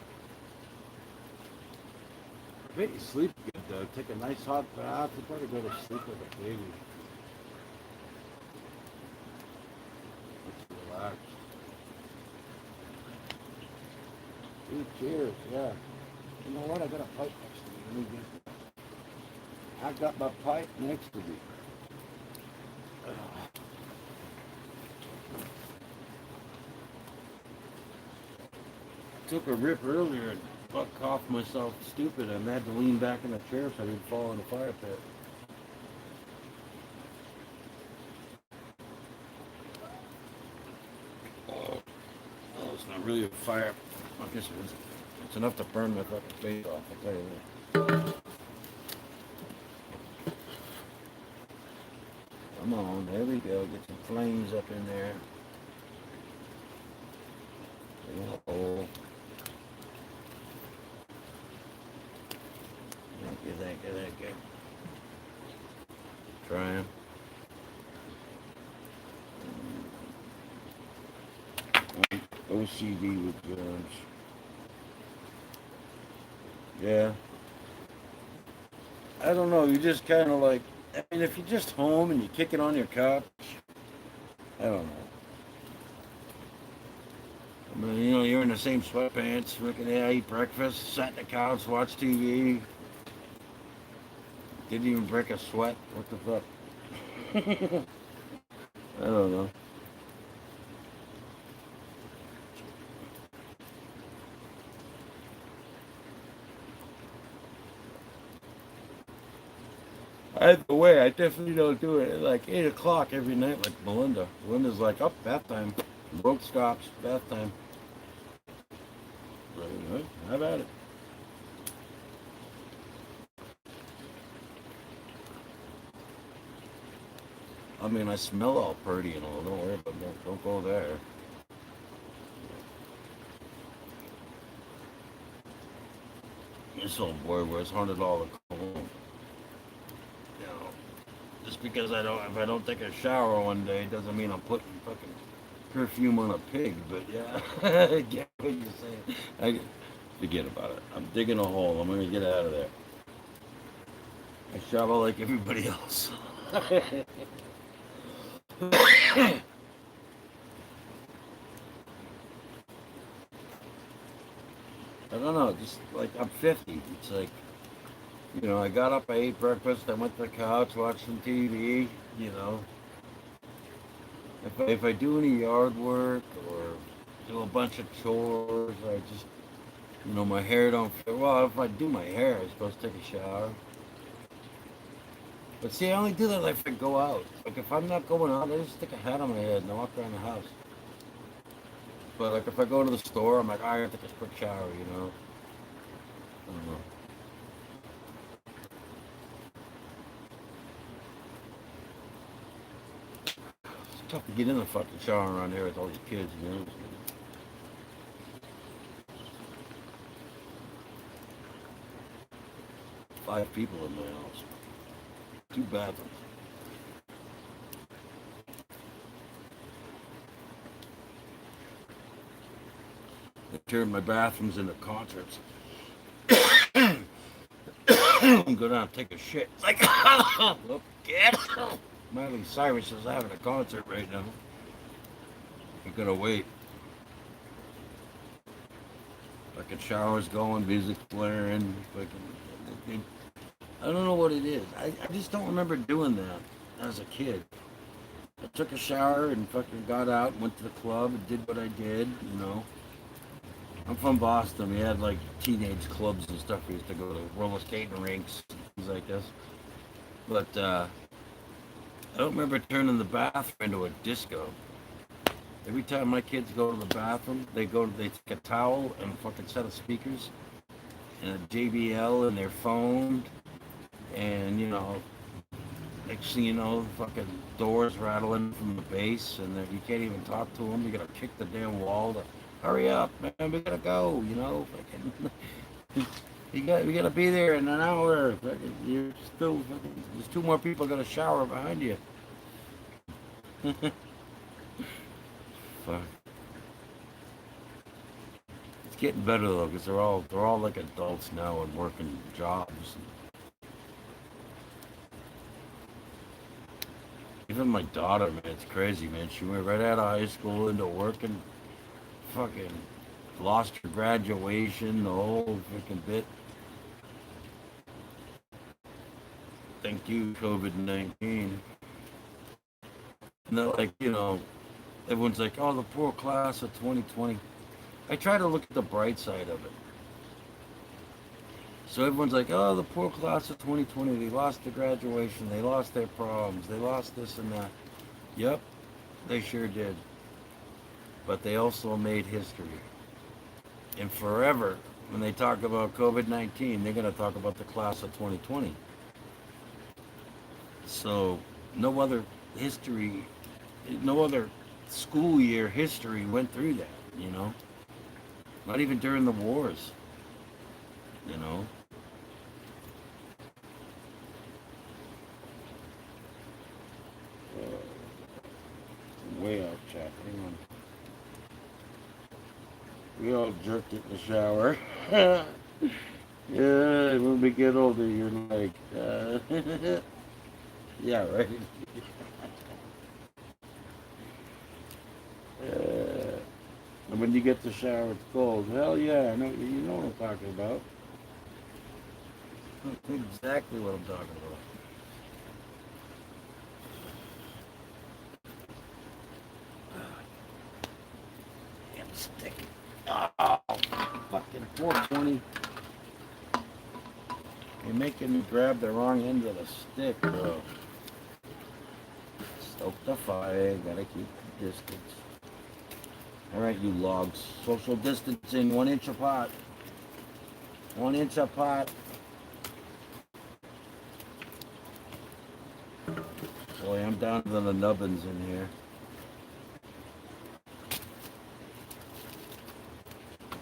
I bet you sleep good though. Take a nice hot bath. You probably go to sleep like a baby. Let's relax. Ooh, cheers, yeah. You know what? I got a pipe next to me. Let me get it. I got my pipe next to me. Took a rip earlier and butt coughed myself stupid. I had to lean back in the chair so I didn't fall in the fire pit. Oh, it's not really a fire. I guess it is. It's enough to burn my fucking face off, I'll tell you that. Come on, there we go. Get some flames up in there. Oh. Thank you. Trying. OCD with germs. Yeah. I don't know. You just kind of like. I mean, if you're just home and you kick it on your couch, I don't know. I mean, you know, you're in the same sweatpants, looking at eat breakfast, sat in the couch, watch TV. Didn't even break a sweat. What the fuck? I don't know. Either way, I definitely don't do it at like 8 o'clock every night like Melinda. Melinda's like, up, bath time. Work stops, bath time. Like, how about it? I mean, I smell all pretty and all. Don't worry about that. Don't go there. This old boy wears $100 cologne. You know, just because if I don't take a shower one day, doesn't mean I'm putting fucking perfume on a pig. But yeah, I get what you're saying. Forget about it. I'm digging a hole. I'm gonna get out of there. I shower like everybody else. I don't know, just like I'm 50. It's like, you know, I got up, I ate breakfast, I went to the couch, watched some TV, you know. If I do any yard work or do a bunch of chores, I just, you know, my hair don't fit. Well, if I do my hair, I'm supposed to take a shower. But see, I only do that like if I go out. Like if I'm not going out, I just stick a hat on my head and I walk around the house. But like if I go to the store, I'm like, I have to take a quick shower, you know. I don't know. It's tough to get in the fucking shower around here with all these kids, you know. 5 people in my house. 2 bathrooms. They turned my bathrooms into concerts. Go down and take a shit. It's like, look, kid. Miley Cyrus is having a concert right now. I'm gonna wait. Fucking showers going, music blaring. Fucking, I don't know what it is. I just don't remember doing that as a kid. I took a shower and fucking got out and went to the club and did what I did, you know. I'm from Boston. We had like teenage clubs and stuff. We used to go to roller skating rinks, things like this. But I don't remember turning the bathroom into a disco. Every time my kids go to the bathroom, they take a towel and a fucking set of speakers and a JBL and their phone, and you know, next thing you know, fucking doors rattling from the base, and you can't even talk to them. You gotta kick the damn wall to hurry up, man. We gotta go. You know, fucking. We gotta be there in an hour. Fucking, you're still. Fucking, there's 2 more people gonna shower behind you. Fuck. It's getting better though, because they're all like adults now and working jobs. Even my daughter, man, it's crazy, man. She went right out of high school into working, fucking lost her graduation, the whole fucking bit. Thank you, COVID-19. And they're like, you know, everyone's like, oh, the poor class of 2020. I try to look at the bright side of it. So everyone's like, oh, the poor class of 2020, they lost their graduation, they lost their proms, they lost this and that. Yep, they sure did. But they also made history. And forever, when they talk about COVID-19, they're going to talk about the class of 2020. So no other history, no other school year history went through that, you know? Not even during the wars, you know? Way off track. Hang on. We all jerked it in the shower. Yeah, when we get older, you're like, Yeah, right. And when you get the shower, it's cold. Hell yeah, I know. You know what I'm talking about. Exactly what I'm talking about. Damn stick. Oh, fucking 420. You're making me grab the wrong end of the stick, bro. Stoke the fire. Gotta keep the distance. All right, you logs. Social distancing, 1 inch apart. 1 inch apart. Boy, I'm down to the nubbins in here.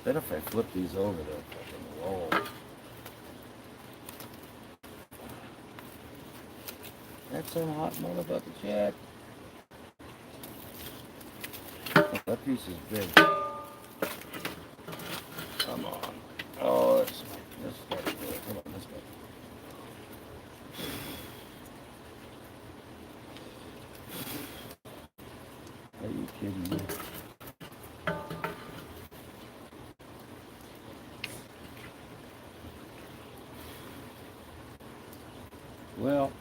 Bet if I flip these over, they'll fucking roll. That's some hot motherfucker shit. That piece is big. Come on. Oh, this gotta do it. Come on, let's go. Are you kidding me? Well,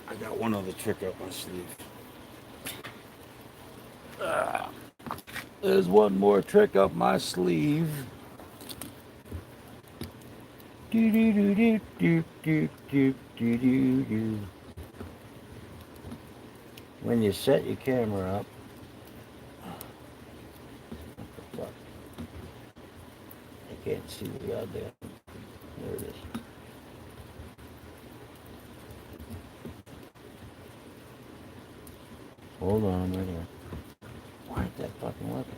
I got one other trick up my sleeve. There's one more trick up my sleeve. Do do do do do do do do do do. When you set your camera up, what the fuck? I can't see the goddamn. There it is. Hold on, right here. Why ain't that fucking working?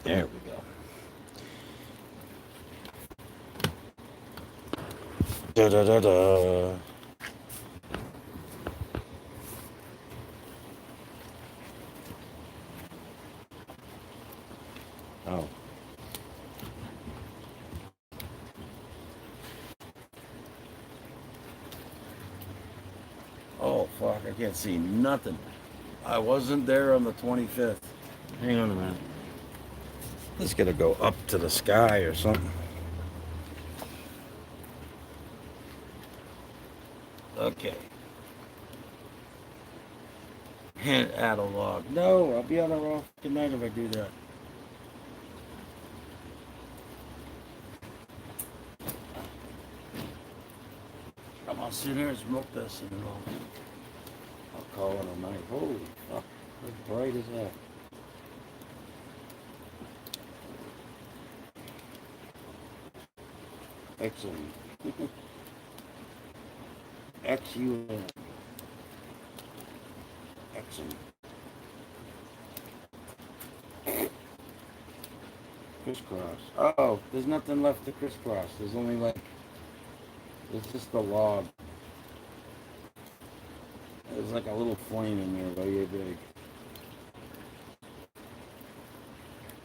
There we go. Da da da da. Oh. Oh fuck! I can't see nothing. I wasn't there on the 25th. Hang on a minute. It's gonna go up to the sky or something. Okay. And add a log. No, I'll be on a raw tonight if I do that. I'm gonna sit here and smoke this and then I'll call it a night. Holy fuck, how bright is that? Excellent. Excellent. Excellent. Crisscross. Oh, there's nothing left to crisscross. There's only like, it's just a log. There's like a little flame in there, about yay big.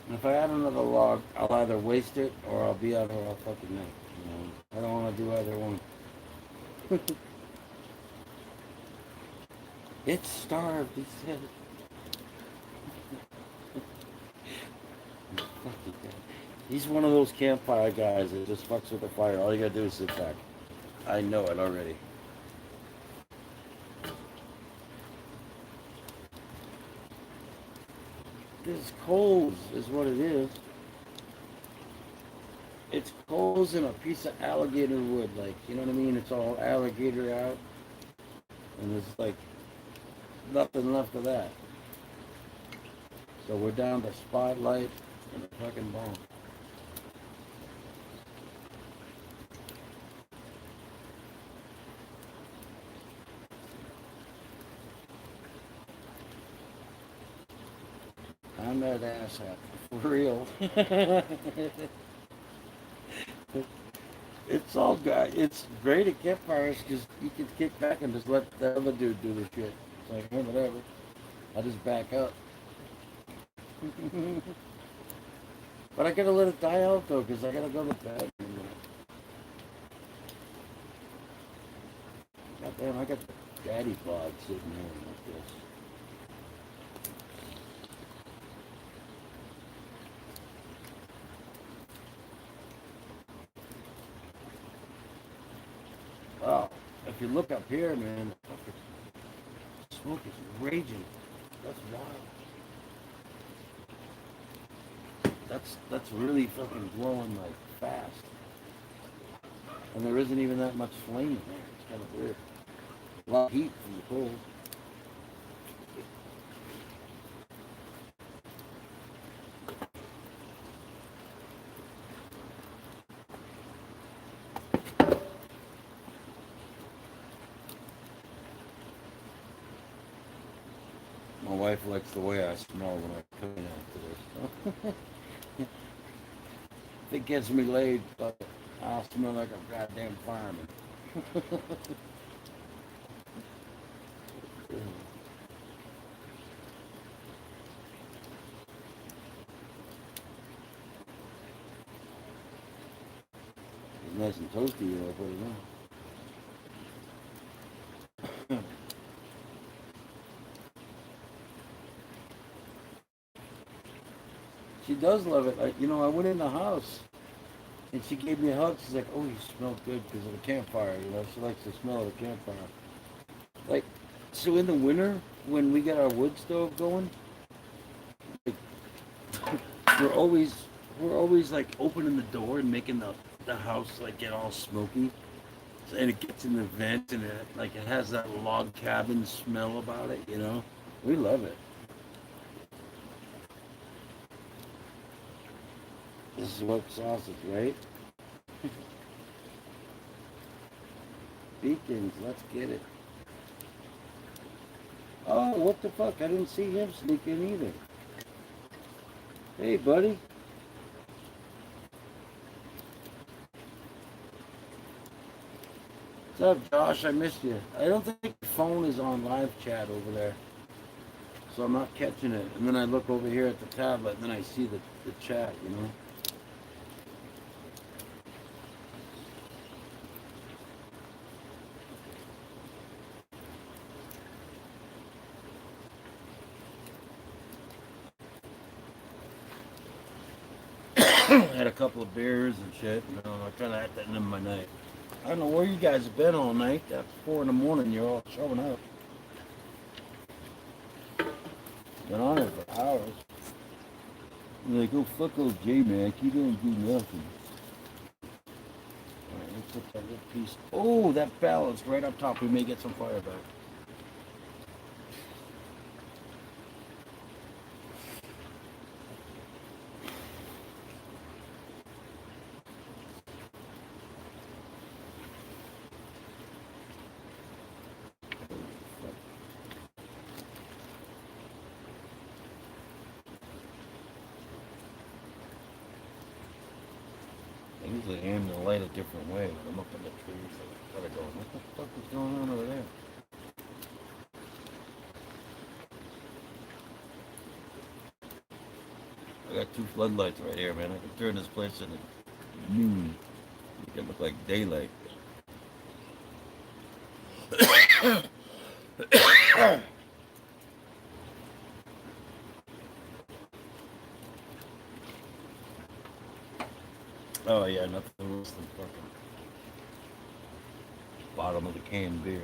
And if I add another log, I'll either waste it or I'll be out here all fucking night. You know, I don't want to do either one. It's starved, he said. He's one of those campfire guys that just fucks with the fire. All you gotta do is sit back. I know it already. This coals is what it is. It's coals and a piece of alligator wood, like, you know what I mean? It's all alligator out. And there's like nothing left of that. So we're down to spotlight and a fucking bomb. I'm that asshat. For real. It's all good. It's great at campfires because you can kick back and just let the other dude do the shit. It's like, hey, whatever. I just back up. But I gotta let it die out though, because I gotta go to bed. God damn, I got the daddy bod sitting here like this. Wow. If you look up here, man, the smoke is raging. That's wild. That's really fucking glowing like fast. And there isn't even that much flame in there. It's kind of weird. A lot of heat from the cold. My wife likes the way I smell when I come in after this. If it gets me laid, but I'll smell like a goddamn fireman. It's nice and toasty, I'll put it on. She does love it. I went in the house and she gave me a hug. She's like, "Oh, you smell good because of the campfire." She likes the smell of the campfire. Like, so in the winter when we get our wood stove going, like, we're always like opening the door and making the house like get all smoky, and it gets in the vent and it has that log cabin smell about it. We love it. This is what sausage, right? Beacons, let's get it. Oh, what the fuck? I didn't see him sneak in either. Hey, buddy. What's up, Josh? I missed you. I don't think the phone is on live chat over there. So I'm not catching it. And then I look over here at the tablet and then I see the chat, Had a couple of beers and shit. I kind of had that in my night. I don't know where you guys have been all night. At 4 in the morning, you're all showing up. Been on it for hours. You're like, oh, fuck old JMAC. You don't do nothing. Alright, let's put that little piece. Oh, that ballast right up top. We may get some fire back. I usually aim the light a different way when I'm up in the trees. I gotta go, what the fuck is going on over there? I got 2 floodlights right here, man. I can turn this place into noon. Make it look like daylight. Oh yeah, nothing worse than fucking bottom of the can beer.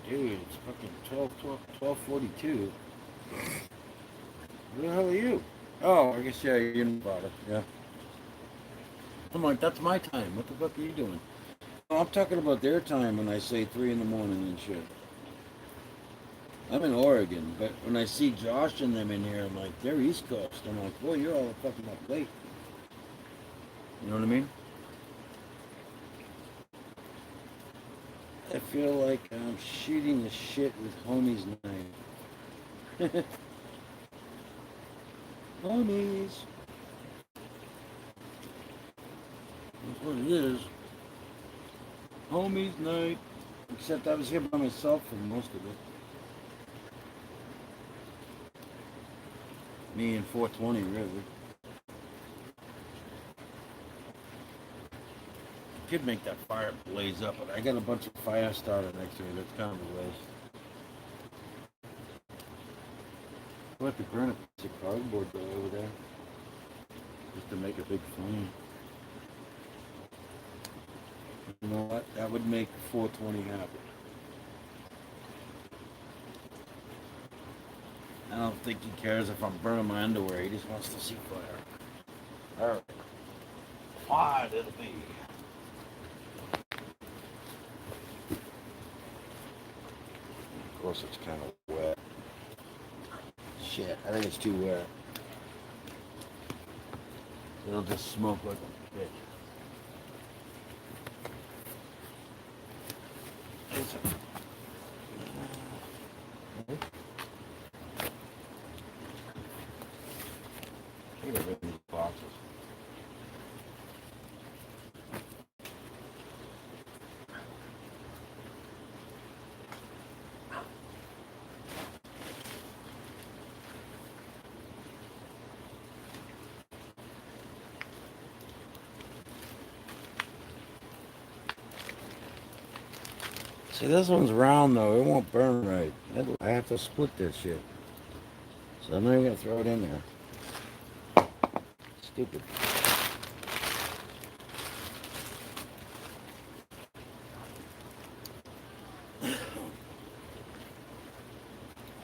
Dude, it's fucking 12:42. Who the hell are you? Oh, I guess, yeah, you're in about it, yeah. I'm like, that's my time. What the fuck are you doing? Oh, I'm talking about their time when I say 3 in the morning and shit. I'm in Oregon, but when I see Josh and them in here, I'm like, they're East Coast. I'm like, boy, you're all fucking up late. You know what I mean? I feel like I'm shooting the shit with homie's knife. Homies. That's what it is. Homies night. Except I was here by myself for most of it. Me and 420, really. Could make that fire blaze up, but I got a bunch of fire starter next to me. That's kind of a waste. I'll have to burn a piece of cardboard though over there, just to make a big flame. You know what? That would make 420 happy. I don't think he cares if I'm burning my underwear. He just wants to see fire. Alright. Fire it'll be. Of course, it's kind of wet. Shit, I think it's too wet. It'll just smoke like a bitch. Look at these boxes. See, this one's round though. It won't burn right. I have to split this shit. So I'm not even gonna throw it in there. Stupid.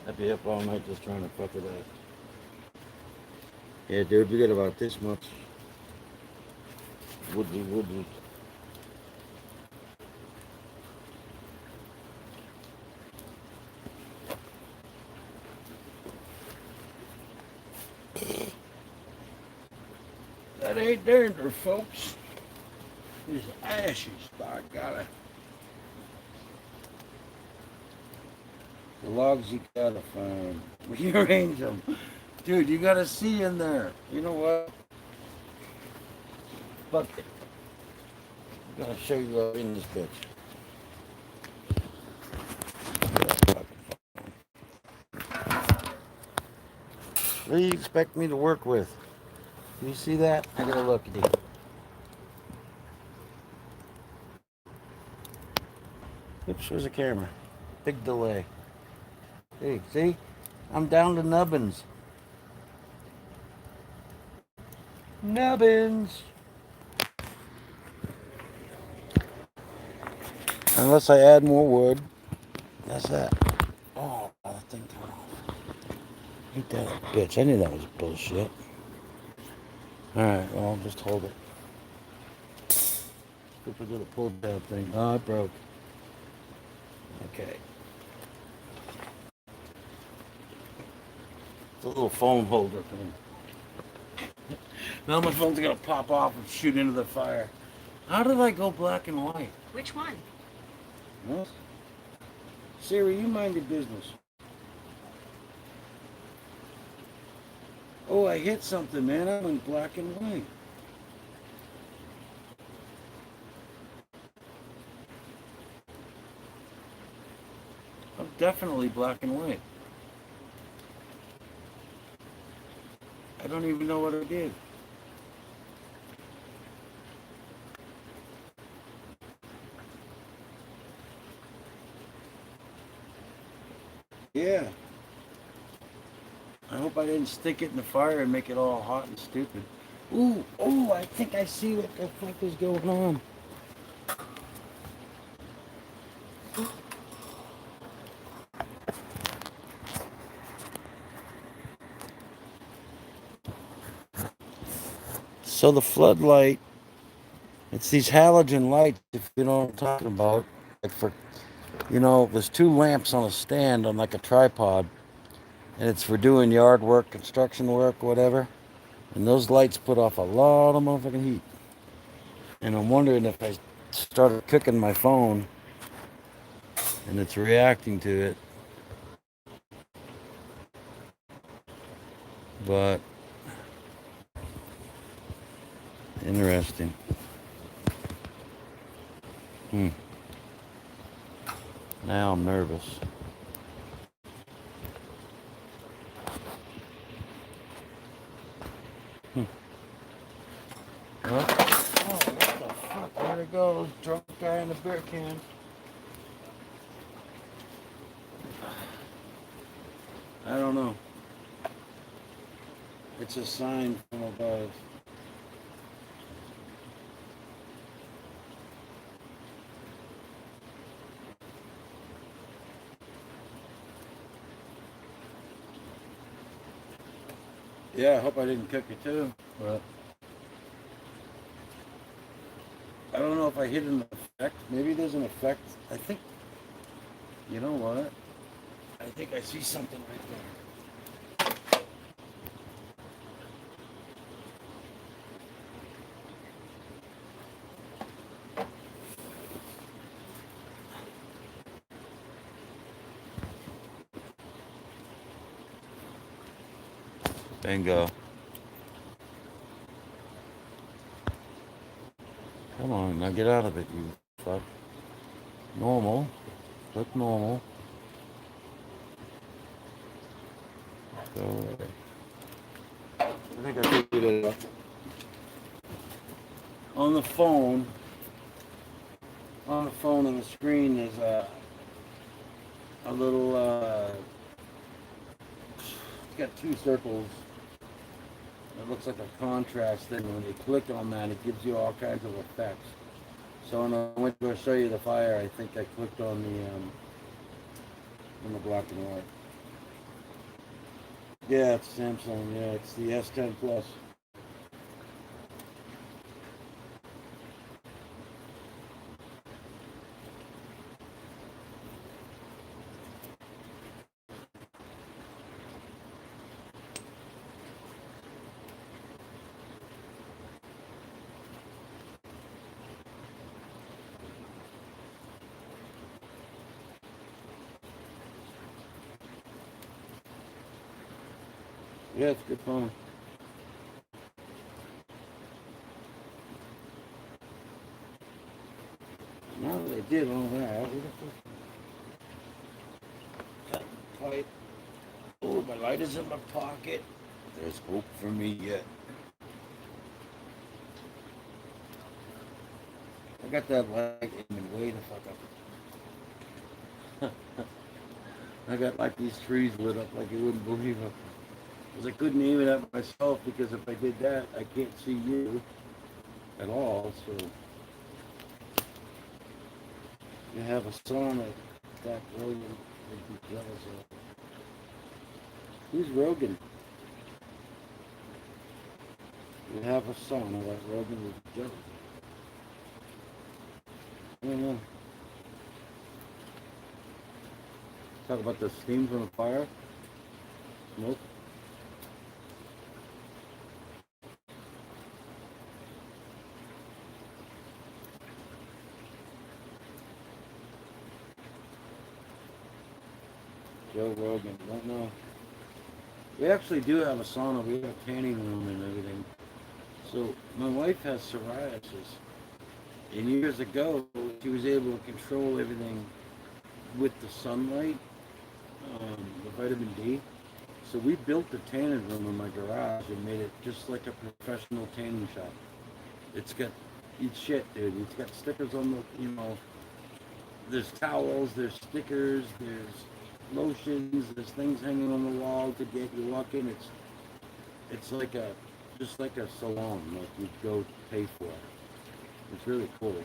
I'd be up all night just trying to fuck it up. Yeah, dude, we got about this much wood. That ain't danger, folks. It's ashes, by golly. The logs you gotta find. Rearrange them. Dude, you gotta see in there. You know what? Fuck it. I'm gonna show you up in this bitch. What do you expect me to work with? You see that? I gotta look at it. Oops, where's the camera? Big delay. Hey, see? I'm down to nubbins. Nubbins. Unless I add more wood. That's that. Oh, that thing come off. Ain't that a bitch? I knew that was bullshit. Alright, well, I'll just hold it. If we do the pull tab thing. Oh, it broke. Okay. It's a little phone holder thing. Now my phone's gonna pop off and shoot into the fire. How did I go black and white? Which one? What? Siri, you mind your business. Oh, I hit something, man. I went black and white. I'm definitely black and white. I don't even know what I did. Yeah. I hope I didn't stick it in the fire and make it all hot and stupid. Ooh, oh, I think I see what the fuck is going on. So the floodlight, it's these halogen lights, if you know what I'm talking about. Like for, there's two lamps on a stand on like a tripod. And it's for doing yard work, construction work, whatever. And those lights put off a lot of motherfucking heat. And I'm wondering if I started cooking my phone, and it's reacting to it. But interesting. Now I'm nervous. Oh, what the fuck? Where'd it go? Drunk guy in the beer can. I don't know. It's a sign from above. Yeah, I hope I didn't cook it too, but I don't know if I hit an effect. Maybe there's an effect. I think, you know what? I think I see something right there. Bingo. Come on, now get out of it, you fuck. Normal. Look normal. Go away. I think I figured it out. On the phone on the screen, there's a little, it's got two circles. It looks like a contrast thing. When you click on that, it gives you all kinds of effects. So when I went to show you the fire, I think I clicked on the black and white. Yeah, it's Samsung. Yeah, it's the S10 Plus. Yeah, it's a good phone. Now that I did all that, what the fuck? Light. Oh, my light is in my pocket. There's hope for me yet. I got that light aiming way the fuck up. I got like these trees lit up like you wouldn't believe it. Because I couldn't aim it at myself because if I did that, I can't see you at all. So you have a son that Rogan would be jealous of. Who's Rogan? You have a son that Rogan would be jealous of. I don't know. Talk about the steam from the fire. Smoke. Joe Rogan. Don't know. We actually do have a sauna. We have a tanning room and everything. So my wife has psoriasis. And years ago, she was able to control everything with the sunlight, the vitamin D. So we built the tanning room in my garage and made it just like a professional tanning shop. It's got, it's shit, dude. It's got stickers on the, there's towels, there's stickers, there's lotions, there's things hanging on the wall to get you walk in. It's like just like a salon, like you'd go pay for it. It's really cool,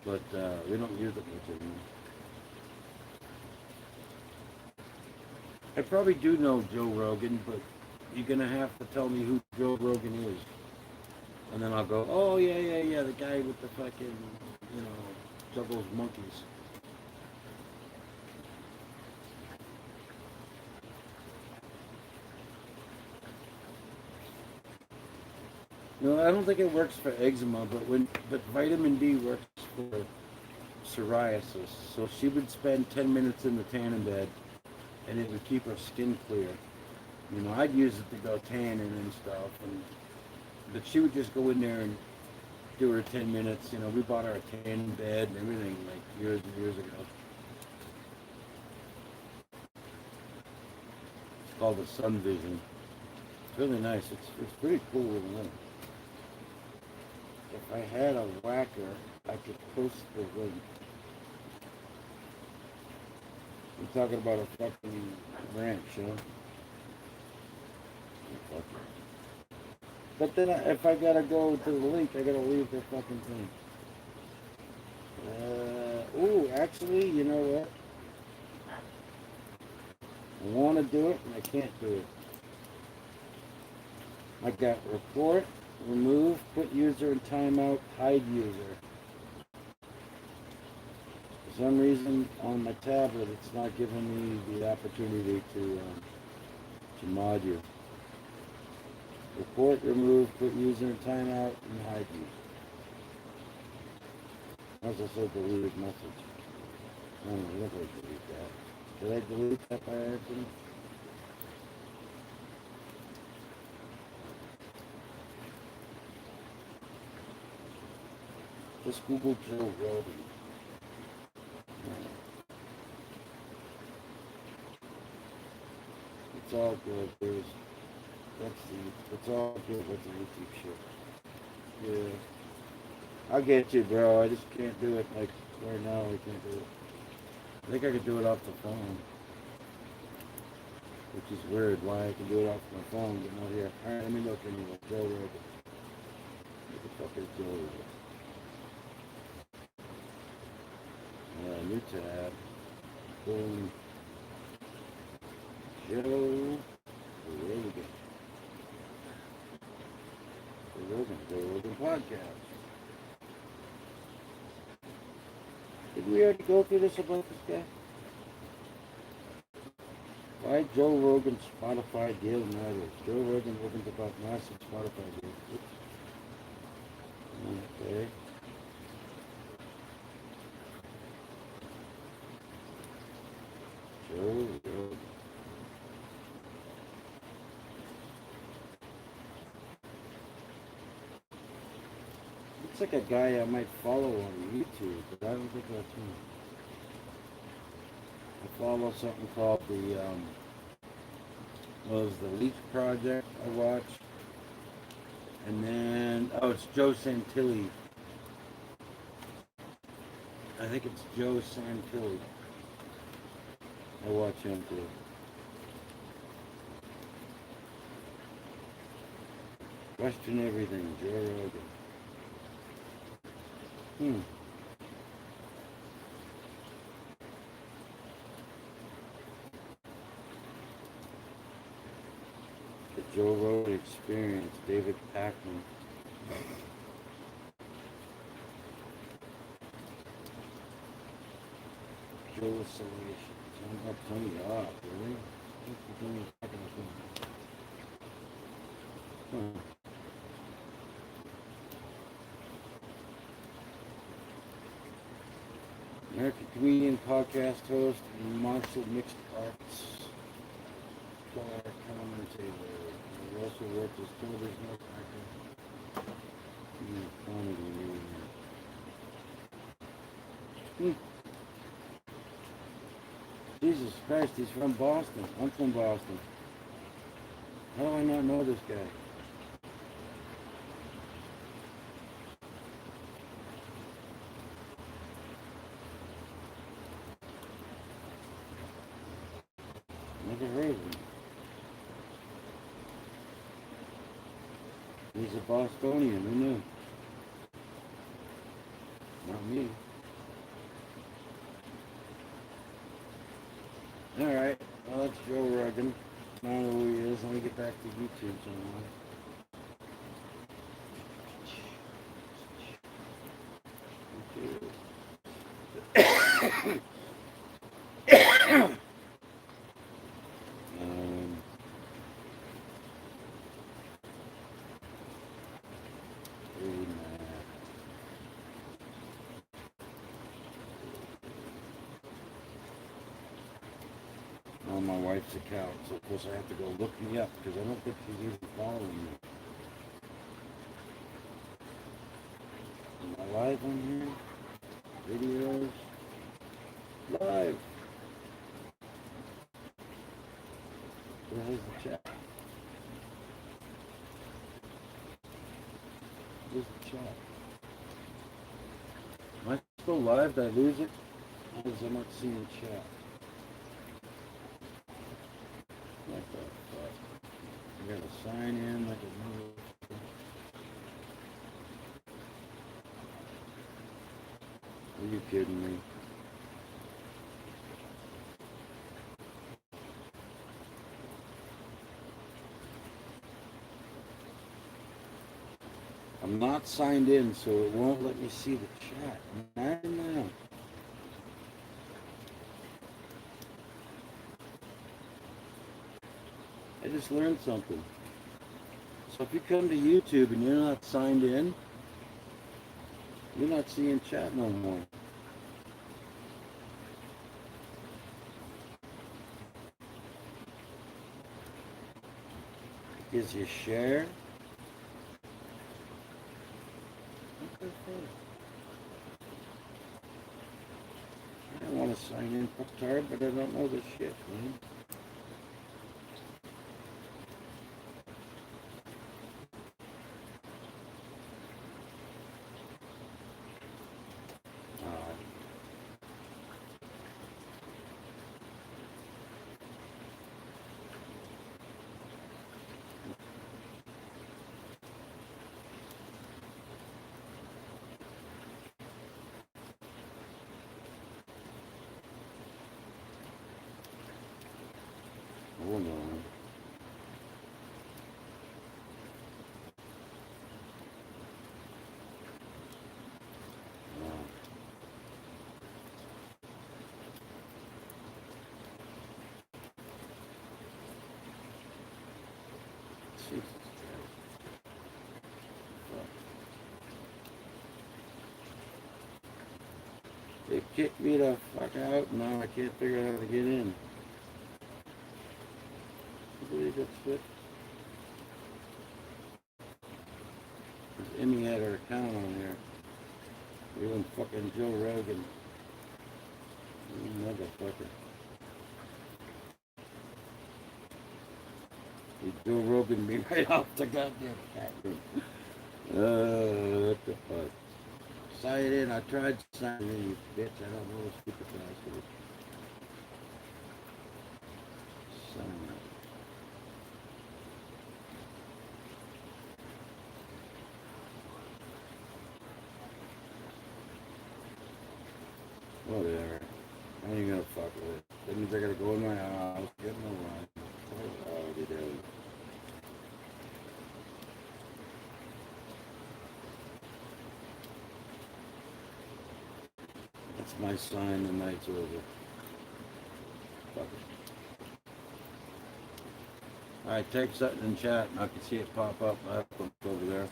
but we don't use it much anymore. I probably do know Joe Rogan, but you're gonna have to tell me who Joe Rogan is, and then I'll go, oh yeah, the guy with the fucking, juggles monkeys. No, I don't think it works for eczema, but vitamin D works for psoriasis. So she would spend 10 minutes in the tanning bed and it would keep her skin clear. You know, I'd use it to go tanning and stuff, but she would just go in there and do her 10 minutes. You know, we bought her a tanning bed and everything like years and years ago. It's called the Sun Vision. It's really nice. It's pretty cool with lint. If I had a whacker, I could post the link. I'm talking about a fucking ranch, you know? But then if I gotta go to the link, I gotta leave the fucking thing. Ooh, actually, you know what? I want to do it and I can't do it. I got report, remove, put user in timeout, hide user. For some reason on my tablet, it's not giving me the opportunity to mod you. Report, remove, put user in timeout, and hide user. That's also deleted message. I don't know if I delete that. Did I delete that by accident? Just Google Joe Rogan. It's all good. It's all good with the YouTube shit. Yeah. I'll get you, bro. I just can't do it like right now. I can't do it. I think I could do it off the phone, which is weird. Why I can do it off my phone, but not here. All right, let me look anyway. Joe Rogan. What the fuck is Joe Rogan? New tab. Boom. Joe Rogan. Joe Rogan podcast. Did we already go through this about this guy? Why Joe Rogan Spotify deal matters? Joe Rogan opens about massive Spotify deal. Okay. Joe Rogan. Looks like a guy I might follow on YouTube, but I don't think that's him. I follow something called the Leak Project I watch. And then it's Joe Santilli. I think it's Joe Santilli. I watch him too. Question everything, Joe Rogan. The Joe Rogan Experience, David Pakman. Joe Isolation. I'm not turning it off, really? American comedian, podcast host, and martial mixed arts commentator. He also worked as television actor and comedy. Jesus Christ, he's from Boston. I'm from Boston. How do I not know this guy? Never heard of him. He's a Bostonian, who knew? Not me. Alright, well that's Joe Rogan. I don't know who he is. Let me get back to YouTube somehow. on my wife's account, so of course I have to go look me up because I don't think she's even following me. Am I live on here? Videos? Live! Where's the chat? Where's the chat? Am I still live? Did I lose it? Because I'm not seeing chat. What the fuck? I gotta sign in like a mother. Are you kidding me? I'm not signed in, so it won't let me see the chat. Now. I just learned something. So if you come to YouTube and you're not signed in, you're not seeing chat no more. Is you share? What the fuck? I don't want to sign in fucktard, but I don't know this shit, man. Hold on. Jesus Christ. They kicked me the fuck out, and now I can't figure out how to get in. I believe that's it. Because Emmy had her account on there. You and fucking Joe Rogan. You motherfucker. You Joe Rogan me right off the goddamn chat room. What the fuck? Sign in. I tried signing in, you bitch. I don't know the stupid password. Sign in. Whatever. I ain't gonna fuck with it. That means I gotta go in my house, get in the line. Oh, they do. That's my sign, the night's over. Fuck it. Alright, take something in chat and I can see it pop up. I have to look over there.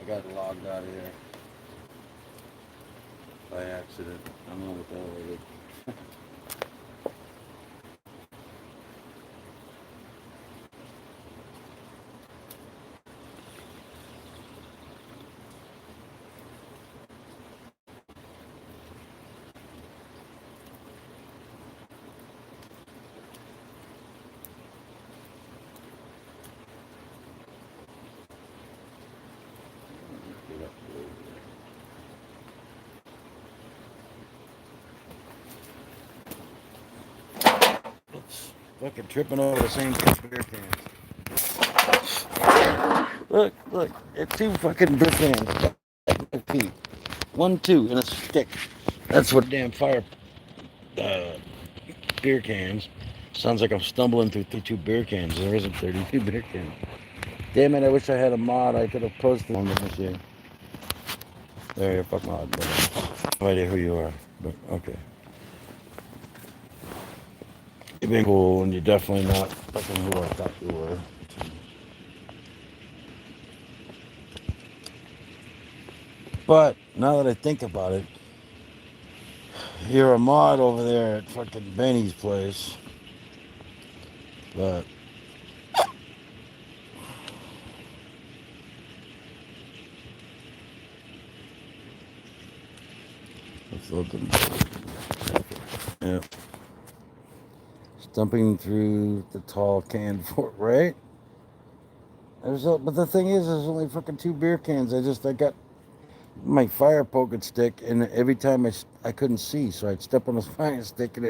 I got logged out of here. By accident. I don't know what the hell I did. Get up there. It's fucking tripping over the same beer cans. Look, it's two fucking beer cans. 1, 2, and a stick. That's what damn fire beer cans. Sounds like I'm stumbling through 32 beer cans. There isn't 32 beer cans. Damn it, I wish I had a mod. I could have posted on this year. There, you're a fuck mod. No idea who you are, but okay. You've been cool, and you're definitely not fucking who I thought you were. But now that I think about it, you're a mod over there at fucking Benny's place. But let's look at yeah. Stumping through the tall canned fort, right? But the thing is, there's only fucking 2 beer cans. I got my fire poking stick, and every time I couldn't see, so I'd step on the fire stick, and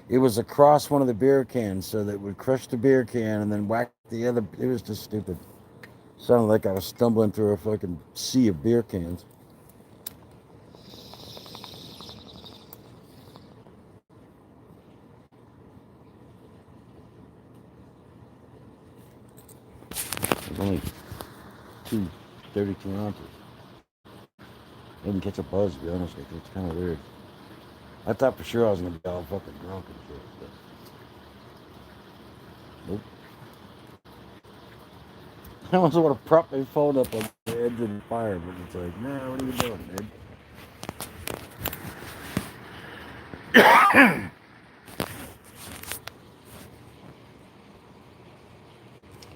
it was across one of the beer cans, so that it would crush the beer can and then whack the other. It was just stupid. Sounded like I was stumbling through a fucking sea of beer cans. There's only two 32 ounces. I didn't catch a buzz, to be honest with you. It's kind of weird. I thought for sure I was gonna be all fucking drunk and shit, but nope. I almost want to prop my phone up on the edge of the fire, but it's like, nah, what are you doing, man?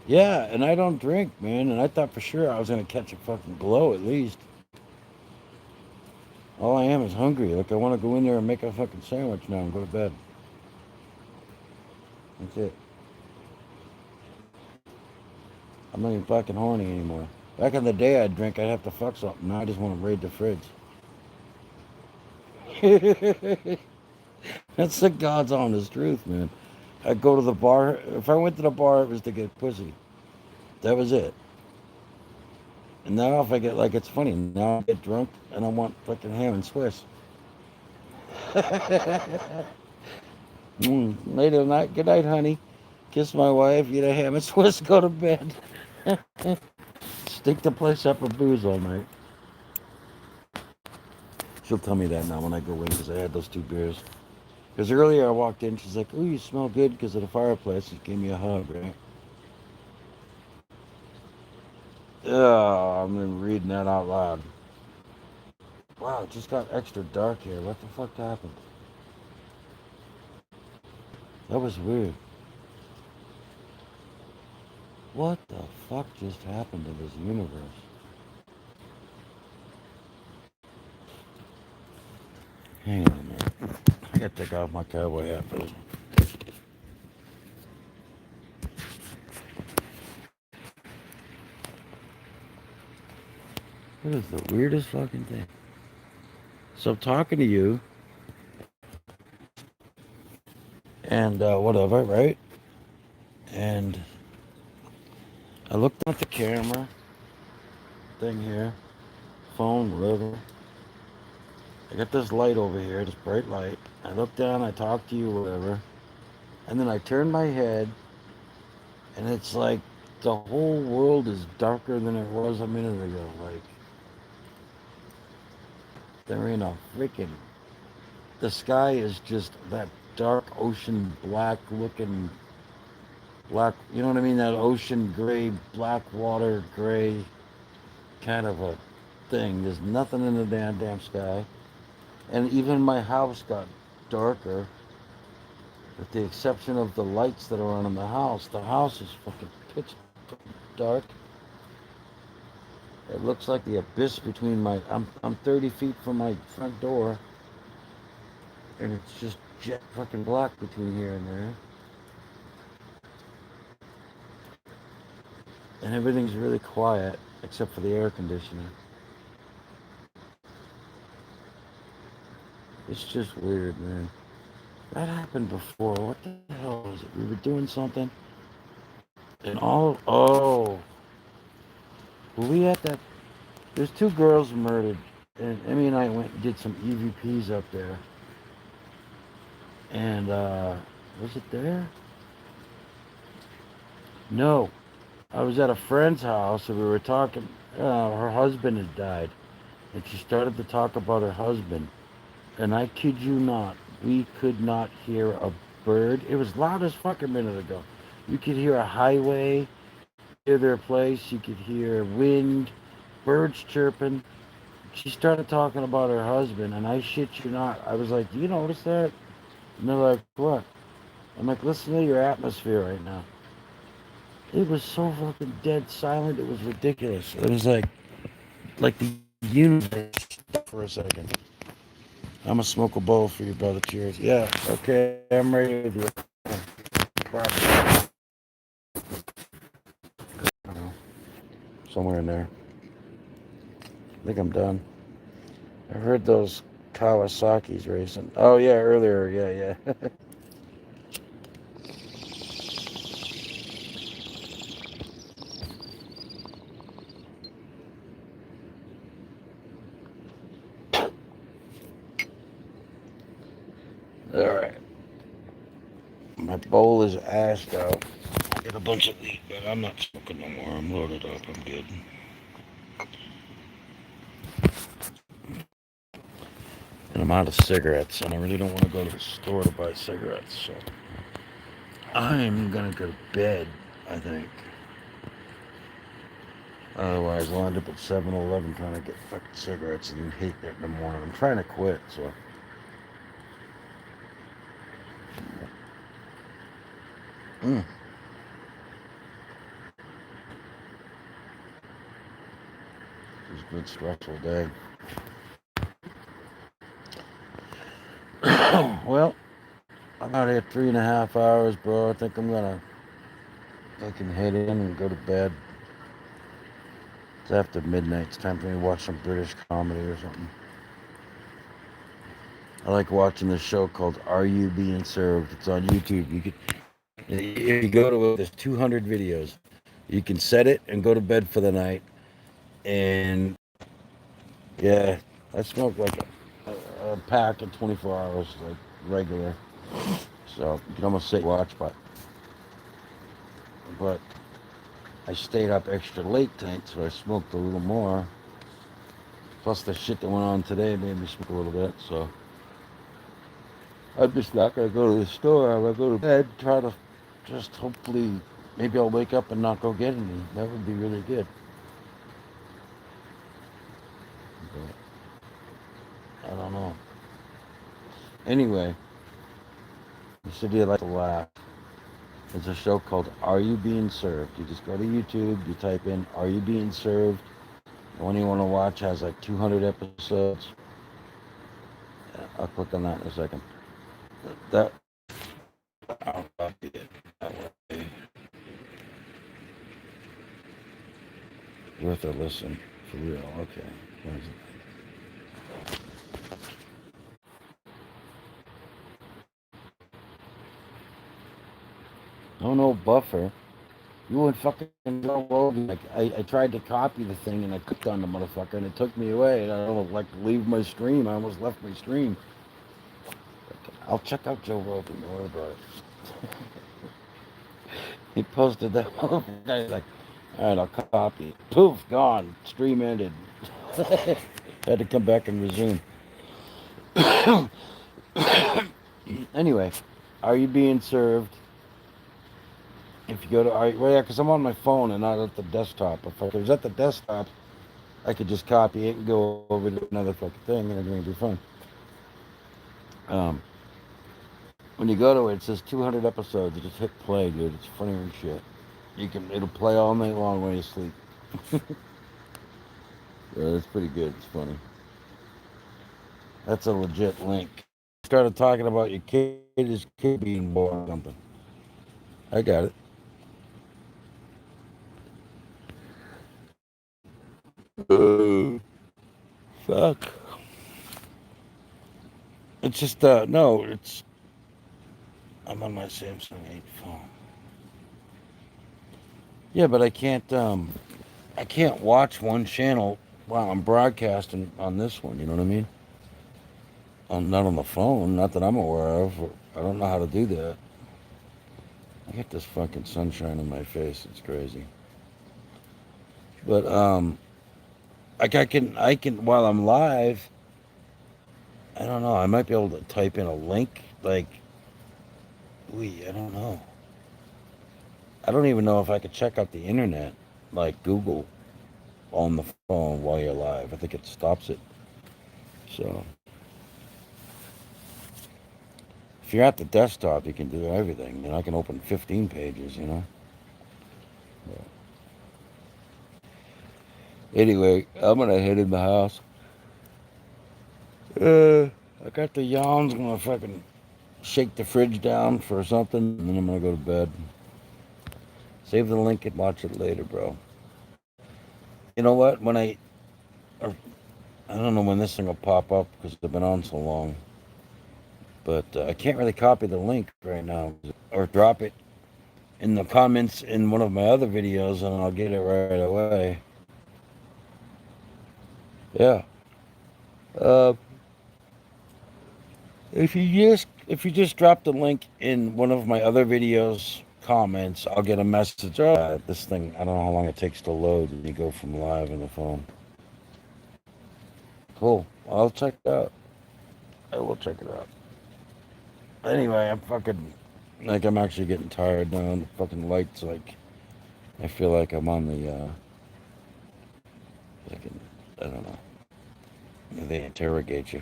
Yeah, and I don't drink, man, and I thought for sure I was gonna catch a fucking glow at least. All I am is hungry. Like I want to go in there and make a fucking sandwich now and go to bed. That's it. I'm not even fucking horny anymore. Back in the day, I'd drink, I'd have to fuck something. Now I just want to raid the fridge. That's the God's honest truth, man. I'd go to the bar. If I went to the bar, it was to get pussy. That was it. And now if I get, like, it's funny. Now I get drunk and I want fucking ham and Swiss. Later night. Good night, honey. Kiss my wife, eat a ham and Swiss, go to bed. Stick the place up with booze all night. She'll tell me that now when I go in because I had those 2 beers. Because earlier I walked in, she's like, "Ooh, you smell good because of the fireplace." She gave me a hug, right? Oh, I'm reading that out loud. Wow, it just got extra dark here. What the fuck happened? That was weird. What the fuck just happened to this universe? Hang on a minute. I gotta take off my cowboy hat for this. What is the weirdest fucking thing? So I'm talking to you, and whatever, right? And I looked at the camera thing here, phone, whatever. I got this light over here, this bright light. I look down, I talk to you, whatever. And then I turn my head, and it's like the whole world is darker than it was a minute ago. Like, there ain't a freaking. The sky is just that dark ocean black looking. Black, you know what I mean? That ocean gray, black water gray kind of a thing. There's nothing in the damn sky. And even my house got darker, with the exception of the lights that are on in the house. The house is fucking pitch dark. It looks like the abyss between my. I'm 30 feet from my front door, and it's just jet fucking black between here and there. And everything's really quiet except for the air conditioner. It's just weird, man. That happened before. What the hell was it? We were doing something, and were we at that? There's 2 girls murdered, and Emmy and I went and did some EVPs up there. And was it there? No, I was at a friend's house, and we were talking. Her husband had died, and she started to talk about her husband. And I kid you not, we could not hear a bird. It was loud as fuck a minute ago. You could hear a highway near their place. You could hear wind, birds chirping. She started talking about her husband, and I shit you not, I was like, "Do you notice that?" And they're like, "What?" I'm like, listen to your atmosphere right now. It was so fucking dead silent. It was ridiculous. It was like the universe stopped for a second. I'm gonna smoke a bowl for you, brother. Cheers. Yeah. Okay. I'm ready with you. I don't know. Somewhere in there. I think I'm done. I heard those Kawasaki's racing. Oh yeah, earlier. Yeah, yeah. All right. My bowl is ashed out. I got a bunch of weed, but I'm not smoking no more. I'm loaded up. I'm good. And I'm out of cigarettes, and I really don't want to go to the store to buy cigarettes, so I'm gonna go to bed, I think. Otherwise, I'll end up at 7-Eleven trying to get fucking cigarettes and hate that in the morning. I'm trying to quit, so. Mm, it was a good, stressful day. Well, I'm out here 3.5 hours, bro. I think I'm gonna fucking head in and go to bed. It's after midnight. It's time for me to watch some British comedy or something. I like watching this show called Are You Being Served? It's on YouTube. If you go to it, there's 200 videos. You can set it and go to bed for the night. And yeah, I smoke like a pack in 24 hours, like regular. So you can almost say watch, but I stayed up extra late tonight, so I smoked a little more. Plus the shit that went on today made me smoke a little bit. So I'm just not gonna go to the store. I'm gonna go to bed, try to just hopefully maybe I'll wake up and not go get any. That would be really good. But I don't know. Anyway, you said you'd like to laugh. There's a show called Are You Being Served? You just go to YouTube, you type in Are You Being Served? The one you want to watch has like 200 episodes. I'll click on that in a second. That I'll copy it. That way. Worth a listen. For real. Okay. What is it? Oh no, buffer. You and fucking Joe Rogan. Like, I tried to copy the thing and I clicked on the motherfucker and it took me away. And I don't like leave my stream. I almost left my stream. I'll check out Joe Rogan. Don't worry about it. He posted that. Guy's like, all right, I'll copy. Poof, gone. Stream ended. Had to come back and resume. Anyway, are you being served? If you go to, well, yeah, because I'm on my phone and not at the desktop. If I was at the desktop, I could just copy it and go over to another fucking thing and everything would be fine. Um, when you go to it, it says 200 episodes. You just hit play, dude. It's funny as shit. It'll play all night long when you sleep. Yeah, that's pretty good. It's funny. That's a legit link. Started talking about your his kid being born or something. I got it. Fuck. It's just no. I'm on my Samsung 8 phone. Yeah, but I can't watch one channel while I'm broadcasting on this one. You know what I mean? Not on the phone. Not that I'm aware of. I don't know how to do that. I get this fucking sunshine in my face. It's crazy. But I can while I'm live. I don't know. I might be able to type in a link. Like, I don't know. I don't even know if I could check out the internet, like Google, on the phone while you're live. I think it stops it. So If you're at the desktop, you can do everything. I can open 15 pages, But anyway, I'm gonna head in the house. I got the yawns. I'm gonna fucking shake the fridge down for something, and then I'm gonna go to bed. Save the link and watch it later, bro. You know what? I don't know when this thing will pop up because it's been on so long. But I can't really copy the link right now or drop it in the comments in one of my other videos, and I'll get it right away. Yeah. Uh, if you just drop the link in one of my other videos comments, I'll get a message. Oh, this thing, I don't know how long it takes to load when you go from live in the phone. Cool. I'll check it out. I will check it out. Anyway, I'm actually getting tired now. The fucking lights, I feel like I'm on the, I don't know. They interrogate you.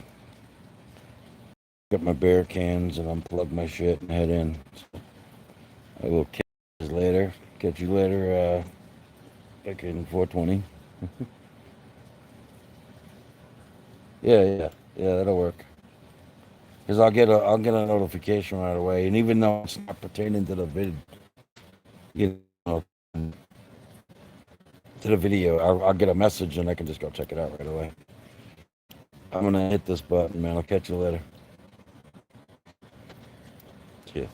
Got my beer cans and unplug my shit and head in. So I will catch you later. Back in 420. Yeah, that'll work. Because I'll get a notification right away, and even though it's not pertaining to the to the video, I'll get a message and I can just go check it out right away. I'm gonna hit this button, man. I'll catch you later. See ya.